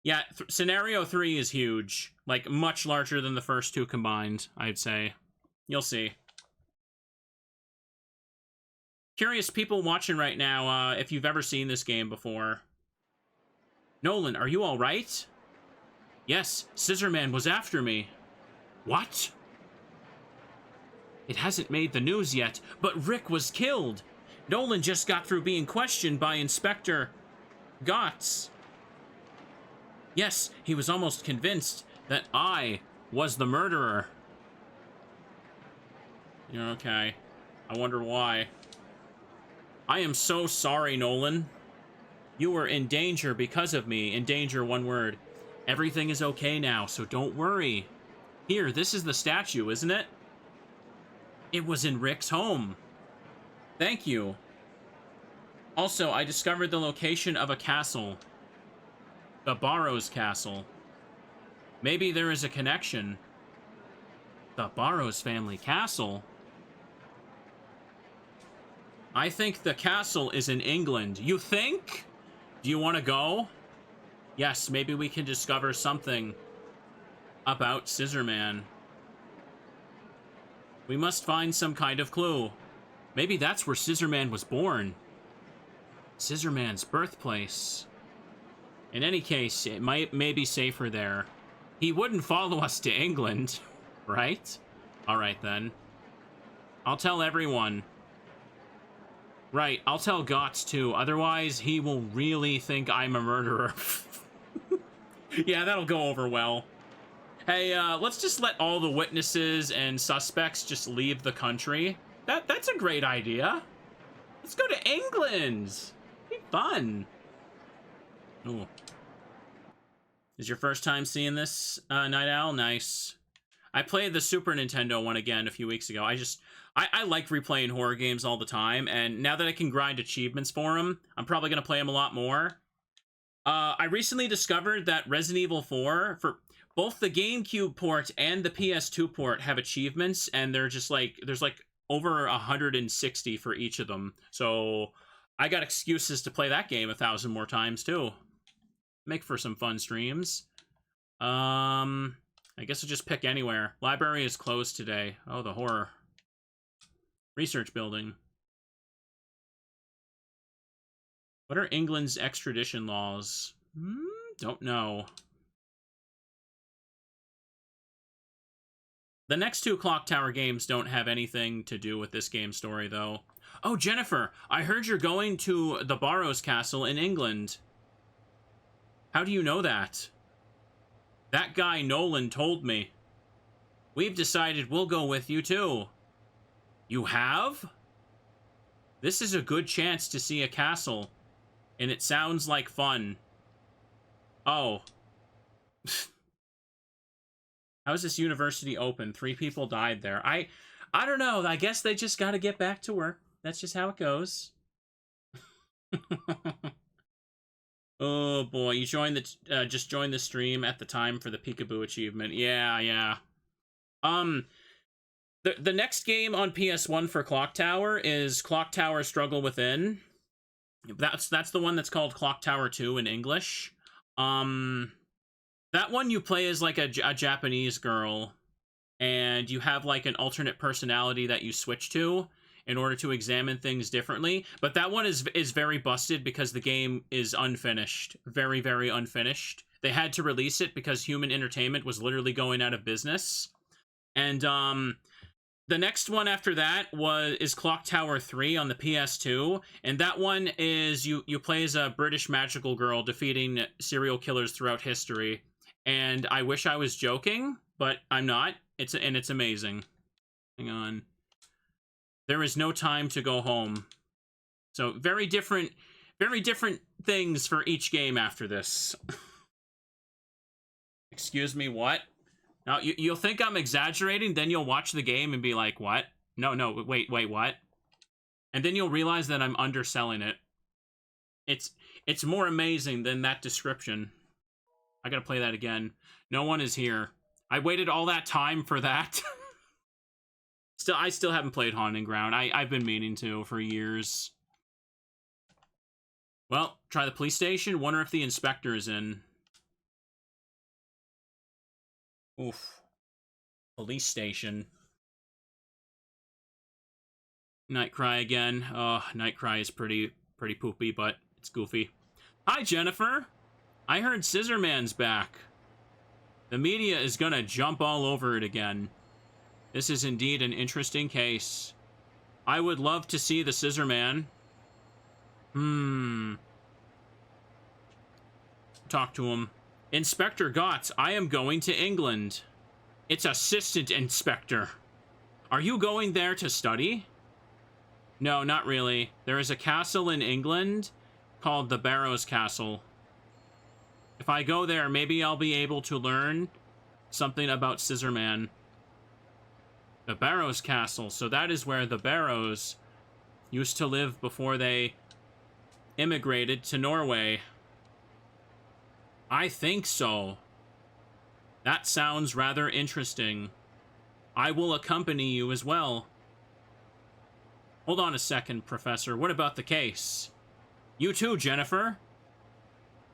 Yeah, scenario 3 is huge. Like, much larger than the first two combined, I'd say. You'll see. Curious people watching right now, if you've ever seen this game before. Nolan, are you alright? Yes, Scissorman was after me. What? It hasn't made the news yet, but Rick was killed. Nolan just got through being questioned by Inspector Gotts. Yes, he was almost convinced that I was the murderer. You're okay. I wonder why. I am so sorry, Nolan. You were in danger because of me. In danger, one word. Everything is okay now, so don't worry. Here, this is the statue, isn't it? It was in Rick's home. Thank you. Also, I discovered the location of a castle. The Barrows Castle. Maybe there is a connection. The Barrows family castle? I think the castle is in England. You think? Do you want to go? Yes, maybe we can discover something about Scissorman. We must find some kind of clue. Maybe that's where Scissorman was born. Scissorman's birthplace. In any case, it may be safer there. He wouldn't follow us to England, right? Alright then. I'll tell everyone. Right, I'll tell Gotts too, otherwise he will really think I'm a murderer. Yeah, that'll go over well. Hey, let's just let all the witnesses and suspects just leave the country. That's a great idea. Let's go to England. Be fun. Ooh. Is your first time seeing this, Night Owl? Nice. I played the Super Nintendo one again a few weeks ago. I like replaying horror games all the time, and now that I can grind achievements for them, I'm probably going to play them a lot more. I recently discovered that Resident Evil 4, for both the GameCube port and the PS2 port, have achievements, and they're just like, there's like over 160 for each of them. So I got excuses to play that game 1,000 more times too. Make for some fun streams. I guess I'll just pick anywhere. Library is closed today. Oh, the horror. Research building. What are England's extradition laws? Don't know. The next two Clock Tower games don't have anything to do with this game's story, though. Oh, Jennifer, I heard you're going to the Barrows Castle in England. How do you know that? That guy Nolan told me. We've decided we'll go with you, too. You have? This is a good chance to see a castle, and it sounds like fun. Oh. How's this university open? 3 people died there. I don't know. I guess they just gotta get back to work. That's just how it goes. Oh boy, you joined the just joined the stream at the time for the Peekaboo achievement. Yeah. The next game on PS1 for Clock Tower is Clock Tower Struggle Within. That's the one that's called Clock Tower 2 in English. That one you play as like a Japanese girl, and you have like an alternate personality that you switch to in order to examine things differently. But that one is very busted because the game is unfinished. Very, very unfinished. They had to release it because Human Entertainment was literally going out of business. And the next one after that is Clock Tower 3 on the PS2, and that one is you play as a British magical girl defeating serial killers throughout history. And I wish I was joking, but I'm not. It's amazing. Hang on. There is no time to go home. So very different things for each game after this. Excuse me, what? Now, you'll think I'm exaggerating, then you'll watch the game and be like, what? No, wait, what? And then you'll realize that I'm underselling it. It's more amazing than that description. I gotta play that again. No one is here. I waited all that time for that. I still haven't played Haunting Ground. I've been meaning to for years. Well, try the police station. Wonder if the inspector is in. Oof. Police station. Nightcry again. Oh, Nightcry is pretty poopy, but it's goofy. Hi, Jennifer. I heard Scissorman's back. The media is gonna jump all over it again. This is indeed an interesting case. I would love to see the Scissorman. Talk to him. Inspector Gotts, I am going to England. It's Assistant Inspector. Are you going there to study? No, not really. There is a castle in England called the Barrows Castle. If I go there, maybe I'll be able to learn something about Scissorman. The Barrows Castle. So that is where the Barrows used to live before they immigrated to Norway. I think so. That sounds rather interesting. I will accompany you as well. Hold on a second, Professor. What about the case? You too, Jennifer.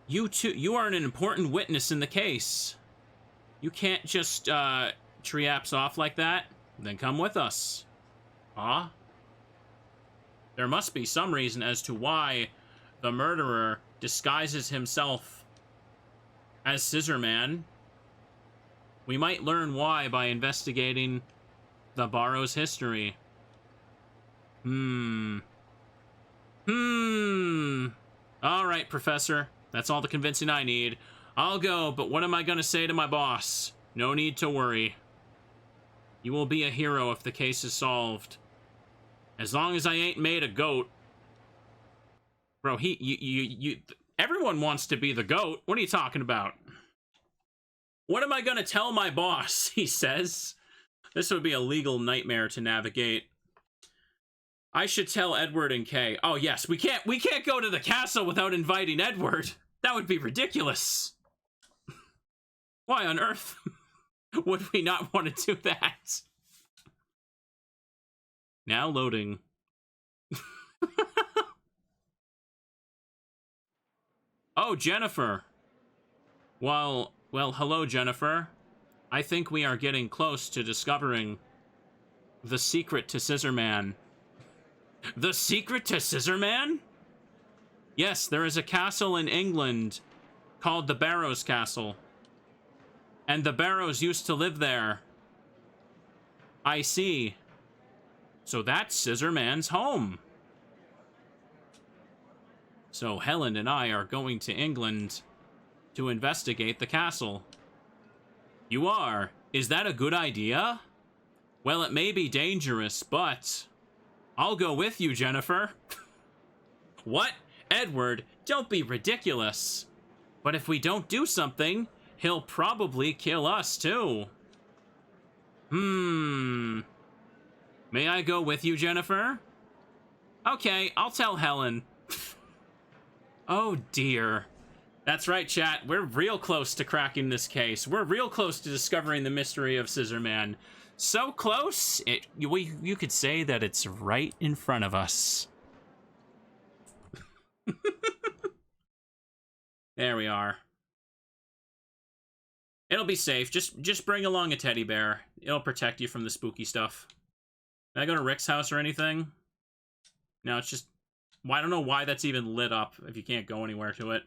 You are an important witness in the case. You can't just, triaps off like that. Then come with us. Ah? There must be some reason as to why the murderer disguises himself as Scissorman. We might learn why by investigating the Barrows history. Alright, Professor. That's all the convincing I need. I'll go, but what am I gonna say to my boss? No need to worry. You will be a hero if the case is solved. As long as I ain't made a goat. Bro, everyone wants to be the goat. What are you talking about? What am I gonna tell my boss? He says. This would be a legal nightmare to navigate. I should tell Edward and Kay. Oh yes, we can't go to the castle without inviting Edward. That would be ridiculous. Why on earth would we not want to do that? Now loading. Oh, Jennifer. Well, hello, Jennifer. I think we are getting close to discovering the secret to Scissorman. The secret to Scissorman? Yes, there is a castle in England called the Barrows Castle. And the Barrows used to live there. I see. So that's Scissorman's home. So Helen and I are going to England to investigate the castle. You are? Is that a good idea? Well, it may be dangerous, but I'll go with you, Jennifer. What? Edward, don't be ridiculous. But if we don't do something, he'll probably kill us, too. May I go with you, Jennifer? Okay, I'll tell Helen. Oh, dear. That's right, chat. We're real close to cracking this case. We're real close to discovering the mystery of Scissorman. So close, you could say that it's right in front of us. There we are. It'll be safe. Just bring along a teddy bear. It'll protect you from the spooky stuff. Can I go to Rick's house or anything? No, it's just... Well, I don't know why that's even lit up if you can't go anywhere to it.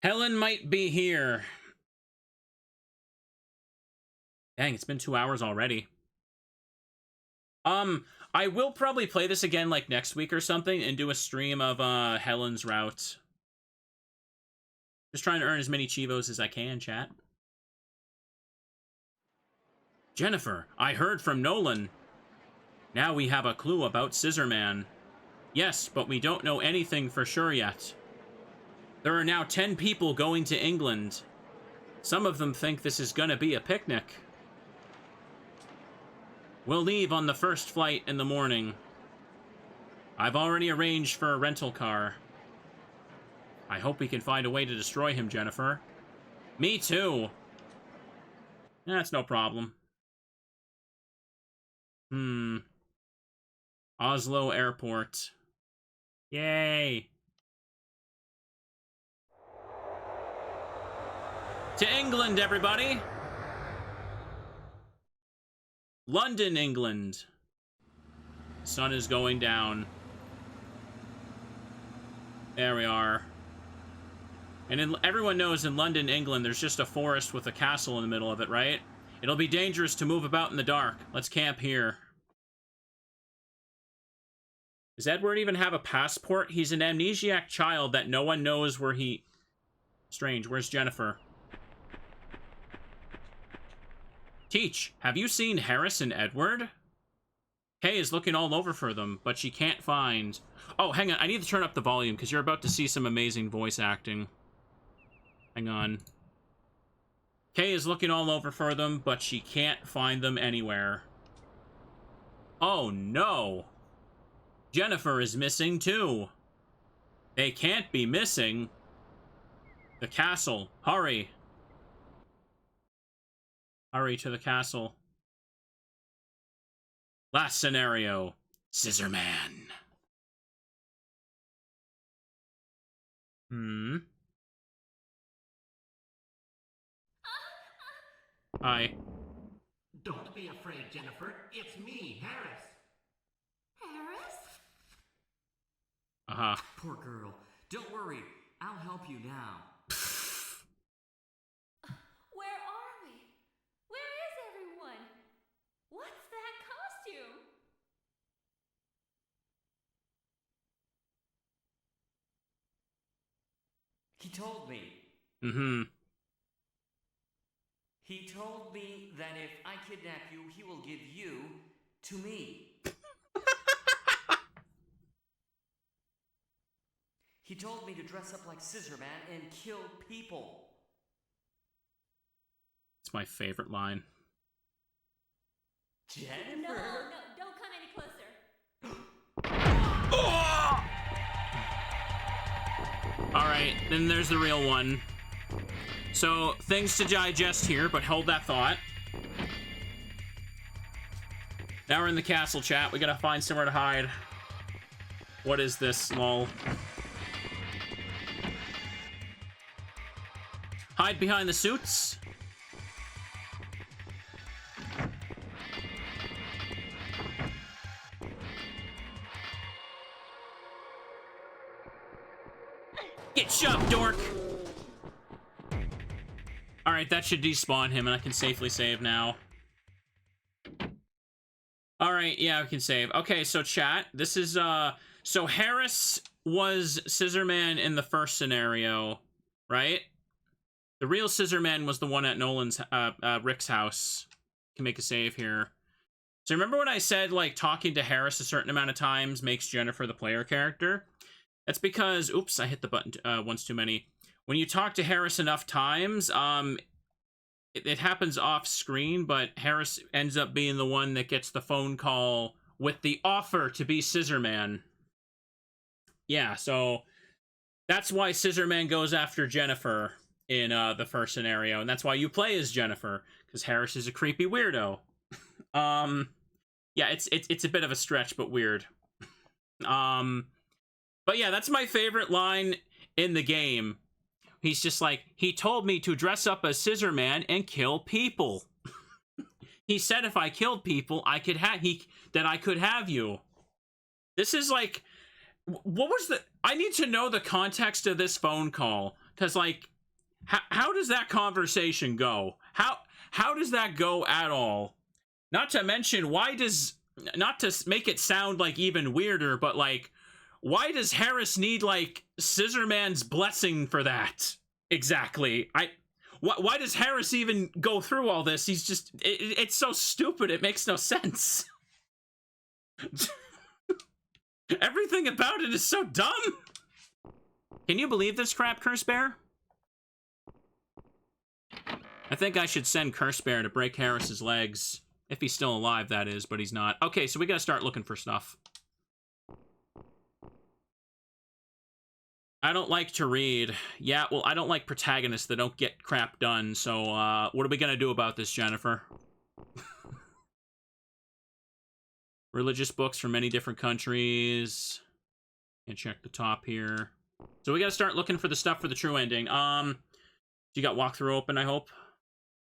Helen might be here. Dang, it's been 2 hours already. I will probably play this again like next week or something and do a stream of Helen's route. Just trying to earn as many Chivos as I can, chat. Jennifer, I heard from Nolan. Now we have a clue about Scissorman. Yes, but we don't know anything for sure yet. There are now 10 people going to England. Some of them think this is gonna be a picnic. We'll leave on the first flight in the morning. I've already arranged for a rental car. I hope we can find a way to destroy him, Jennifer. Me too. That's no problem. Oslo Airport. Yay. To England, everybody! London, England. Sun is going down. There we are. And everyone knows in London, England, there's just a forest with a castle in the middle of it, right? It'll be dangerous to move about in the dark. Let's camp here. Does Edward even have a passport? He's an amnesiac child that no one knows where he... Strange. Where's Jennifer? Teach, have you seen Harris and Edward? Kay is looking all over for them, but she can't find... Oh, hang on. I need to turn up the volume, because you're about to see some amazing voice acting. Hang on. Kay is looking all over for them, but she can't find them anywhere. Oh, no. Jennifer is missing, too. They can't be missing. The castle. Hurry. Hurry to the castle. Last scenario. Scissorman. Hi. Don't be afraid, Jennifer. It's me, Harris. Harris? Uh-huh. Poor girl. Don't worry. I'll help you now. Where are we? Where is everyone? What's that costume? He told me. He told me that if I kidnap you, he will give you to me. He told me to dress up like Scissorman and kill people. It's my favorite line. Jennifer. No, don't come any closer. Alright, then there's the real one. So, things to digest here, but hold that thought. Now we're in the castle, chat. We gotta find somewhere to hide. What is this, lol? Hide behind the suits. Get shoved, dork! Alright, that should despawn him, and I can safely save now. Alright, yeah, we can save. Okay, so chat, this is, so Harris was Scissorman in the first scenario, right? The real Scissorman was the one at Nolan's, Rick's house. Can make a save here. So remember when I said, like, talking to Harris a certain amount of times makes Jennifer the player character? That's because, oops, I hit the button once too many. When you talk to Harris enough times, it happens off screen, but Harris ends up being the one that gets the phone call with the offer to be Scissorman. Yeah, so that's why Scissorman goes after Jennifer in the first scenario, and that's why you play as Jennifer, because Harris is a creepy weirdo. Yeah, it's a bit of a stretch, but weird. But yeah, that's my favorite line in the game. He's just like, he told me to dress up as Scissorman and kill people. He said if I killed people, I could have you. This is like, what was the? I need to know the context of this phone call, because like, how does that conversation go? How does that go at all? Not to mention, not to make it sound like even weirder, but like, why does Harris need, like, Scissorman's blessing for that? Exactly. Why does Harris even go through all this? He's just... It's so stupid, it makes no sense. Everything about it is so dumb! Can you believe this crap, Curse Bear? I think I should send Curse Bear to break Harris's legs. If he's still alive, that is, but he's not. Okay, so we gotta start looking for stuff. I don't like to read. Yeah, well, I don't like protagonists that don't get crap done, so, what are we gonna do about this, Jennifer? Religious books from many different countries. And check the top here. So we gotta start looking for the stuff for the true ending. You got walkthrough open, I hope?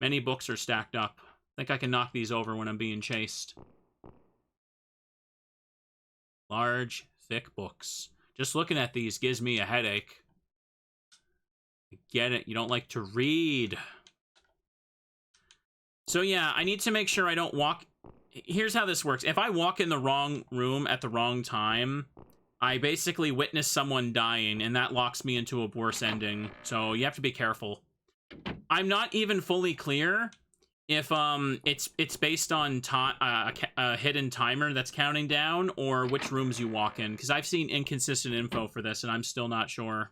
Many books are stacked up. I think I can knock these over when I'm being chased. Large, thick books. Just looking at these gives me a headache. I get it. You don't like to read. So yeah, I need to make sure I don't walk... Here's how this works. If I walk in the wrong room at the wrong time, I basically witness someone dying, and that locks me into a worse ending. So you have to be careful. I'm not even fully clear if it's based on a hidden timer that's counting down, or which rooms you walk in, because I've seen inconsistent info for this and I'm still not sure.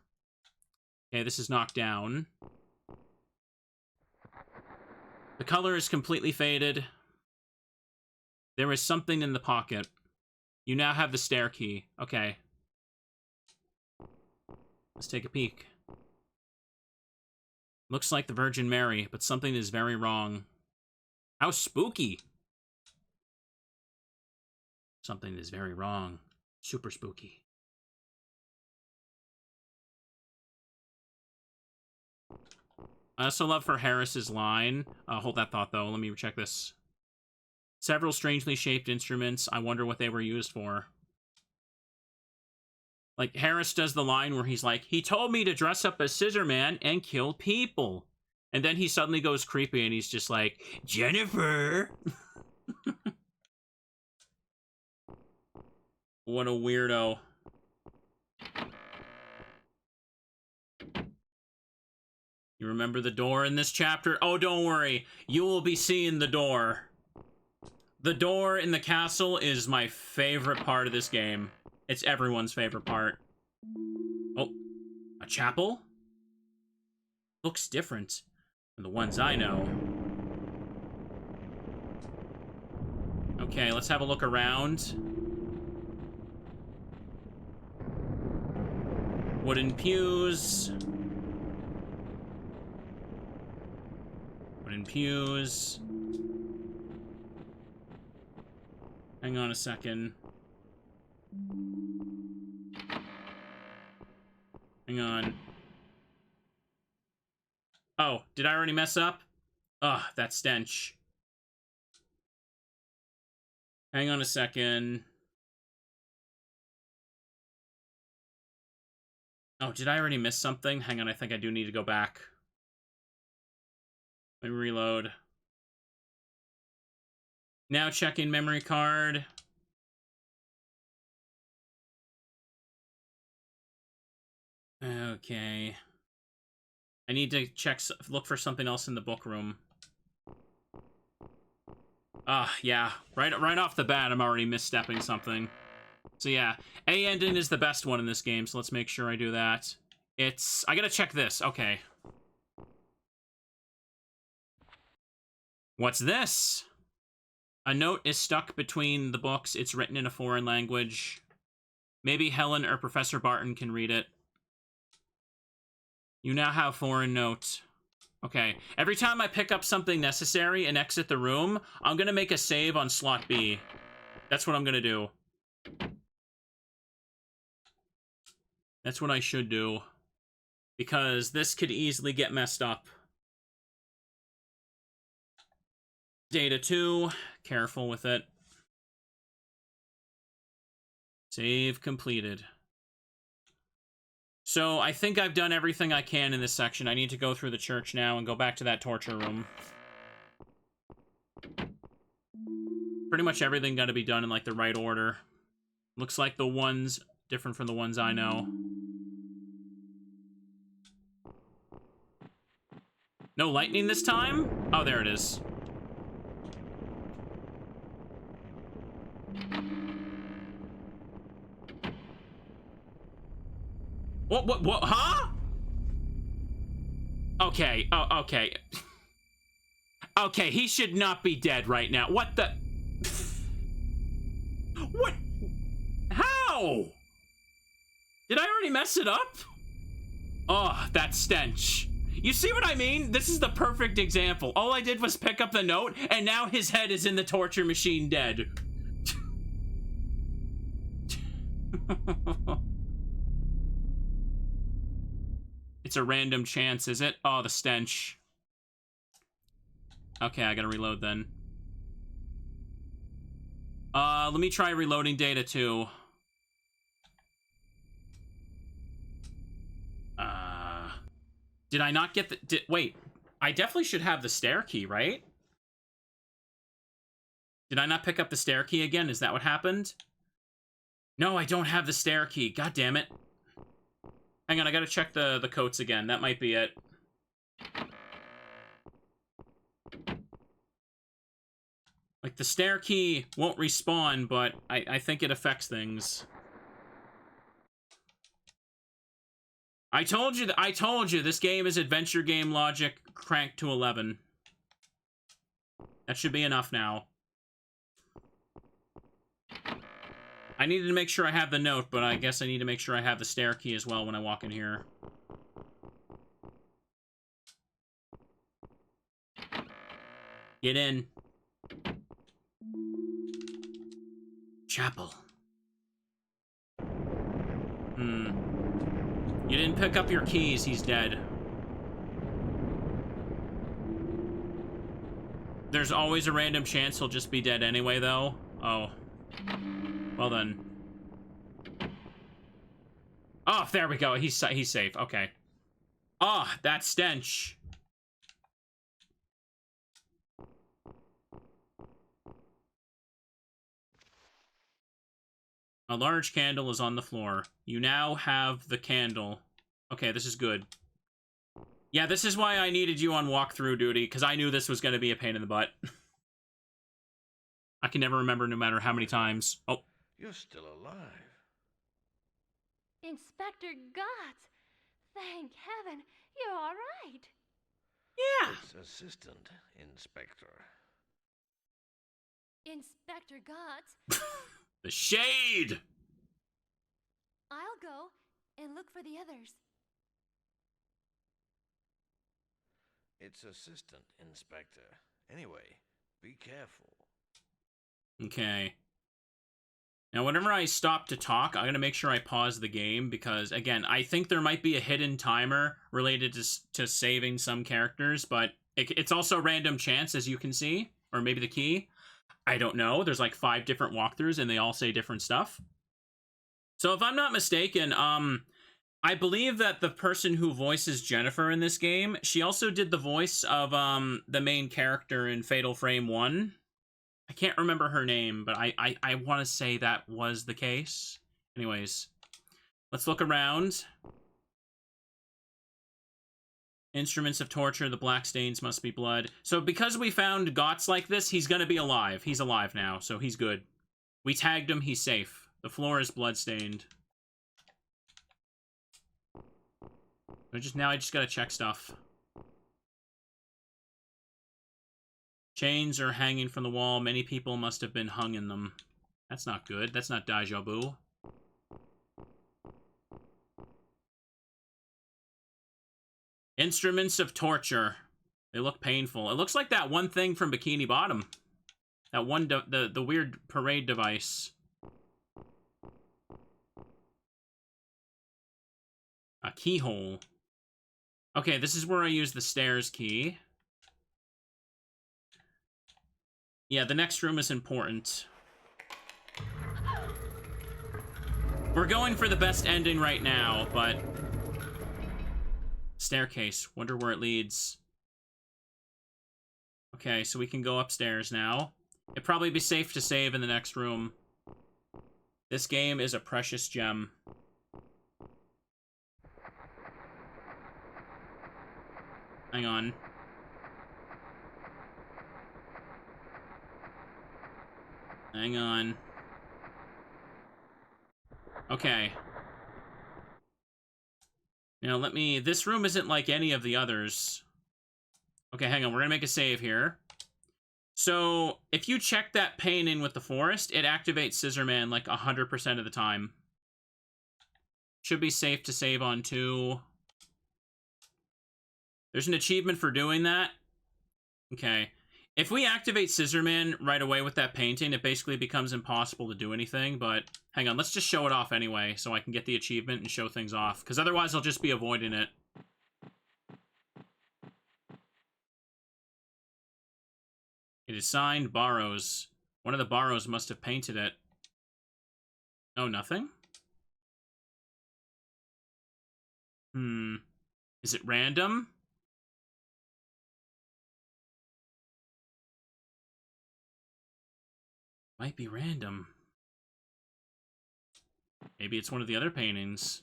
Okay, this is knocked down. The color is completely faded. There is something in the pocket. You now have the stair key. Okay, let's take a peek. Looks like the Virgin Mary, but something is very wrong. How spooky! Something is very wrong. Super spooky. I also love for Harris's line. Hold that thought, though. Let me check this. Several strangely shaped instruments. I wonder what they were used for. Like, Harris does the line where he's like, he told me to dress up as Scissorman and kill people. And then he suddenly goes creepy and he's just like, Jennifer! What a weirdo. You remember the door in this chapter? Oh, don't worry. You will be seeing the door. The door in the castle is my favorite part of this game. It's everyone's favorite part. Oh, a chapel? Looks different from the ones I know. Okay, let's have a look around. Wooden pews. Wooden pews. Hang on a second. Hang on. Oh, did I already mess up? Ugh, that stench. Hang on a second. Oh, did I already miss something? Hang on, I think I do need to go back. Let me reload. Now checking memory card. Okay. I need to look for something else in the book room. Yeah. Right off the bat, I'm already misstepping something. So yeah, A ending is the best one in this game, so let's make sure I do that. I gotta check this. Okay. What's this? A note is stuck between the books. It's written in a foreign language. Maybe Helen or Professor Barton can read it. You now have foreign note. Okay. Every time I pick up something necessary and exit the room, I'm gonna make a save on slot B. That's what I'm gonna do. That's what I should do. Because this could easily get messed up. Data 2. Careful with it. Save completed. So, I think I've done everything I can in this section. I need to go through the church now and go back to that torture room. Pretty much everything got to be done in, like, the right order. Looks like the ones different from the ones I know. No lightning this time? Oh, there it is. What, huh? Okay, oh, okay. Okay, he should not be dead right now. What the? What? How? Did I already mess it up? Oh, that stench. You see what I mean? This is the perfect example. All I did was pick up the note, and now his head is in the torture machine dead. It's a random chance, is it? Oh, the stench. Okay, I gotta reload then. Let me try reloading data too. Did I not get the... wait, I definitely should have the stair key, right? Did I not pick up the stair key again? Is that what happened? No, I don't have the stair key. God damn it. Hang on, I gotta check the coats again. That might be it. Like, the stair key won't respawn, but I think it affects things. I told you, this game is adventure game logic cranked to 11. That should be enough now. I needed to make sure I have the note, but I guess I need to make sure I have the stair key as well when I walk in here. Get in. Chapel. You didn't pick up your keys, he's dead. There's always a random chance he'll just be dead anyway, though. Oh. Well then. Oh, there we go. He's safe. Okay. Oh, that stench. A large candle is on the floor. You now have the candle. Okay, this is good. Yeah, this is why I needed you on walkthrough duty, because I knew this was going to be a pain in the butt. I can never remember no matter how many times. Oh. You're still alive. Inspector Gotts! Thank heaven, you're all right. Yeah. It's Assistant Inspector. Inspector Gotts. The shade! I'll go and look for the others. It's Assistant Inspector. Anyway, be careful. Okay. Now, whenever I stop to talk, I'm going to make sure I pause the game because, again, I think there might be a hidden timer related to saving some characters, but it's also random chance, as you can see, or maybe the key. I don't know. There's like 5 different walkthroughs, and they all say different stuff. So if I'm not mistaken, I believe that the person who voices Jennifer in this game, she also did the voice of the main character in Fatal Frame 1. I can't remember her name, but I want to say that was the case. Anyways, let's look around. Instruments of torture, the black stains must be blood. So because we found Gotts like this, he's gonna be alive. He's alive now, so he's good. We tagged him, he's safe. The floor is bloodstained. Now I just gotta check stuff. Chains are hanging from the wall. Many people must have been hung in them. That's not good. That's not deja vu. Instruments of torture. They look painful. It looks like that one thing from Bikini Bottom. That one, the weird parade device. A keyhole. Okay, this is where I use the stairs key. Yeah, the next room is important. We're going for the best ending right now, but... Staircase. Wonder where it leads. Okay, so we can go upstairs now. It'd probably be safe to save in the next room. This game is a precious gem. Hang on. Hang on. Okay. Now let me... This room isn't like any of the others. Okay, hang on. We're gonna make a save here. So, if you check that painting with the forest, it activates Scissorman like 100% of the time. Should be safe to save on 2. There's an achievement for doing that. Okay. If we activate Scissorman right away with that painting, it basically becomes impossible to do anything, but hang on, let's just show it off anyway, so I can get the achievement and show things off, because otherwise I'll just be avoiding it. It is signed Barrows. One of the Barrows must have painted it. Oh, nothing? Is it random? Might be random. Maybe it's one of the other paintings.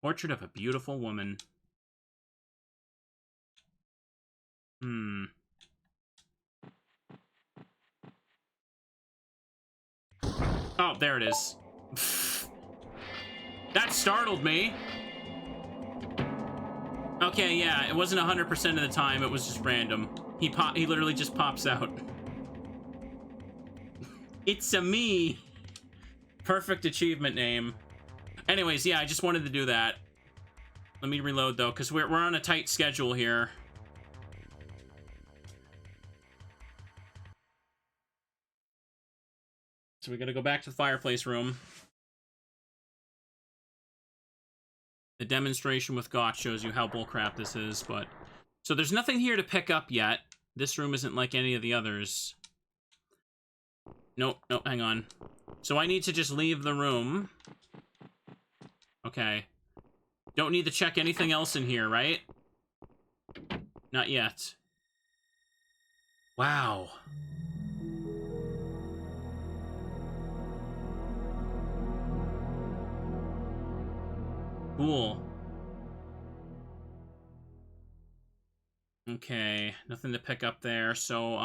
Portrait of a beautiful woman. Oh, there it is. That startled me. Okay, yeah, it wasn't 100% of the time, it was just random. He literally just pops out. It's a me. Perfect achievement name. Anyways, yeah, I just wanted to do that. Let me reload, though, because we're on a tight schedule here. So we gotta go back to the fireplace room. The demonstration with Gotts shows you how bullcrap this is, but... So there's nothing here to pick up yet. This room isn't like any of the others. Nope, hang on. So I need to just leave the room. Okay. Don't need to check anything else in here, right? Not yet. Wow. Cool. Okay, nothing to pick up there. So,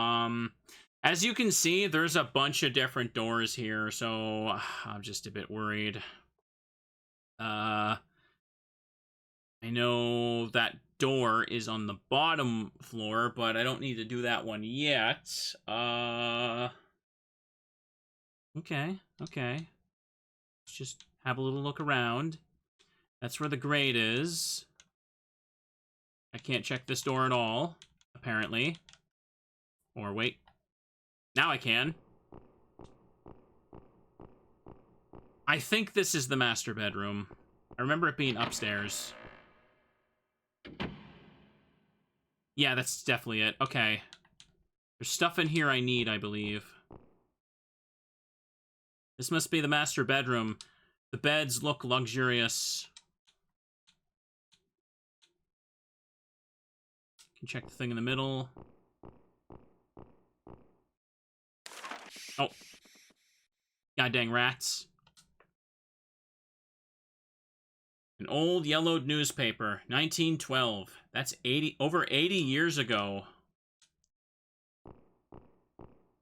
as you can see, there's a bunch of different doors here, so I'm just a bit worried. I know that door is on the bottom floor, but I don't need to do that one yet. Okay. Let's just have a little look around. That's where the grate is. I can't check this door at all, apparently. Or wait. Now I can. I think this is the master bedroom. I remember it being upstairs. Yeah, that's definitely it. Okay. There's stuff in here I need, I believe. This must be the master bedroom. The beds look luxurious. Can check the thing in the middle. Oh. God dang rats. An old yellowed newspaper, 1912. That's over 80 years ago.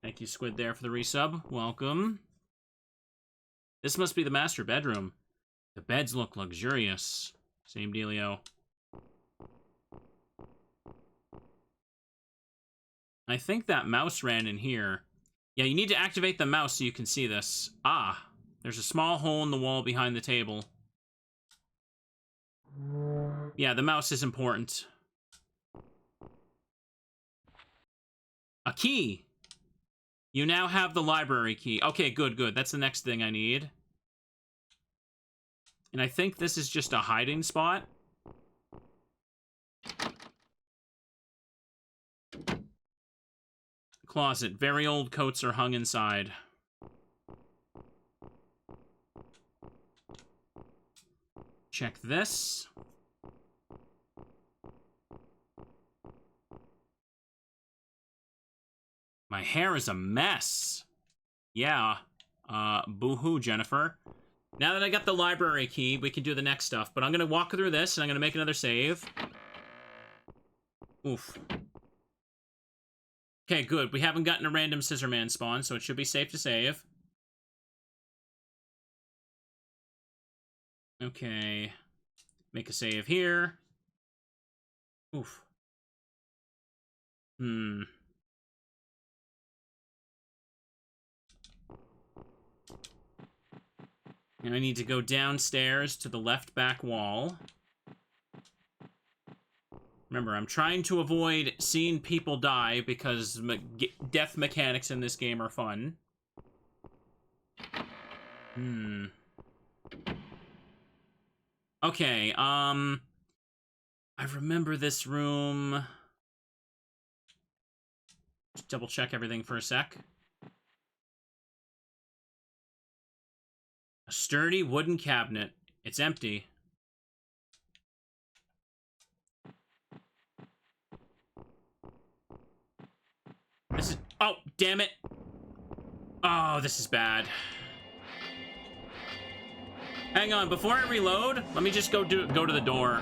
Thank you, Squid, there for the resub. Welcome. This must be the master bedroom. The beds look luxurious. Same dealio. I think that mouse ran in here. Yeah, you need to activate the mouse so you can see this. Ah, there's a small hole in the wall behind the table. Yeah, the mouse is important. A key! You now have the library key. Okay, good. That's the next thing I need. And I think this is just a hiding spot. Closet. Very old coats are hung inside. Check this. My hair is a mess. Yeah. Boo-hoo, Jennifer. Now that I got the library key, we can do the next stuff. But I'm going to walk through this, and I'm going to make another save. Oof. Okay, good. We haven't gotten a random Scissorman spawn, so it should be safe to save. Okay. Make a save here. Oof. And I need to go downstairs to the left back wall. Remember, I'm trying to avoid seeing people die because death mechanics in this game are fun. Okay, I remember this room. Just double check everything for a sec. A sturdy wooden cabinet. It's empty. This is... Oh, damn it. Oh, this is bad. Hang on, before I reload, let me just go to the door.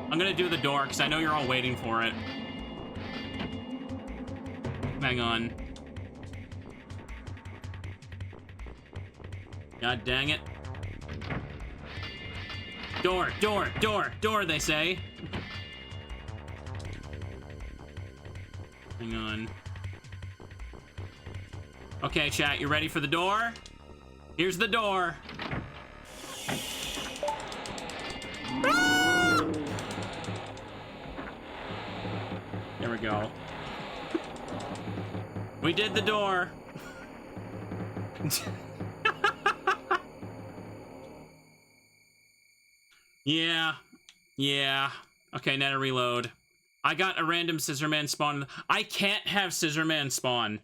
I'm gonna do the door, because I know you're all waiting for it. Hang on. God dang it. Door, they say. Hang on. Okay, chat, you ready for the door? Here's the door. There we go. We did the door. Yeah. Okay, now to reload. I got a random Scissorman spawn. I can't have Scissorman spawn.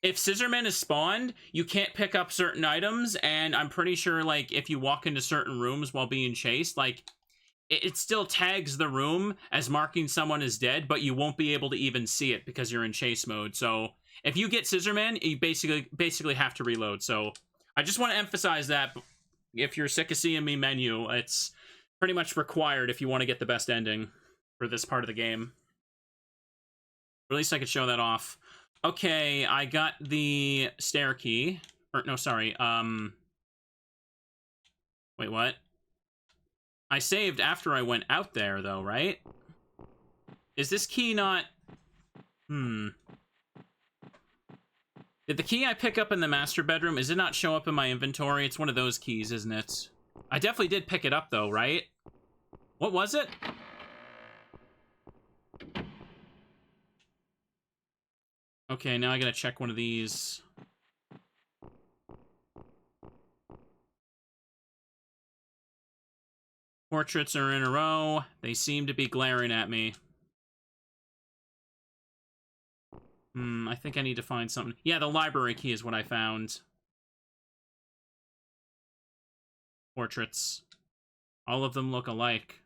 If Scissorman is spawned, you can't pick up certain items, and I'm pretty sure, like, if you walk into certain rooms while being chased, like, it still tags the room as marking someone as dead, but you won't be able to even see it because you're in chase mode. So if you get Scissorman, you basically have to reload. So I just want to emphasize that if you're sick of seeing me menu, it's pretty much required if you want to get the best ending for this part of the game. Or at least I could show that off. Okay, I got the stair key. Or, no, sorry. Wait, what? I saved after I went out there, though, right? Is this key not... Did the key I pick up in the master bedroom, is it not show up in my inventory? It's one of those keys, isn't it? I definitely did pick it up, though, right? What was it? Okay, now I gotta check one of these. Portraits are in a row. They seem to be glaring at me. I think I need to find something. Yeah, the library key is what I found. Portraits. All of them look alike.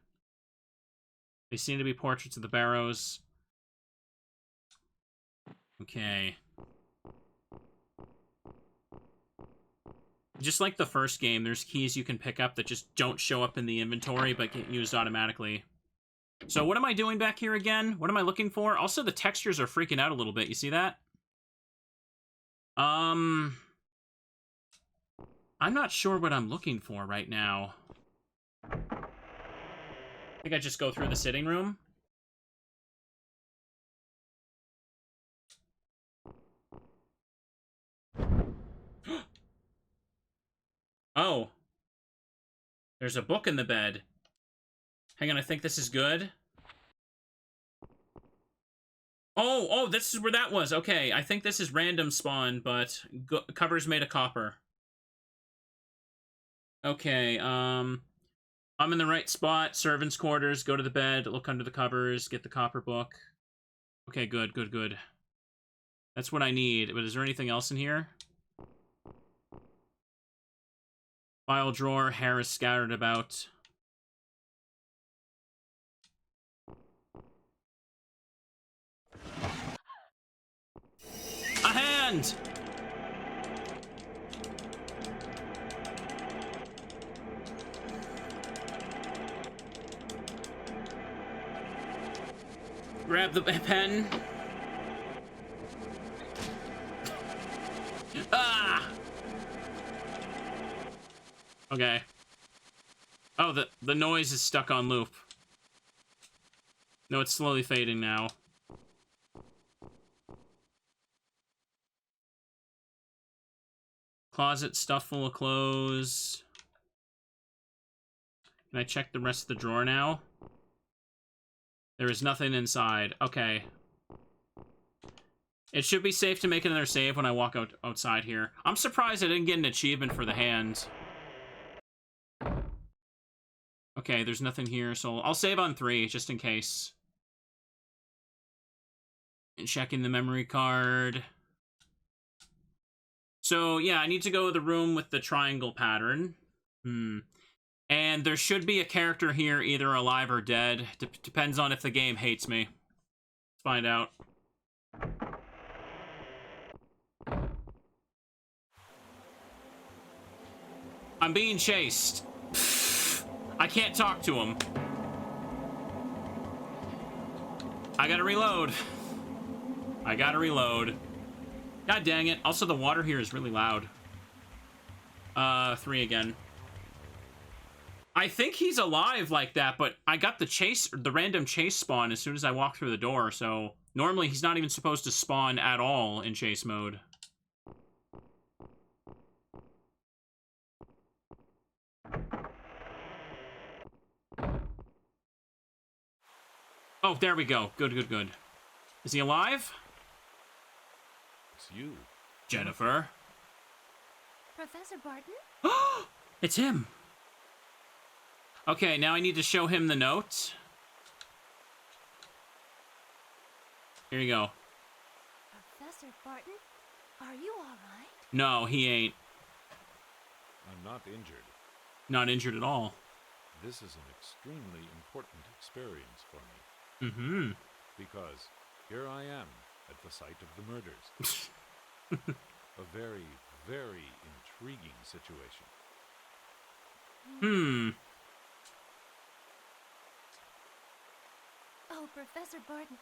They seem to be portraits of the Barrows. Okay. Just like the first game, there's keys you can pick up that just don't show up in the inventory but get used automatically. So what am I doing back here again? What am I looking for? Also, the textures are freaking out a little bit. You see that? I'm not sure what I'm looking for right now. I think I just go through the sitting room. Oh. There's a book in the bed. Hang on, I think this is good. Oh, this is where that was. Okay, I think this is random spawn, but covers made of copper. Okay, I'm in the right spot. Servants' quarters, go to the bed, look under the covers, get the copper book. Okay, good, good, good. That's what I need, but is there anything else in here? File drawer, hair is scattered about. A hand! Grab the pen. Ah! Okay. Oh, the noise is stuck on loop. No, it's slowly fading now. Closet, stuff full of clothes. Can I check the rest of the drawer now? There is nothing inside. Okay. It should be safe to make another save when I walk outside here. I'm surprised I didn't get an achievement for the hand. Okay, there's nothing here, so I'll save on 3, just in case. And checking the memory card. So, yeah, I need to go to the room with the triangle pattern. And there should be a character here, either alive or dead. Depends on if the game hates me. Let's find out. I'm being chased. I can't talk to him. I gotta reload. I gotta reload. God dang it. Also, the water here is really loud. 3 again. I think he's alive like that, but I got the random chase spawn as soon as I walked through the door, so normally he's not even supposed to spawn at all in chase mode. Oh, there we go. Good, good, good. Is he alive? It's you. Jennifer. Professor Barton? It's him. Okay, now I need to show him the note. Here you go. Professor Barton, are you all right? No, he ain't. I'm not injured. Not injured at all. This is an extremely important experience for me. Because here I am at the site of the murders. A very, very intriguing situation. Oh, Professor Barton,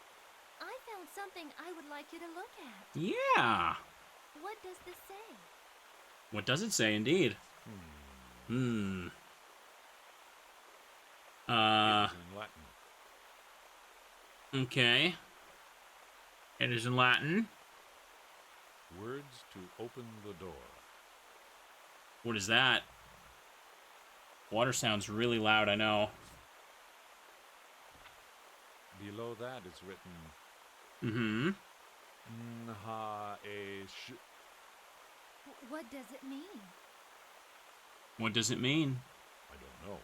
I found something I would like you to look at. Yeah. What does this say? What does it say, indeed? It is in Latin. Okay. It is in Latin. Words to open the door. What is that? Water sounds really loud, I know. Below that is written Mm-hmm. Nha-e-sh. What does it mean? What does it mean? I don't know.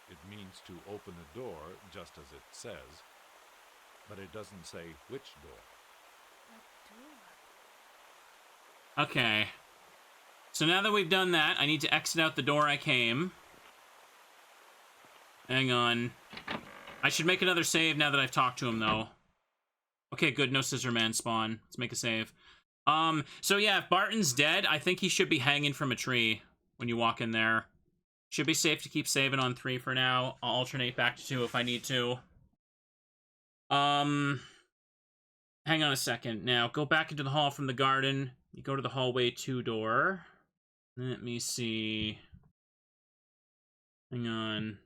It means to open a door, just as it says, but it doesn't say which door. A door. Okay. So now that we've done that, I need to exit out the door I came. Hang on. I should make another save now that I've talked to him, though. Okay, good. No Scissorman spawn. Let's make a save. So yeah, if Barton's dead, I think he should be hanging from a tree when you walk in there. Should be safe to keep saving on 3 for now. I'll alternate back to 2 if I need to. Hang on a second. Now, go back into the hall from the garden. You go to the hallway 2 door. Let me see. Hang on.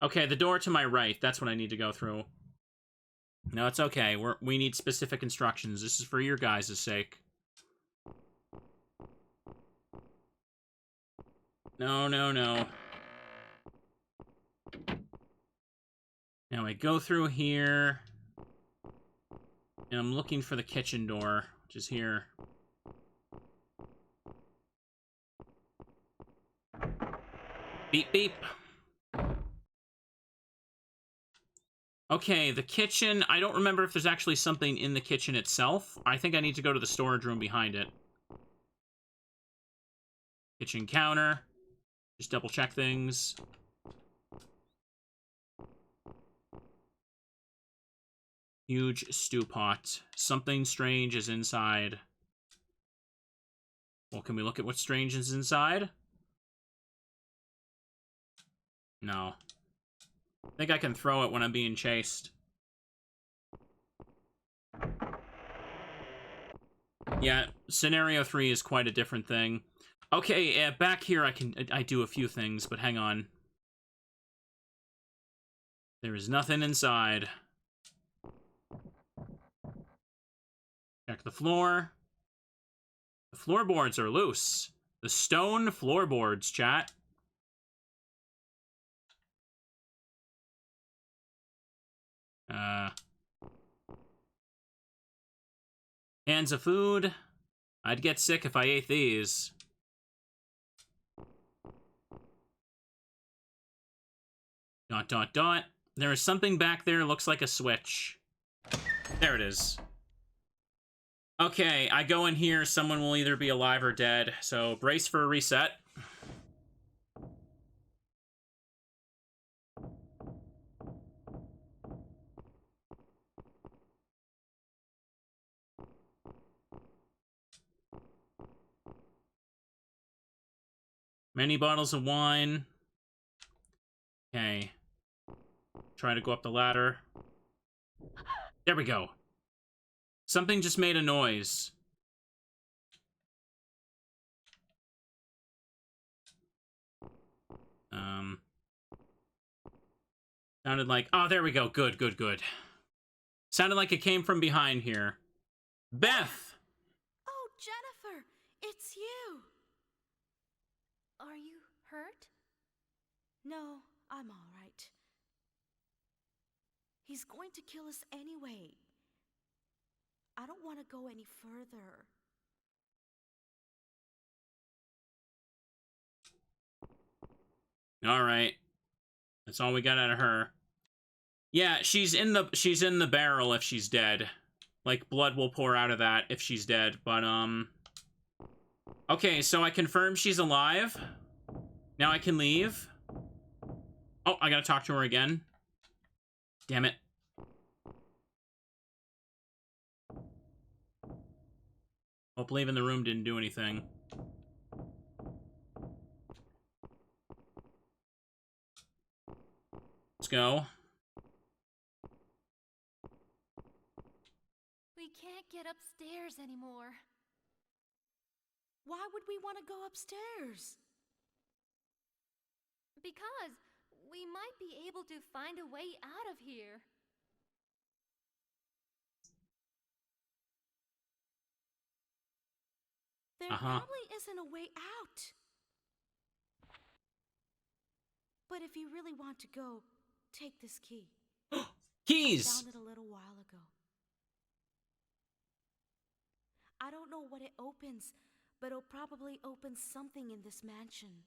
Okay, the door to my right. That's what I need to go through. No, it's okay. We need specific instructions. This is for your guys' sake. No, no, no. Now I go through here. And I'm looking for the kitchen door, which is here. Beep, beep. Okay, the kitchen. I don't remember if there's actually something in the kitchen itself. I think I need to go to the storage room behind it. Kitchen counter. Just double check things. Huge stew pot. Something strange is inside. Well, can we look at what strange is inside? No. I think I can throw it when I'm being chased. Yeah, scenario 3 is quite a different thing. Okay, back here I do a few things, but hang on. There is nothing inside. Check the floor. The floorboards are loose. The stone floorboards, chat. Cans of food. I'd get sick if I ate these. Dot, dot, dot. There is something back there, looks like a switch. There it is. Okay, I go in here, someone will either be alive or dead, so brace for a reset. Many bottles of wine. Okay. Try to go up the ladder. There we go. Something just made a noise. Sounded like... Oh, there we go. Good, good, good. Sounded like it came from behind here. Beth! Oh, Jennifer, it's you. Are you hurt? No, I'm all right. He's going to kill us anyway. I don't want to go any further. All right. That's all we got out of her. Yeah, she's in the barrel if she's dead. Like, blood will pour out of that if she's dead, but, okay, so I confirm she's alive. Now I can leave. Oh, I gotta talk to her again. Damn it. Hope leaving the room didn't do anything. Let's go. We can't get upstairs anymore. Why would we want to go upstairs? Because we might be able to find a way out of here. There Uh-huh. probably isn't a way out. But if you really want to go, take this key. I Keys! found it a little while ago. I don't know what it opens, but it'll probably open something in this mansion.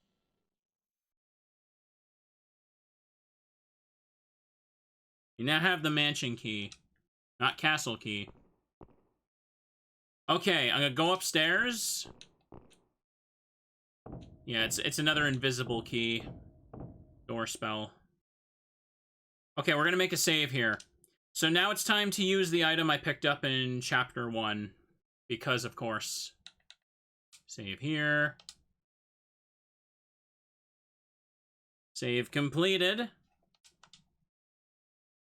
You now have the mansion key, not castle key. Okay, I'm gonna go upstairs. Yeah, it's another invisible key. Door spell. Okay, we're gonna make a save here. So now it's time to use the item I picked up in chapter 1. Because, of course. Save here. Save completed.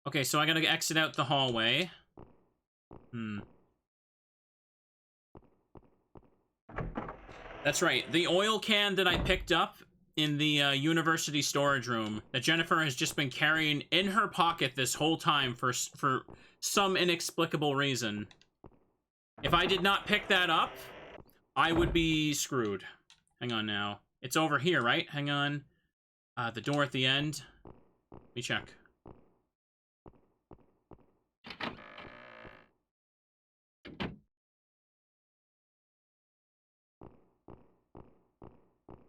Okay, so I gotta exit out the hallway. That's right. The oil can that I picked up in the university storage room that Jennifer has just been carrying in her pocket this whole time for some inexplicable reason. If I did not pick that up, I would be screwed. Hang on now. It's over here, right? Hang on. The door at the end. Let me check.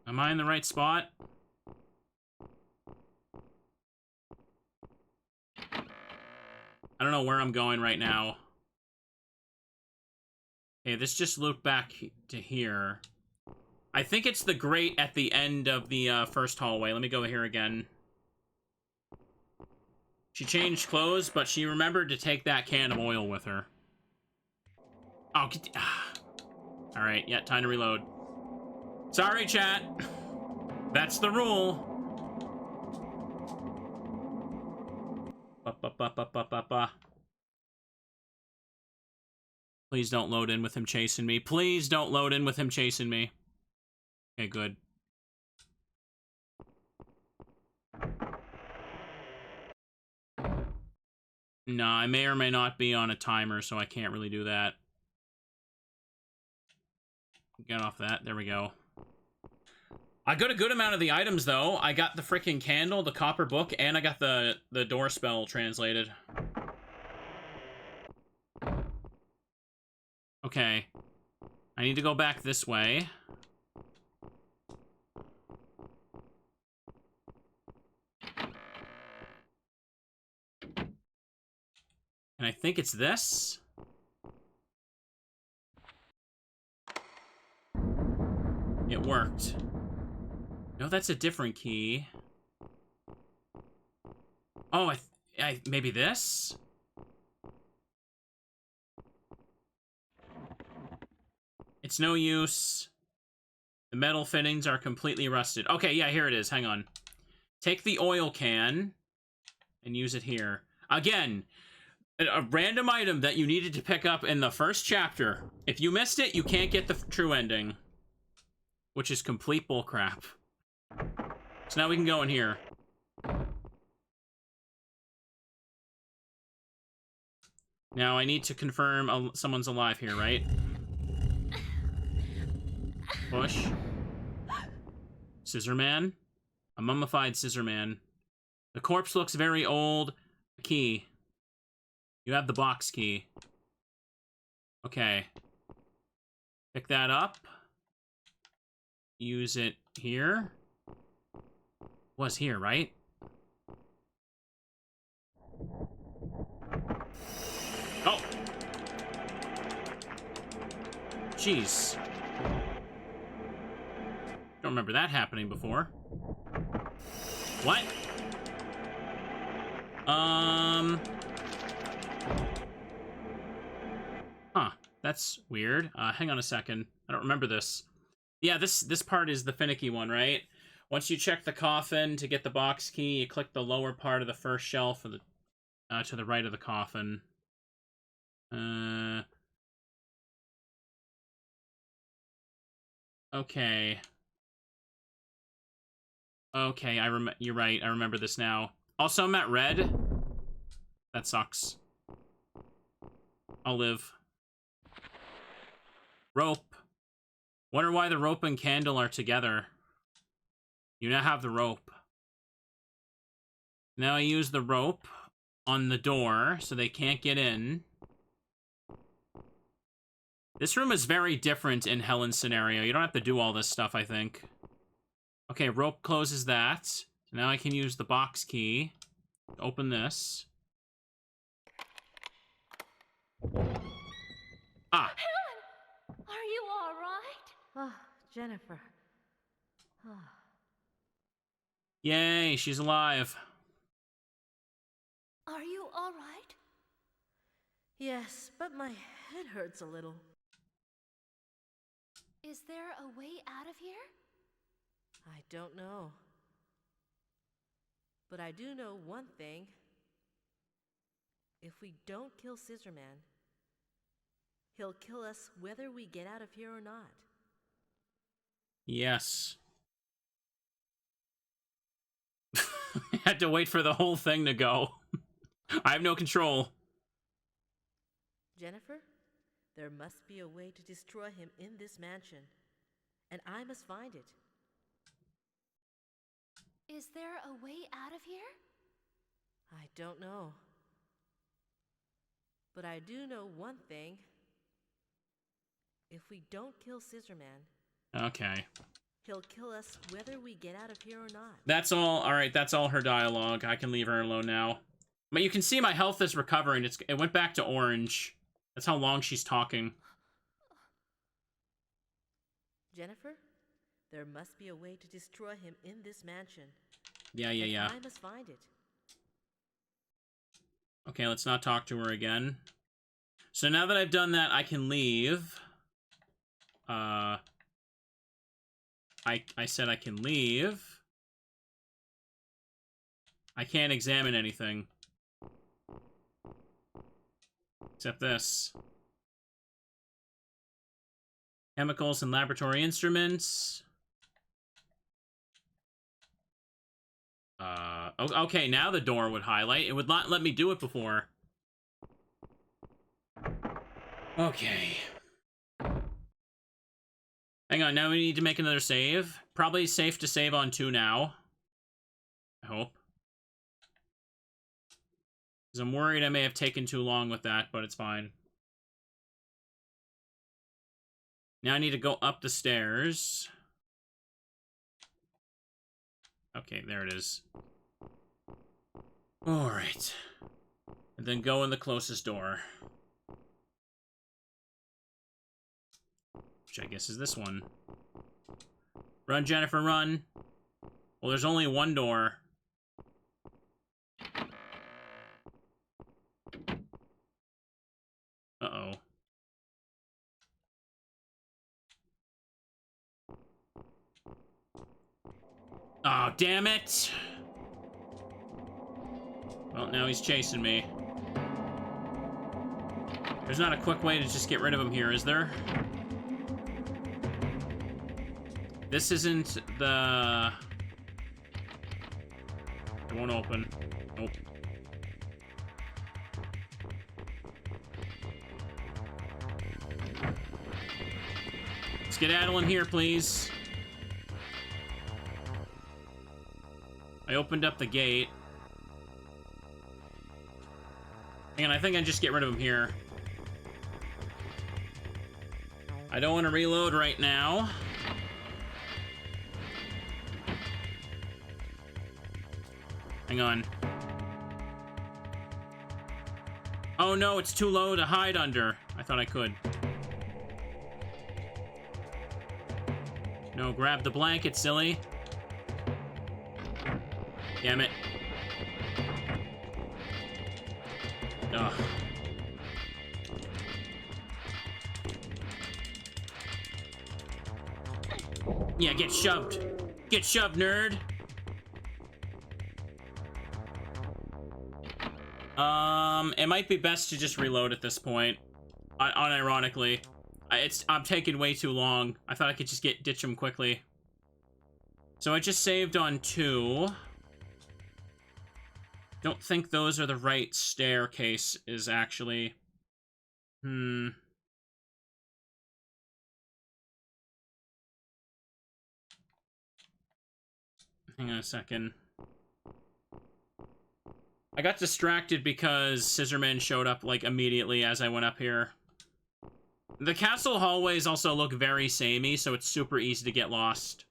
Am I in the right spot? I don't know where I'm going right now. Okay, this just looped back to here. I think it's the grate at the end of the first hallway. Let me go here again. She changed clothes, but she remembered to take that can of oil with her. Oh, alright, yeah, time to reload. Sorry, chat. That's the rule. Please don't load in with him chasing me. Please don't load in with him chasing me. Okay, good. No, I may or may not be on a timer, so I can't really do that. Get off that. There we go. I got a good amount of the items, though. I got the freaking candle, the copper book, and I got the door spell translated. Okay. I need to go back this way. And I think it's this. It worked. No, that's a different key. Oh, maybe this? It's no use. The metal fittings are completely rusted. Okay, yeah, here it is. Hang on. Take the oil can and use it here. Again, a random item that you needed to pick up in the first chapter. If you missed it, you can't get the true ending. Which is complete bullcrap. So now we can go in here. Now I need to confirm someone's alive here, right? Push. Scissorman. A mummified Scissorman. The corpse looks very old. Key. You have the box key. Okay. Pick that up. Use it here. Was here, right? Oh! Jeez. Don't remember that happening before. What? Huh. That's weird. Hang on a second. I don't remember this. Yeah, this part is the finicky one, right? Once you check the coffin to get the box key, you click the lower part of the first shelf for the, to the right of the coffin. Okay. Okay, you're right. I remember this now. Also, I'm at red. That sucks. I'll live. Rope. Wonder why the rope and candle are together. You now have the rope. Now I use the rope on the door so they can't get in. This room is very different in Helen's scenario. You don't have to do all this stuff, I think. Okay, rope closes that. So now I can use the box key to open this. Ah! Helen! Are you all right? Oh, Jennifer. Oh. Yay, she's alive. Are you all right? Yes, but my head hurts a little. Is there a way out of here? I don't know. But I do know one thing. If we don't kill Scissorman, he'll kill us whether we get out of here or not. Yes. I had to wait for the whole thing to go. I have no control. Jennifer, there must be a way to destroy him in this mansion, and I must find it. Is there a way out of here? I don't know. But I do know one thing. If we don't kill Scissorman, Okay. he'll kill us whether we get out of here or not. That's all. All right, that's all her dialogue. I can leave her alone now. But you can see my health is recovering. It went back to orange. That's how long she's talking. Jennifer, there must be a way to destroy him in this mansion. Yeah. I must find it. Okay, let's not talk to her again. So now that I've done that, I can leave. I said I can leave. I can't examine anything. Except this. Chemicals and laboratory instruments. Okay, now the door would highlight. It would not let me do it before. Okay. Hang on, now we need to make another save. Probably safe to save on 2 now. I hope. Because I'm worried I may have taken too long with that, but it's fine. Now I need to go up the stairs. Okay, there it is. Alright. And then go in the closest door. Which I guess is this one. Run, Jennifer, run. Well, there's only one door. Uh-oh. Oh, damn it! Well, now he's chasing me. There's not a quick way to just get rid of him here, is there? This isn't the... It won't open. Nope. Skedaddle in here, please. I opened up the gate. Hang on, I think I just get rid of him here. I don't want to reload right now. Hang on. Oh no, it's too low to hide under. I thought I could. No, grab the blanket, silly. Damn it. Ugh. Yeah, get shoved. Get shoved, nerd. It might be best to just reload at this point. Unironically. I'm taking way too long. I thought I could just ditch him quickly. So I just saved on 2. Don't think those are the right staircase is actually. Hang on a second. I got distracted because Scissorman showed up, like, immediately as I went up here. The castle hallways also look very samey, so it's super easy to get lost.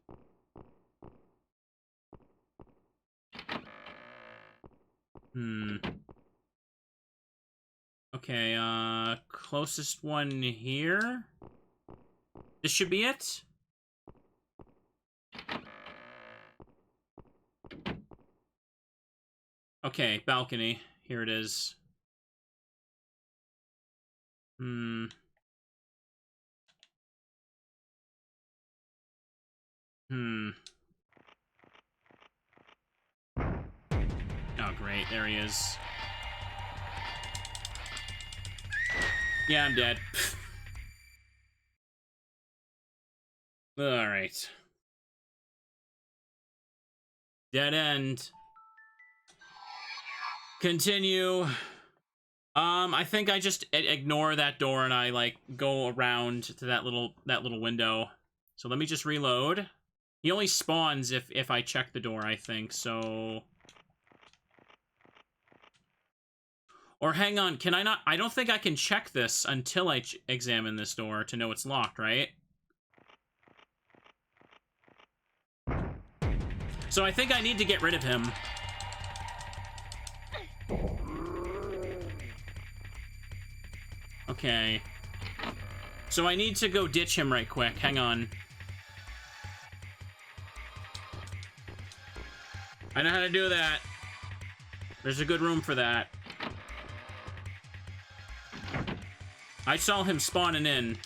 Okay, closest one here? This should be it? Okay, balcony. Here it is. Oh, great. There he is. Yeah, I'm dead. Alright. Dead end. Continue. I think I just ignore that door and I, like, go around to that little window. So let me just reload. He only spawns if I check the door, I think, so... Or hang on, can I not... I don't think I can check this until I examine this door to know it's locked, right? So I think I need to get rid of him. Okay. So I need to go ditch him right quick. Hang on. I know how to do that. There's a good room for that. I saw him spawning in.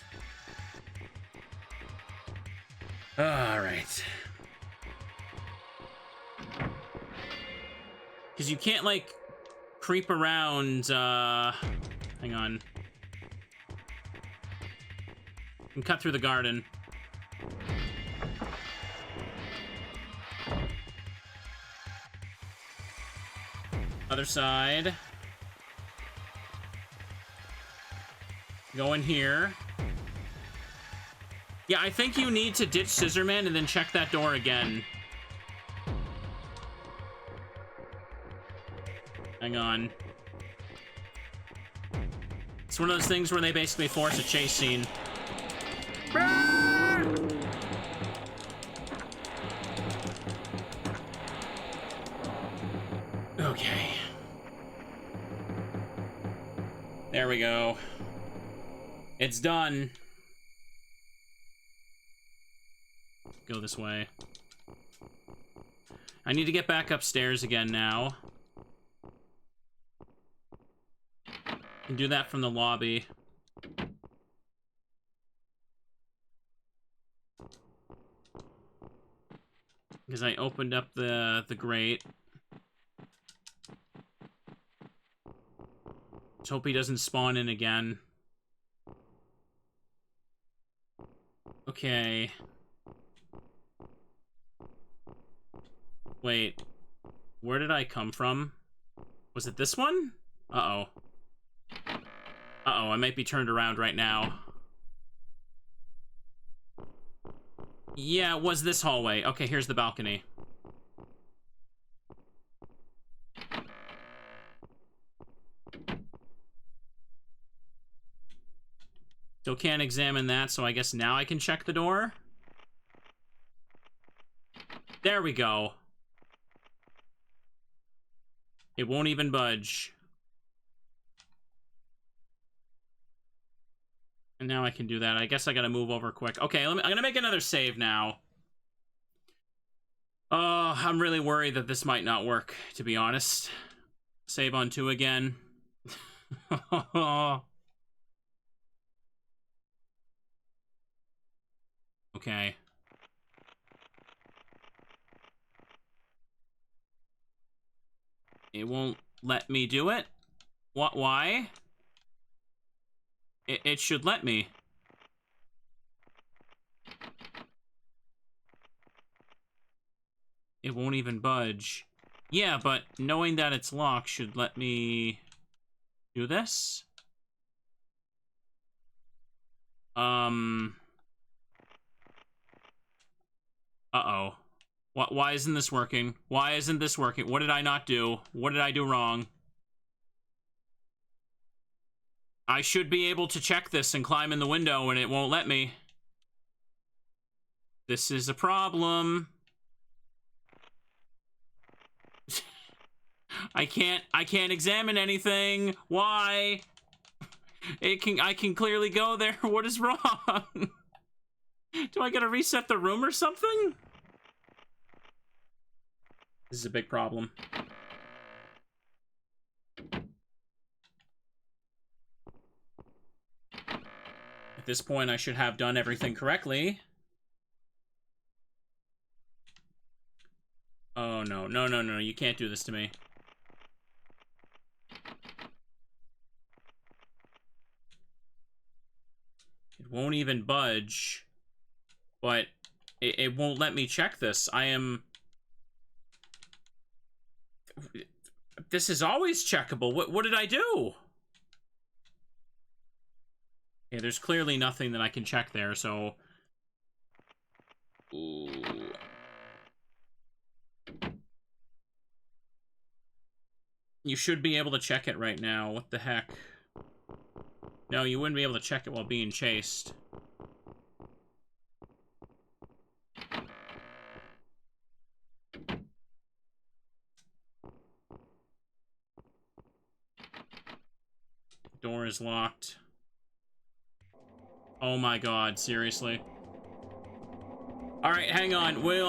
Alright. Because you can't, like, creep around, hang on. You can cut through the garden. Other side. Go in here. Yeah, I think you need to ditch Scissorman and then check that door again. Hang on. It's one of those things where they basically force a chase scene. Okay. There we go. It's done. Go this way. I need to get back upstairs again now. Can do that from the lobby. Because I opened up the grate. Let's hope he doesn't spawn in again. Okay. Wait. Where did I come from? Was it this one? Uh-oh. Uh-oh, I might be turned around right now. Yeah, it was this hallway. Okay, here's the balcony. Still can't examine that, so I guess now I can check the door? There we go. It won't even budge. And now I can do that. I guess I gotta move over quick. Okay, I'm gonna make another save now. Oh, I'm really worried that this might not work, to be honest. Save on 2 again. Okay. It won't let me do it? What? Why? It should let me. it won't even budge. Yeah, but knowing that it's locked should let me do this? Uh-oh. Why isn't this working? Why isn't this working? What did I not do? What did I do wrong? I should be able to check this and climb in the window and it won't let me. This is a problem. I can't examine anything. Why? I can clearly go there. What is wrong? Do I gotta reset the room or something? This is a big problem. At this point, I should have done everything correctly. Oh, no. No, no, no. You can't do this to me. It won't even budge. But it won't let me check this. This is always checkable. What did I do? Yeah, there's clearly nothing that I can check there, so... Ooh. You should be able to check it right now. What the heck? No, you wouldn't be able to check it while being chased. Door is locked. Oh my god, seriously. Alright, hang on. We'll,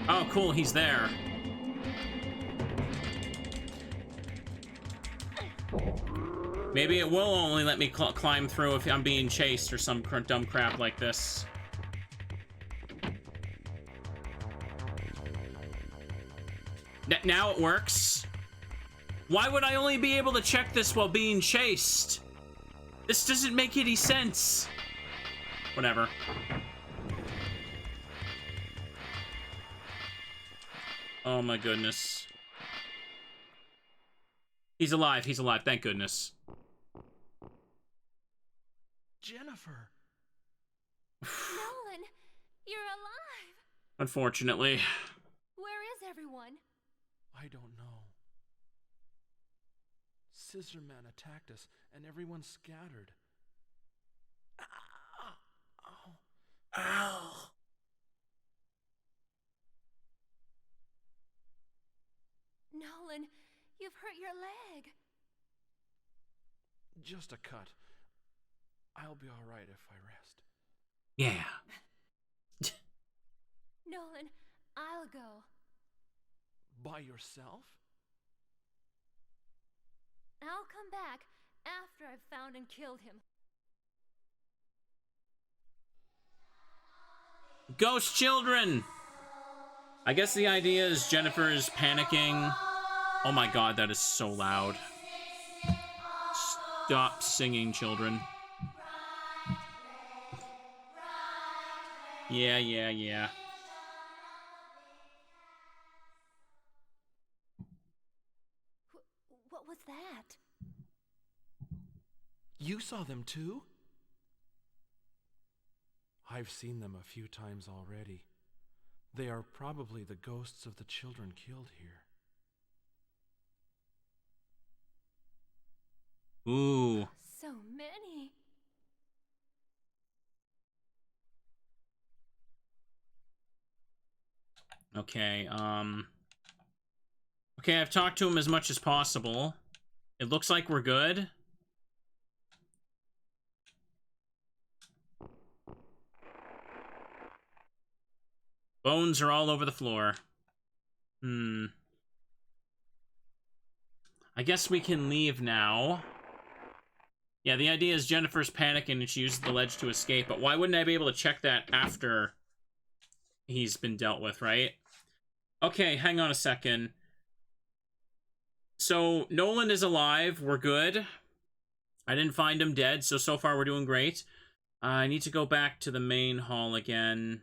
Oh, cool, he's there. Maybe it will only let me climb through if I'm being chased or some dumb crap like this. Now it works. Why would I only be able to check this while being chased? This doesn't make any sense. Whatever. Oh my goodness. He's alive, thank goodness. Jennifer. Nolan, you're alive. Unfortunately. Where is everyone? I don't know. Scissorman attacked us, and everyone scattered. Ow! Ow! Nolan, you've hurt your leg. Just a cut. I'll be all right if I rest. Yeah. Nolan, I'll go. By yourself? I'll come back after I've found and killed him. Ghost children! I guess the idea is Jennifer is panicking. Oh my god, that is so loud. Stop singing, children. Yeah, yeah, yeah. What was that? You saw them too? I've seen them a few times already. They are probably the ghosts of the children killed here. Ooh. So many. Okay, okay, I've talked to him as much as possible. It looks like we're good. Bones are all over the floor. I guess we can leave now. Yeah, the idea is Jennifer's panicking and she uses the ledge to escape, but why wouldn't I be able to check that after he's been dealt with, right? Okay, hang on a second. So, Nolan is alive. We're good. I didn't find him dead, so far we're doing great. I need to go back to the main hall again.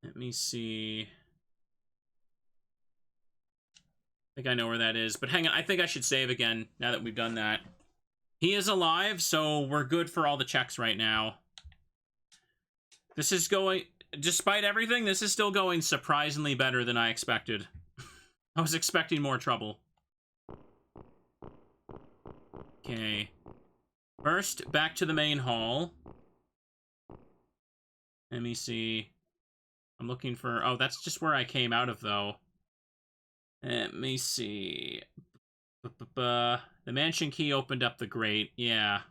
Let me see. I think I know where that is, but hang on. I think I should save again now that we've done that. He is alive, so we're good for all the checks right now. This is going, despite everything, this is still going surprisingly better than I expected. I was expecting more trouble. Okay. First, back to the main hall. Let me see. I'm looking for... Oh, that's just where I came out of, though. Let me see. The mansion key opened up the grate. Yeah.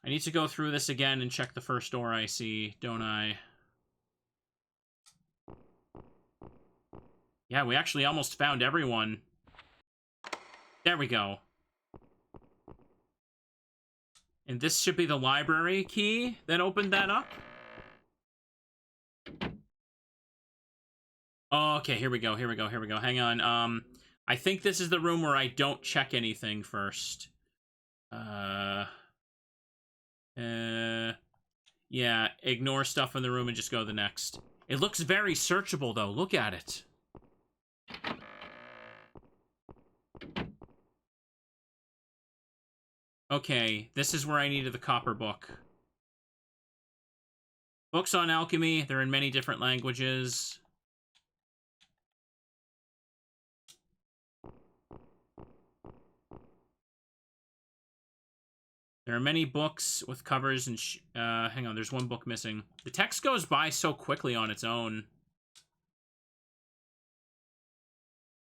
I need to go through this again and check the first door I see, don't I? Yeah, we actually almost found everyone. There we go. And this should be the library key that opened that up? Oh, okay, here we go. Hang on. I think this is the room where I don't check anything first. Yeah, ignore stuff in the room and just go to the next. It looks very searchable, though. Look at it. Okay, this is where I needed the copper book. Books on alchemy. They're in many different languages. There are many books with covers and... hang on, there's one book missing. The text goes by so quickly on its own.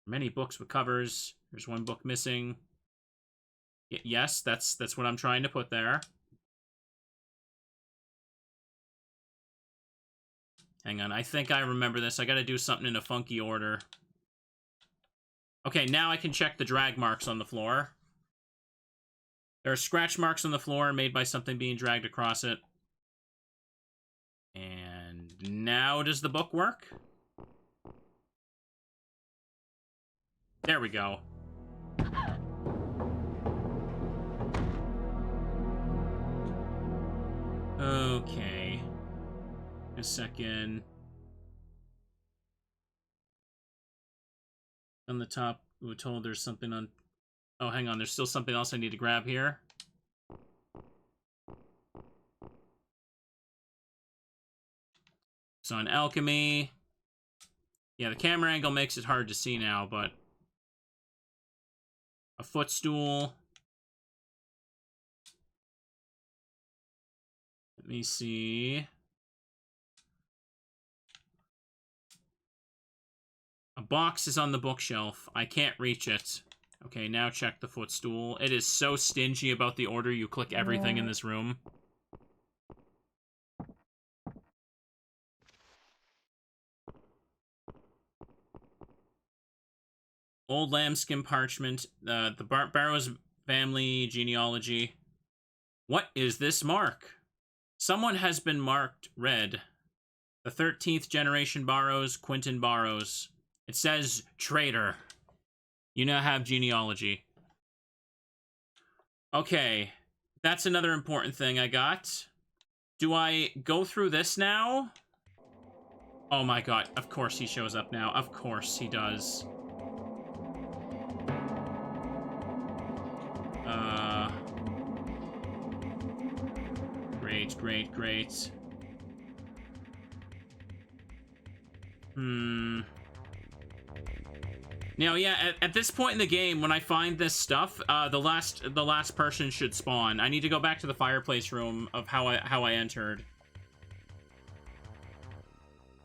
Many books with covers. There's one book missing. Yes, that's what I'm trying to put there. Hang on, I think I remember this. I gotta do something in a funky order. Okay, now I can check the drag marks on the floor. There are scratch marks on the floor made by something being dragged across it. And now does the book work? There we go. Okay. A second. On the top, we were told there's something on... Oh, hang on. There's still something else I need to grab here. It's on alchemy. Yeah, the camera angle makes it hard to see now, but... A footstool. Let me see. A box is on the bookshelf. I can't reach it. Okay, now check the footstool. It is so stingy about the order you click everything in this room. Old lambskin parchment. The Barrows family genealogy. What is this mark? Someone has been marked red. The 13th generation Barrows, Quentin Barrows. It says traitor. You now have genealogy. Okay. That's another important thing I got. Do I go through this now? Oh my god. Of course he shows up now. Of course he does. Great. Now, yeah, at this point in the game, when I find this stuff, the last person should spawn. I need to go back to the fireplace room of how I entered.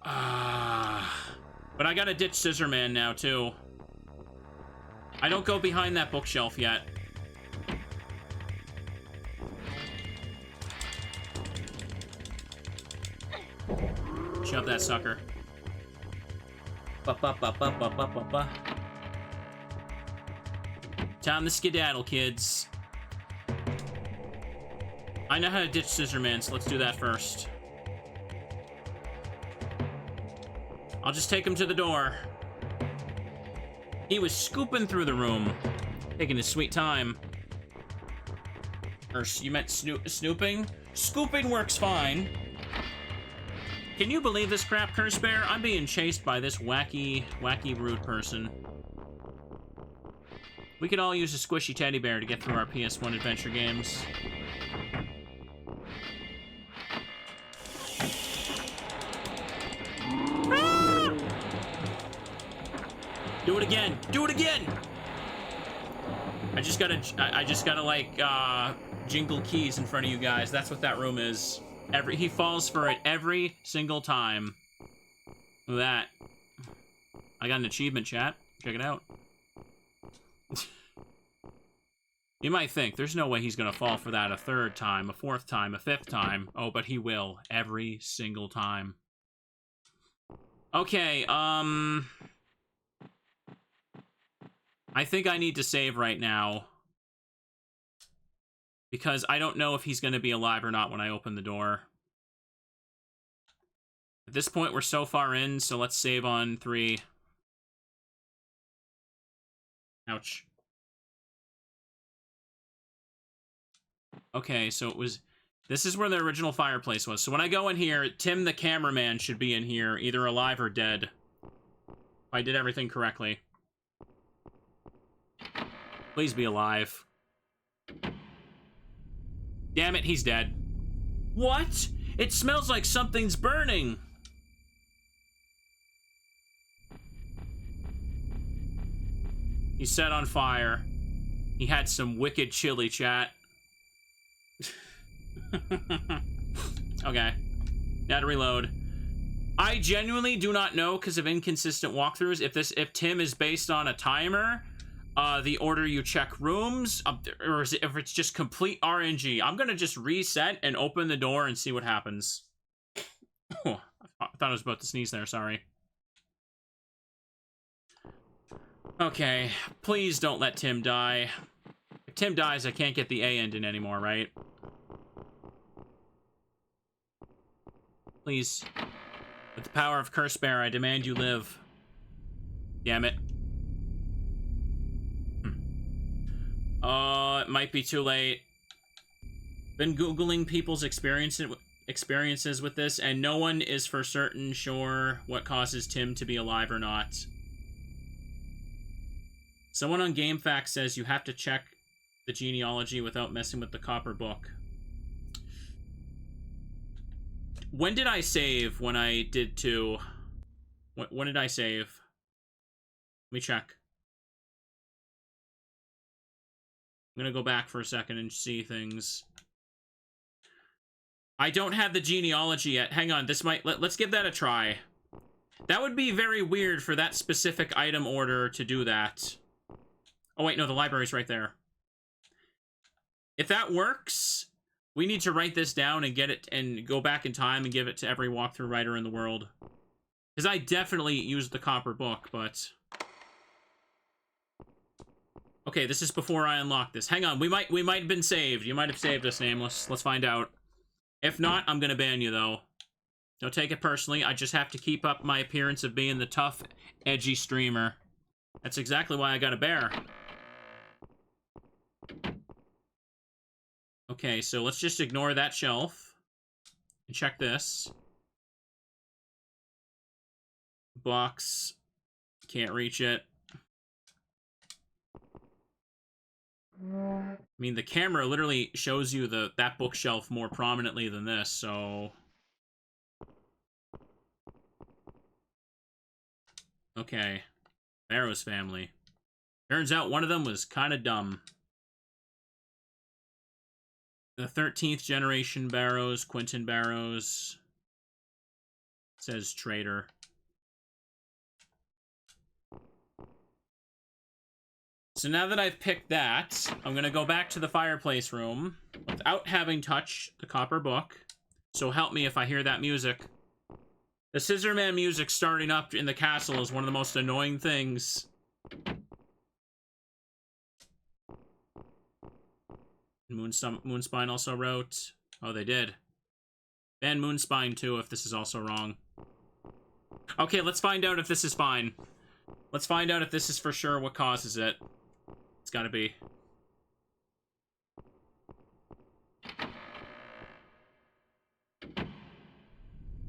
But I gotta ditch Scissorman now, too. I don't go behind that bookshelf yet. Shove that sucker. Time to skedaddle, kids. I know how to ditch Scissorman, so let's do that first. I'll just take him to the door. He was scooping through the room. Taking his sweet time. Or you meant snooping? Scooping works fine. Can you believe this crap, Curse Bear? I'm being chased by this wacky rude person. We could all use a squishy teddy bear to get through our PS1 adventure games. Ah! Do it again! Do it again! I just gotta like, jingle keys in front of you guys. That's what that room is. He falls for it every single time. Look at that. I got an achievement, chat. Check it out. You might think, there's no way he's gonna fall for that a third time, a fourth time, a fifth time. Oh, but he will. Every single time. Okay, I think I need to save right now. Because I don't know if he's gonna be alive or not when I open the door. At this point, we're so far in, so let's save on 3. Ouch. Okay, so it was... This is where the original fireplace was. So when I go in here, Tim the cameraman should be in here, either alive or dead. If I did everything correctly. Please be alive. Damn it, he's dead. What? It smells like something's burning. He's set on fire. He had some wicked chili, chat. Okay. Now to reload. I genuinely do not know, because of inconsistent walkthroughs, if Tim is based on a timer, the order you check rooms, or if it's just complete RNG. I'm gonna just reset and open the door and see what happens. Oh, I thought I was about to sneeze there, sorry. Okay, please don't let Tim die. If Tim dies, I can't get the A ending anymore, right? Please. With the power of Curse Bear, I demand you live. Damn it. It might be too late. Been Googling people's experiences with this, and no one is for certain sure what causes Tim to be alive or not. Someone on GameFAQs says you have to check the genealogy without messing with the copper book. When did I save when I did 2? When did I save? Let me check. I'm gonna go back for a second and see things. I don't have the genealogy yet. Hang on, this might... Let's give that a try. That would be very weird for that specific item order to do that. Oh, wait, no, the library's right there. If that works, we need to write this down and get it and go back in time and give it to every walkthrough writer in the world. Because I definitely used the copper book, but... Okay, this is before I unlock this. Hang on, we might have been saved. You might have saved us, Nameless. Let's find out. If not, I'm gonna ban you, though. Don't take it personally. I just have to keep up my appearance of being the tough, edgy streamer. That's exactly why I got a bear. Okay, so let's just ignore that shelf. And check this. Box. Can't reach it. I mean, the camera literally shows you that bookshelf more prominently than this, so... Okay. Barrows family. Turns out one of them was kind of dumb. The 13th generation Barrows, Quentin Barrows. It says traitor. So now that I've picked that, I'm gonna go back to the fireplace room without having touched the copper book. So help me if I hear that music. The Scissorman music starting up in the castle is one of the most annoying things. Moonspine also wrote. Oh, they did. Ban Moonspine too if this is also wrong. Okay, let's find out if this is fine. Let's find out if this is for sure what causes it. gotta be.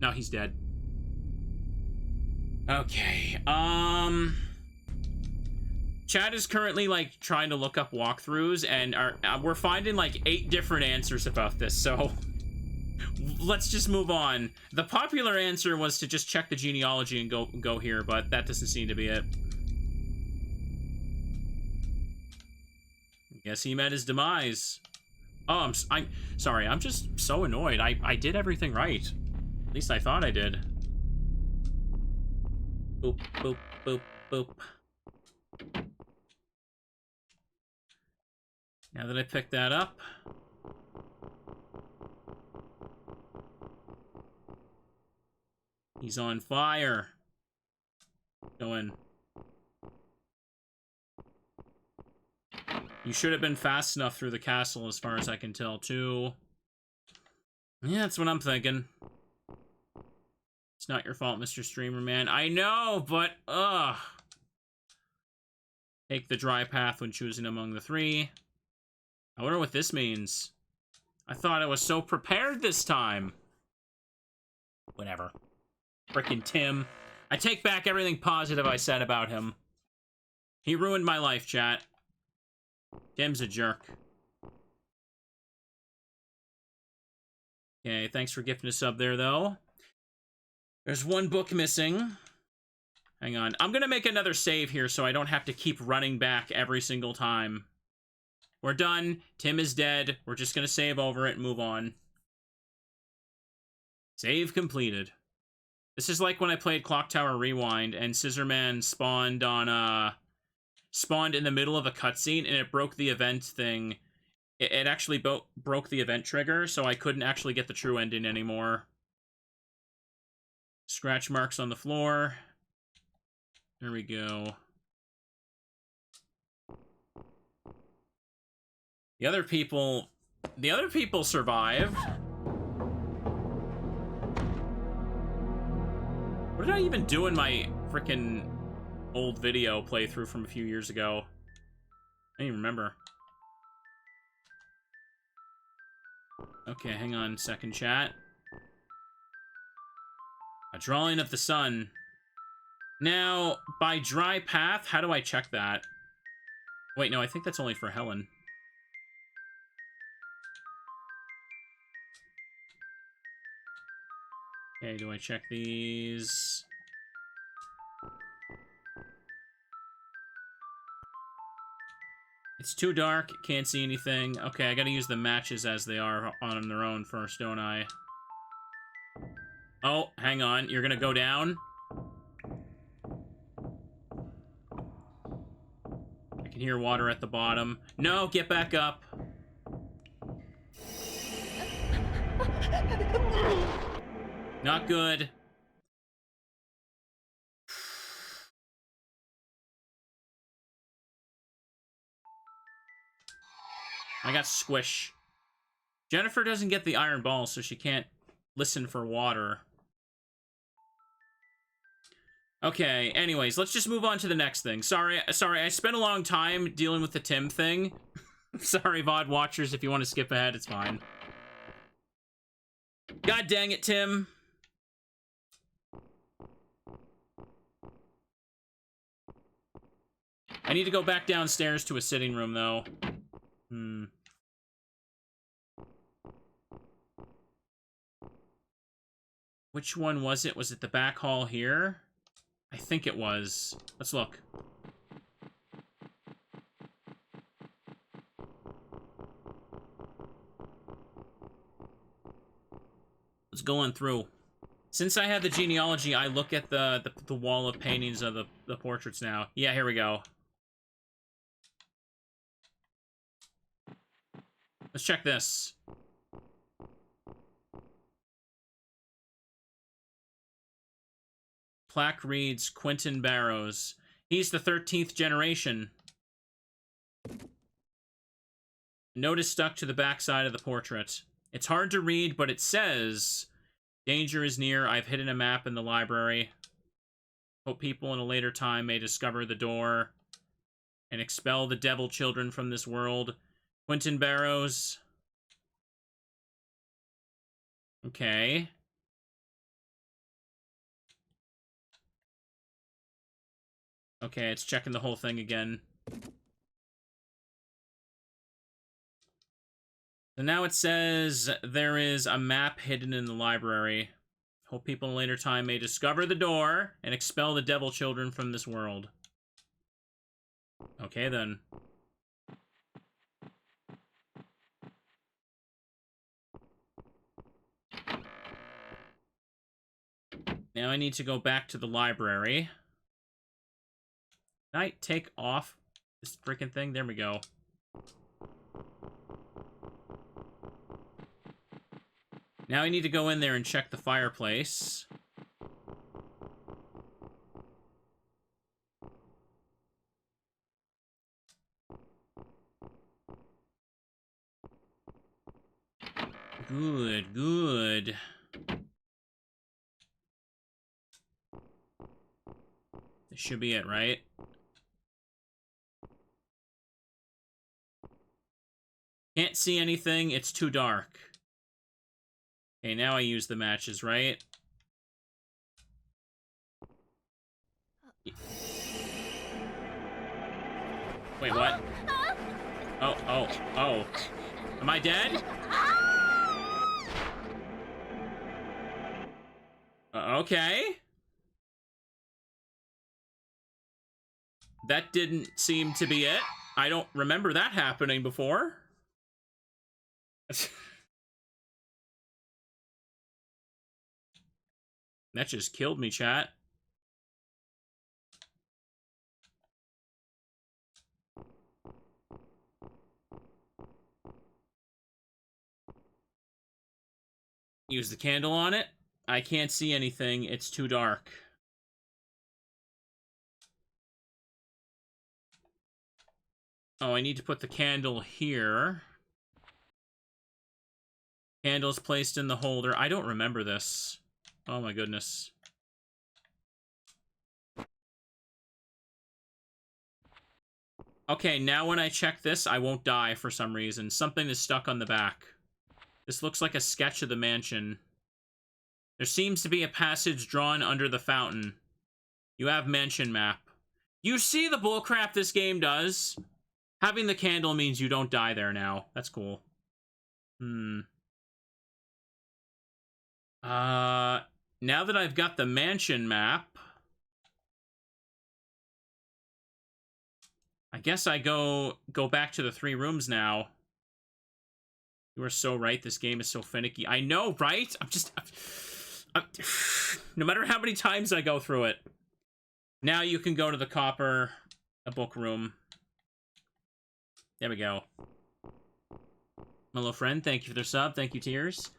No, he's dead. Okay, Chad is currently, like, trying to look up walkthroughs, and we're finding, like, 8 different answers about this, so let's just move on. The popular answer was to just check the genealogy and go here, but that doesn't seem to be it. Guess he met his demise. Oh, I'm sorry, I'm just so annoyed. I did everything right. At least I thought I did. Boop, boop, boop, boop. Now that I picked that up. He's on fire. Go in. You should have been fast enough through the castle as far as I can tell, too. Yeah, that's what I'm thinking. It's not your fault, Mr. Streamer Man. I know, but, ugh. Take the dry path when choosing among the 3. I wonder what this means. I thought I was so prepared this time. Whatever. Frickin' Tim. I take back everything positive I said about him. He ruined my life, chat. Tim's a jerk. Okay, thanks for gifting a sub there, though. There's 1 book missing. Hang on. I'm gonna make another save here so I don't have to keep running back every single time. We're done. Tim is dead. We're just gonna save over it and move on. Save completed. This is like when I played Clock Tower Rewind and Scissorman spawned in the middle of a cutscene and it broke the event thing. It actually broke the event trigger, so I couldn't actually get the true ending anymore. Scratch marks on the floor. There we go. The other people survived. What did I even do in my frickin' old video playthrough from a few years ago? I don't even remember. Okay, hang on a second, chat. A drawing of the sun. Now, by dry path, how do I check that? Wait, no, I think that's only for Helen. Okay, do I check these? It's too dark, can't see anything. Okay, I gotta use the matches as they are on their own first, don't I? Oh, hang on, you're gonna go down? I can hear water at the bottom. No, get back up. Not good. I got squish. Jennifer doesn't get the iron ball, so she can't listen for water. Okay, anyways, let's just move on to the next thing. Sorry, I spent a long time dealing with the Tim thing. Sorry, VOD watchers, if you want to skip ahead, it's fine. God dang it, Tim. I need to go back downstairs to a sitting room, though. Which one was it? Was it the back hall here? I think it was. Let's look. Let's go on through. Since I have the genealogy, I look at the wall of paintings of the portraits now. Yeah, here we go. Let's check this. Plaque reads Quentin Barrows. He's the 13th generation. Note is stuck to the backside of the portrait. It's hard to read, but it says, "Danger is near. I've hidden a map in the library. Hope people in a later time may discover the door and expel the devil children from this world. Quentin Barrows. Okay. Okay, it's checking the whole thing again. So now it says there is a map hidden in the library. Hope people in a later time may discover the door and expel the devil children from this world. Okay, then. Now I need to go back to the library. Can I take off this freaking thing? There we go. Now I need to go in there and check the fireplace. Good, good. This should be it, right? Can't see anything, it's too dark. Okay, now I use the matches, right? Wait, what? Oh. Am I dead? Okay. That didn't seem to be it. I don't remember that happening before. That just killed me, chat. Use the candle on it. I can't see anything. It's too dark. Oh, I need to put the candle here. Candle's placed in the holder. I don't remember this. Oh my goodness. Okay, now when I check this, I won't die for some reason. Something is stuck on the back. This looks like a sketch of the mansion. There seems to be a passage drawn under the fountain. You have mansion map. You see the bullcrap this game does? Having the candle means you don't die there now. That's cool. Now that I've got the mansion map, I guess I go back to the 3 rooms now. You are so right. This game is so finicky. I know, right? No matter how many times I go through it. Now you can go to the copper, a book room. There we go. Hello, friend. Thank you for the sub. Thank you, Tears.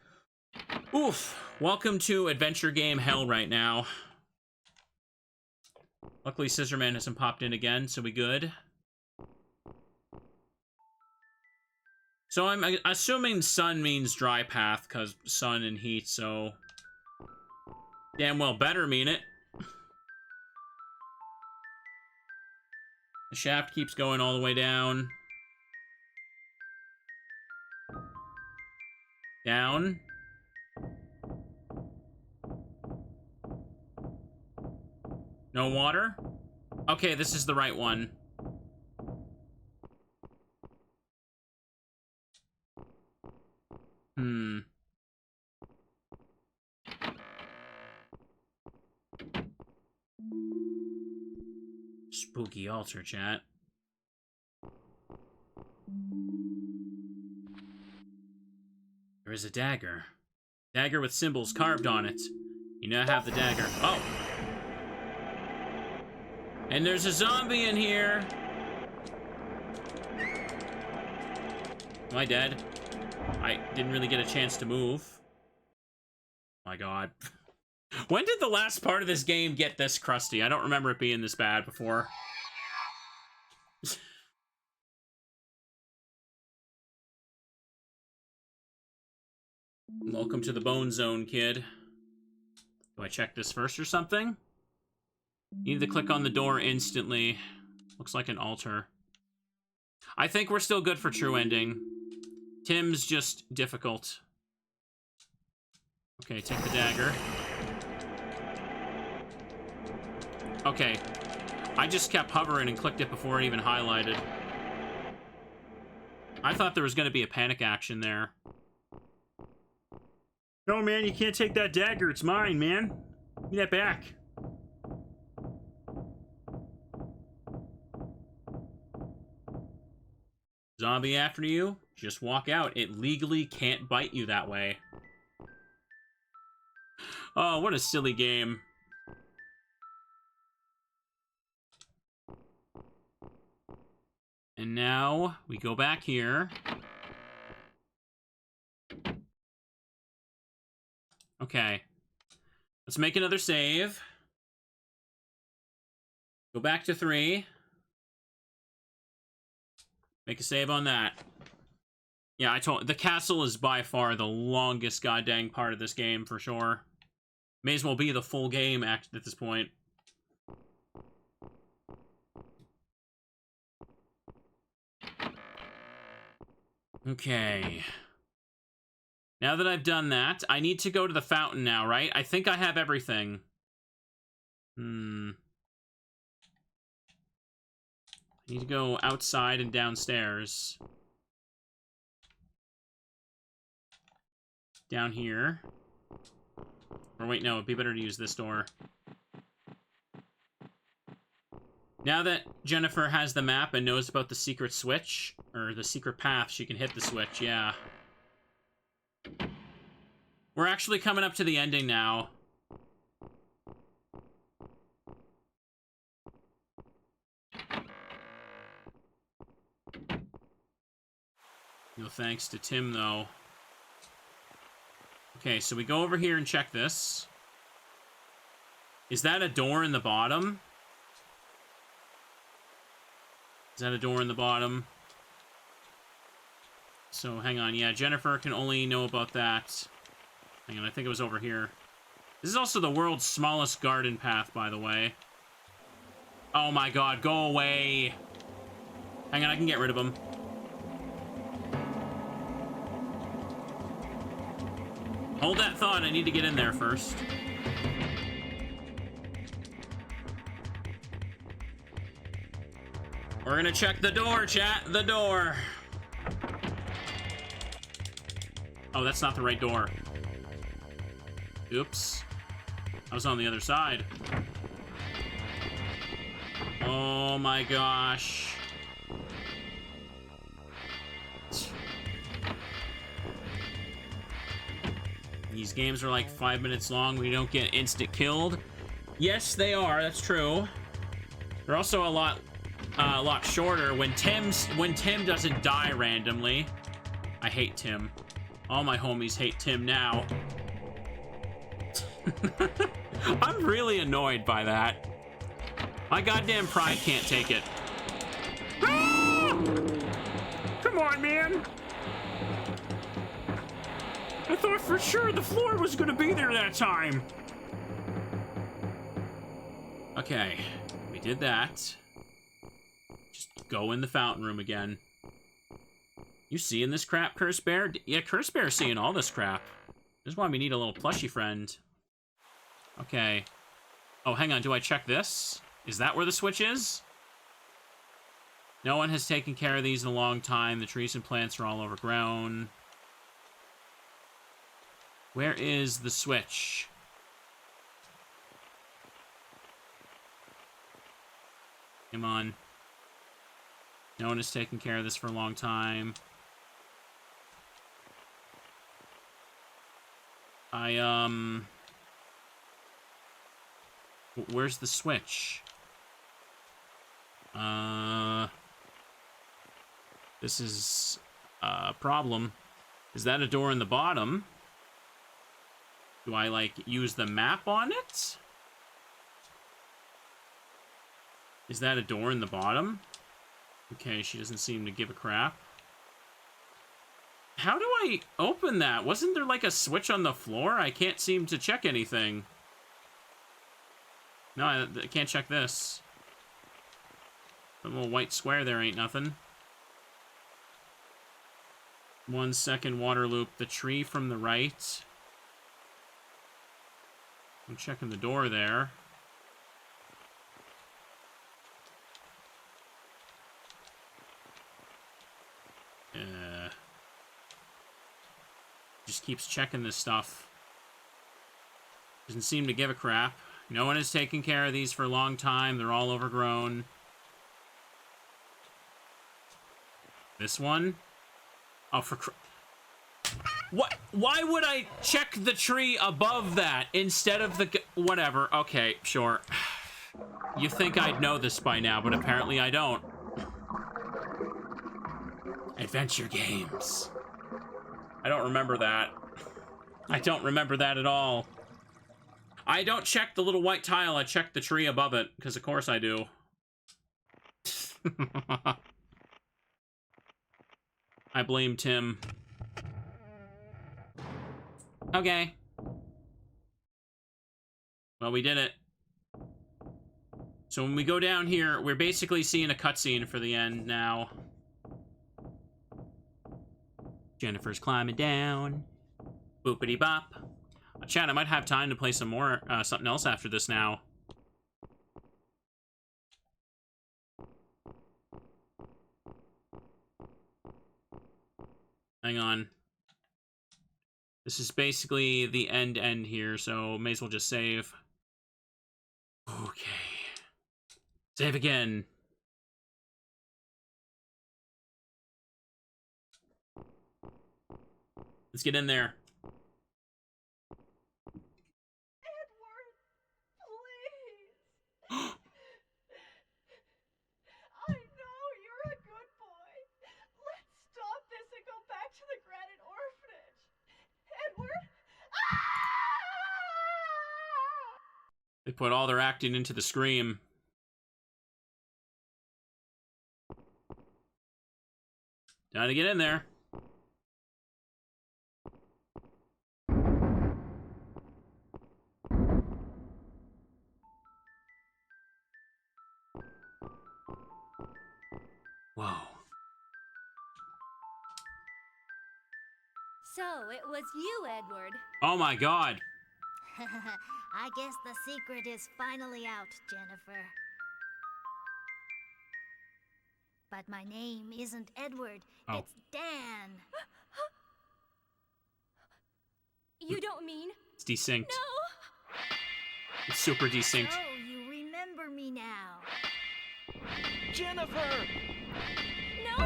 Oof. Welcome to adventure game hell right now. Luckily, Scissorman hasn't popped in again, so we good. So I'm assuming sun means dry path, because sun and heat, so... damn well better mean it. The shaft keeps going all the way down. Down. No water? Okay, this is the right one. Spooky altar, chat. There is a dagger. Dagger with symbols carved on it. You now have the dagger. Oh! And there's a zombie in here! Am I dead? I didn't really get a chance to move. My god. When did the last part of this game get this crusty? I don't remember it being this bad before. Welcome to the Bone Zone, kid. Do I check this first or something? You need to click on the door instantly. Looks like an altar. I think we're still good for true ending. Tim's just difficult. Okay, take the dagger. Okay. I just kept hovering and clicked it before it even highlighted. I thought there was going to be a panic action there. No, man, you can't take that dagger. It's mine, man. Give me that back. Zombie after you, just walk out. It legally can't bite you that way. Oh, what a silly game. And now we go back here. Okay. Let's make another save. Go back to 3. Make a save on that. Yeah, I told the castle is by far the longest goddamn part of this game for sure. May as well be the full game at this point. Okay. Now that I've done that, I need to go to the fountain now, right? I think I have everything. I need to go outside and downstairs. Down here. Or wait, no, it'd be better to use this door. Now that Jennifer has the map and knows about the secret switch, or the secret path, she can hit the switch, yeah. We're actually coming up to the ending now. No thanks to Tim, though. Okay, so we go over here and check this. Is that a door in the bottom? Is that a door in the bottom? So, hang on. Yeah, Jennifer can only know about that. Hang on, I think it was over here. This is also the world's smallest garden path, by the way. Oh my god, go away! Hang on, I can get rid of him. Hold that thought, I need to get in there first. We're gonna check the door, chat. The door. Oh, that's not the right door. Oops. I was on the other side. Oh my gosh. These games are like 5 minutes long. We don't get instant killed. Yes, they are. That's true. They're also a lot shorter when Tim doesn't die randomly. I hate Tim. All my homies hate Tim now. I'm really annoyed by that. My goddamn pride can't take it. Ah! Come on, man. I thought for sure the floor was gonna be there that time. Okay, we did that. Just go in the fountain room again. You seeing this crap, Curse Bear? Yeah, Curse Bear's seeing all this crap. This is why we need a little plushy friend. Okay. Oh, hang on, do I check this? Is that where the switch is? No one has taken care of these in a long time. The trees and plants are all overgrown. Where is the switch? Come on. No one has taken care of this for a long time. Where's the switch? This is a problem. Is that a door in the bottom? Do I, like, use the map on it? Is that a door in the bottom? Okay, she doesn't seem to give a crap. How do I open that? Wasn't there, like, a switch on the floor? I can't seem to check anything. No, I can't check this. The little white square there ain't nothing. 1 second water loop. The tree from the right. I'm checking the door there. Just keeps checking this stuff. Doesn't seem to give a crap. No one has taken care of these for a long time. They're all overgrown. This one? Oh, what? Why would I check the tree above that instead of the... Whatever. Okay, sure. You think I'd know this by now, but apparently I don't. Adventure games. I don't remember that. I don't remember that at all. I don't check the little white tile, I check the tree above it, because of course I do. I blame Tim. Okay. Well, we did it. So when we go down here, we're basically seeing a cutscene for the end now. Jennifer's climbing down. Boopity bop. Chat, I might have time to play some more, something else after this now. Hang on. This is basically the end here, so may as well just save. Okay. Save again. Let's get in there. Edward, please. I know you're a good boy. Let's stop this and go back to the Granite Orphanage. Edward? Ah! They put all their acting into the scream. Time to get in there. Whoa. So, it was you, Edward. Oh my god. I guess the secret is finally out, Jennifer. But my name isn't Edward, it's Dan. You don't mean... It's desynced. No! It's super desynced. Oh, you remember me now. Jennifer! No!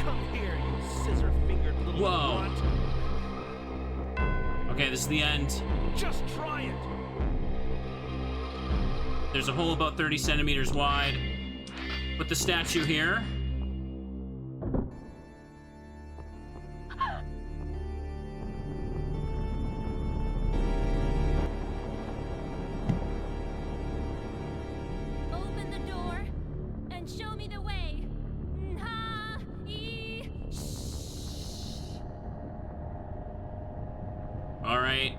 Come here, you scissor-fingered little Whoa. runt. Okay, this is the end. Just try it! There's a hole about 30 centimeters wide. Put the statue here. Open the door and show me the way. Ha-ee. All right.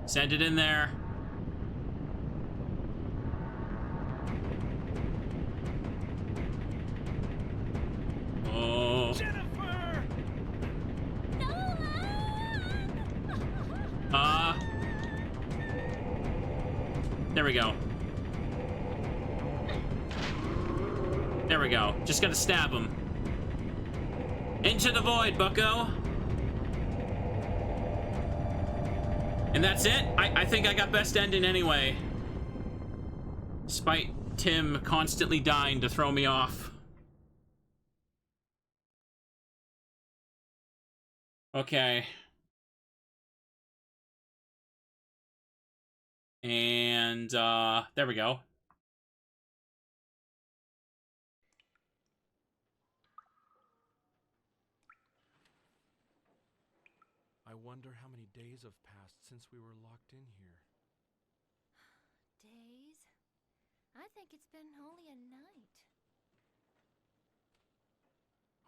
Send it in there. Oh. Jennifer! There we go. There we go. Just gotta stab him. Into the void, bucko. And that's it. I think I got best ending anyway. Despite Tim constantly dying to throw me off. Okay. And, there we go. I wonder how many days have passed since we were locked in here. Days? I think it's been only a night.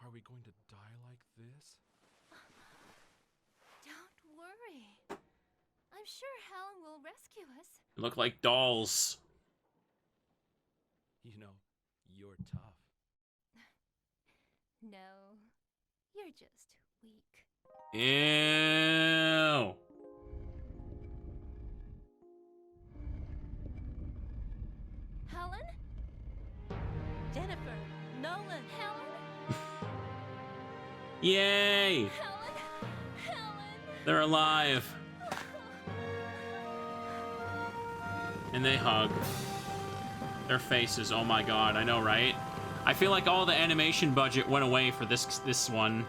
Are we going to die like this? Don't worry. I'm sure Helen will rescue us. Look like dolls. You know, you're tough. No, you're just weak. Ew. Helen? Jennifer, Nolan, Helen? Yay! Helen? Helen? They're alive. And they hug. Their faces, oh my god, I know, right? I feel like all the animation budget went away for this one.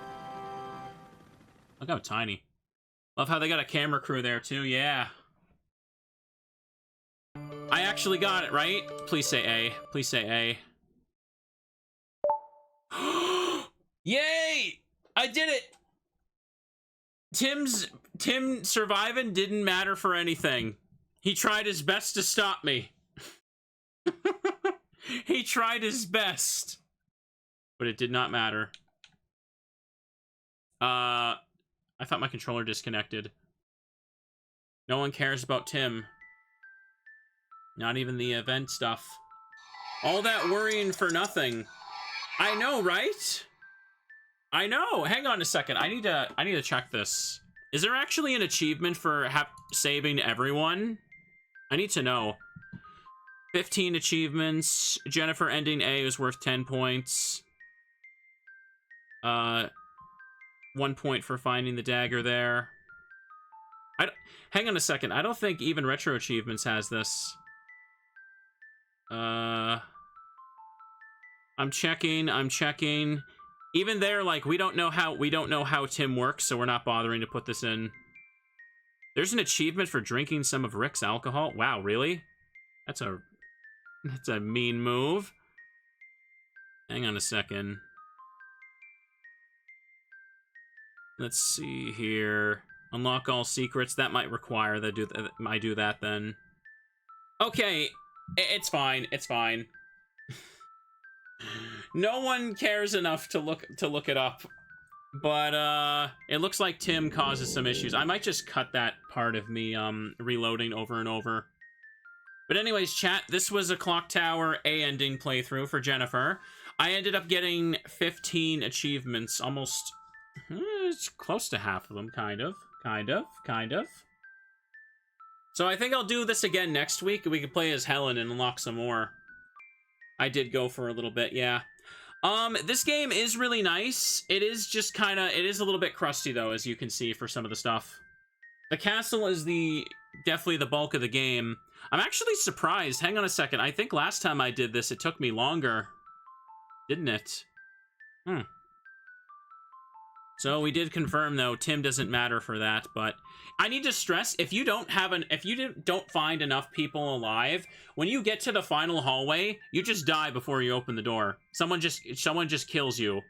Look how tiny. Love how they got a camera crew there, too, yeah. I actually got it, right? Please say A. Please say A. Yay! I did it! Tim surviving didn't matter for anything. He tried his best to stop me. He tried his best. But it did not matter. I thought my controller disconnected. No one cares about Tim. Not even the event stuff. All that worrying for nothing. I know, right? I know. Hang on a second. I need to check this. Is there actually an achievement for saving everyone? I need to know. 15 achievements. Jennifer ending A is worth 10 points. 1 point for finding the dagger there. Hang on a second. I don't think even Retro Achievements has this. I'm checking. Even there, like, we don't know how Tim works, so we're not bothering to put this in. There's an achievement for drinking some of Rick's alcohol. Wow, really? That's a mean move. Hang on a second. Let's see here. Unlock all secrets. That might require that I do that then. Okay, it's fine. It's fine. No one cares enough to look it up. But it looks like Tim causes some issues. I might just cut that part of me reloading over and over. But anyways, chat, this was a Clock Tower A ending playthrough for Jennifer. I ended up getting 15 achievements, almost it's close to half of them, kind of. So I think I'll do this again next week. We can play as Helen and unlock some more. I did go for a little bit, yeah. This game is really nice. It is just it is a little bit crusty though, as you can see for some of the stuff. The castle is definitely the bulk of the game. I'm actually surprised. Hang on a second. I think last time I did this, it took me longer. Didn't it? So we did confirm though, Tim doesn't matter for that, but I need to stress, if you don't find enough people alive, when you get to the final hallway, you just die before you open the door. Someone just kills you.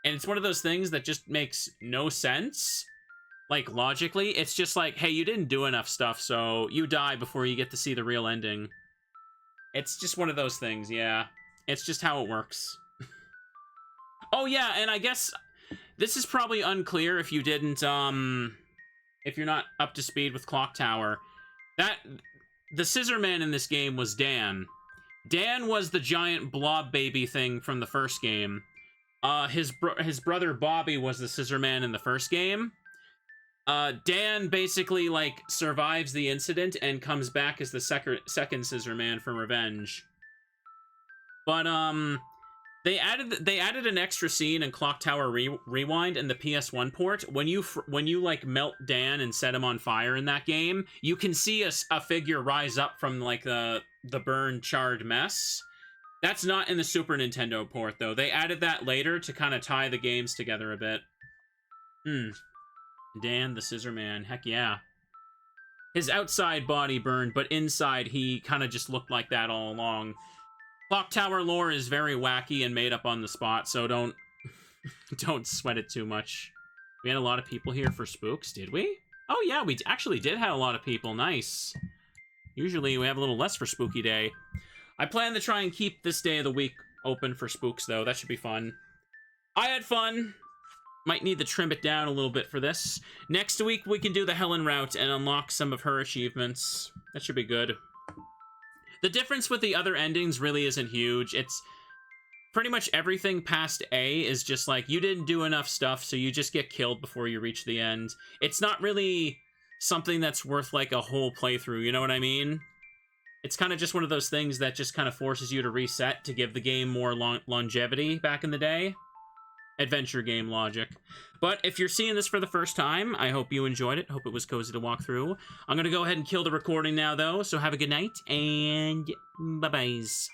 And it's one of those things that just makes no sense. Like, logically, it's just like, hey, you didn't do enough stuff, so you die before you get to see the real ending. It's just one of those things, yeah. It's just how it works. Oh, yeah, and I guess this is probably unclear if you didn't, if you're not up to speed with Clock Tower. The Scissorman in this game was Dan. Dan was the giant blob baby thing from the first game. His brother Bobby was the Scissorman in the first game. Dan basically, like, survives the incident and comes back as the second Scissorman for revenge. But, they added an extra scene in Clock Tower Rewind in the PS1 port. When you like melt Dan and set him on fire in that game, you can see a figure rise up from like the burned charred mess. That's not in the Super Nintendo port though. They added that later to kind of tie the games together a bit. Dan the Scissorman, heck yeah. His outside body burned, but inside he kind of just looked like that all along. Clock Tower lore is very wacky and made up on the spot, so don't sweat it too much. We had a lot of people here for spooks, did we? Oh yeah, we actually did have a lot of people, nice. Usually we have a little less for Spooky Day. I plan to try and keep this day of the week open for spooks though, that should be fun. I had fun. Might need to trim it down a little bit for this. Next week we can do the Helen route and unlock some of her achievements. That should be good. The difference with the other endings really isn't huge. pretty much everything past A is just like, you didn't do enough stuff, so you just get killed before you reach the end. It's not really something that's worth, like, a whole playthrough, you know what I mean? It's kind of just one of those things that just kind of forces you to reset to give the game more longevity back in the day. Adventure game logic. But if you're seeing this for the first time, I hope you enjoyed it. Hope it was cozy to walk through. I'm going to go ahead and kill the recording now, though, so have a good night, and bye-byes.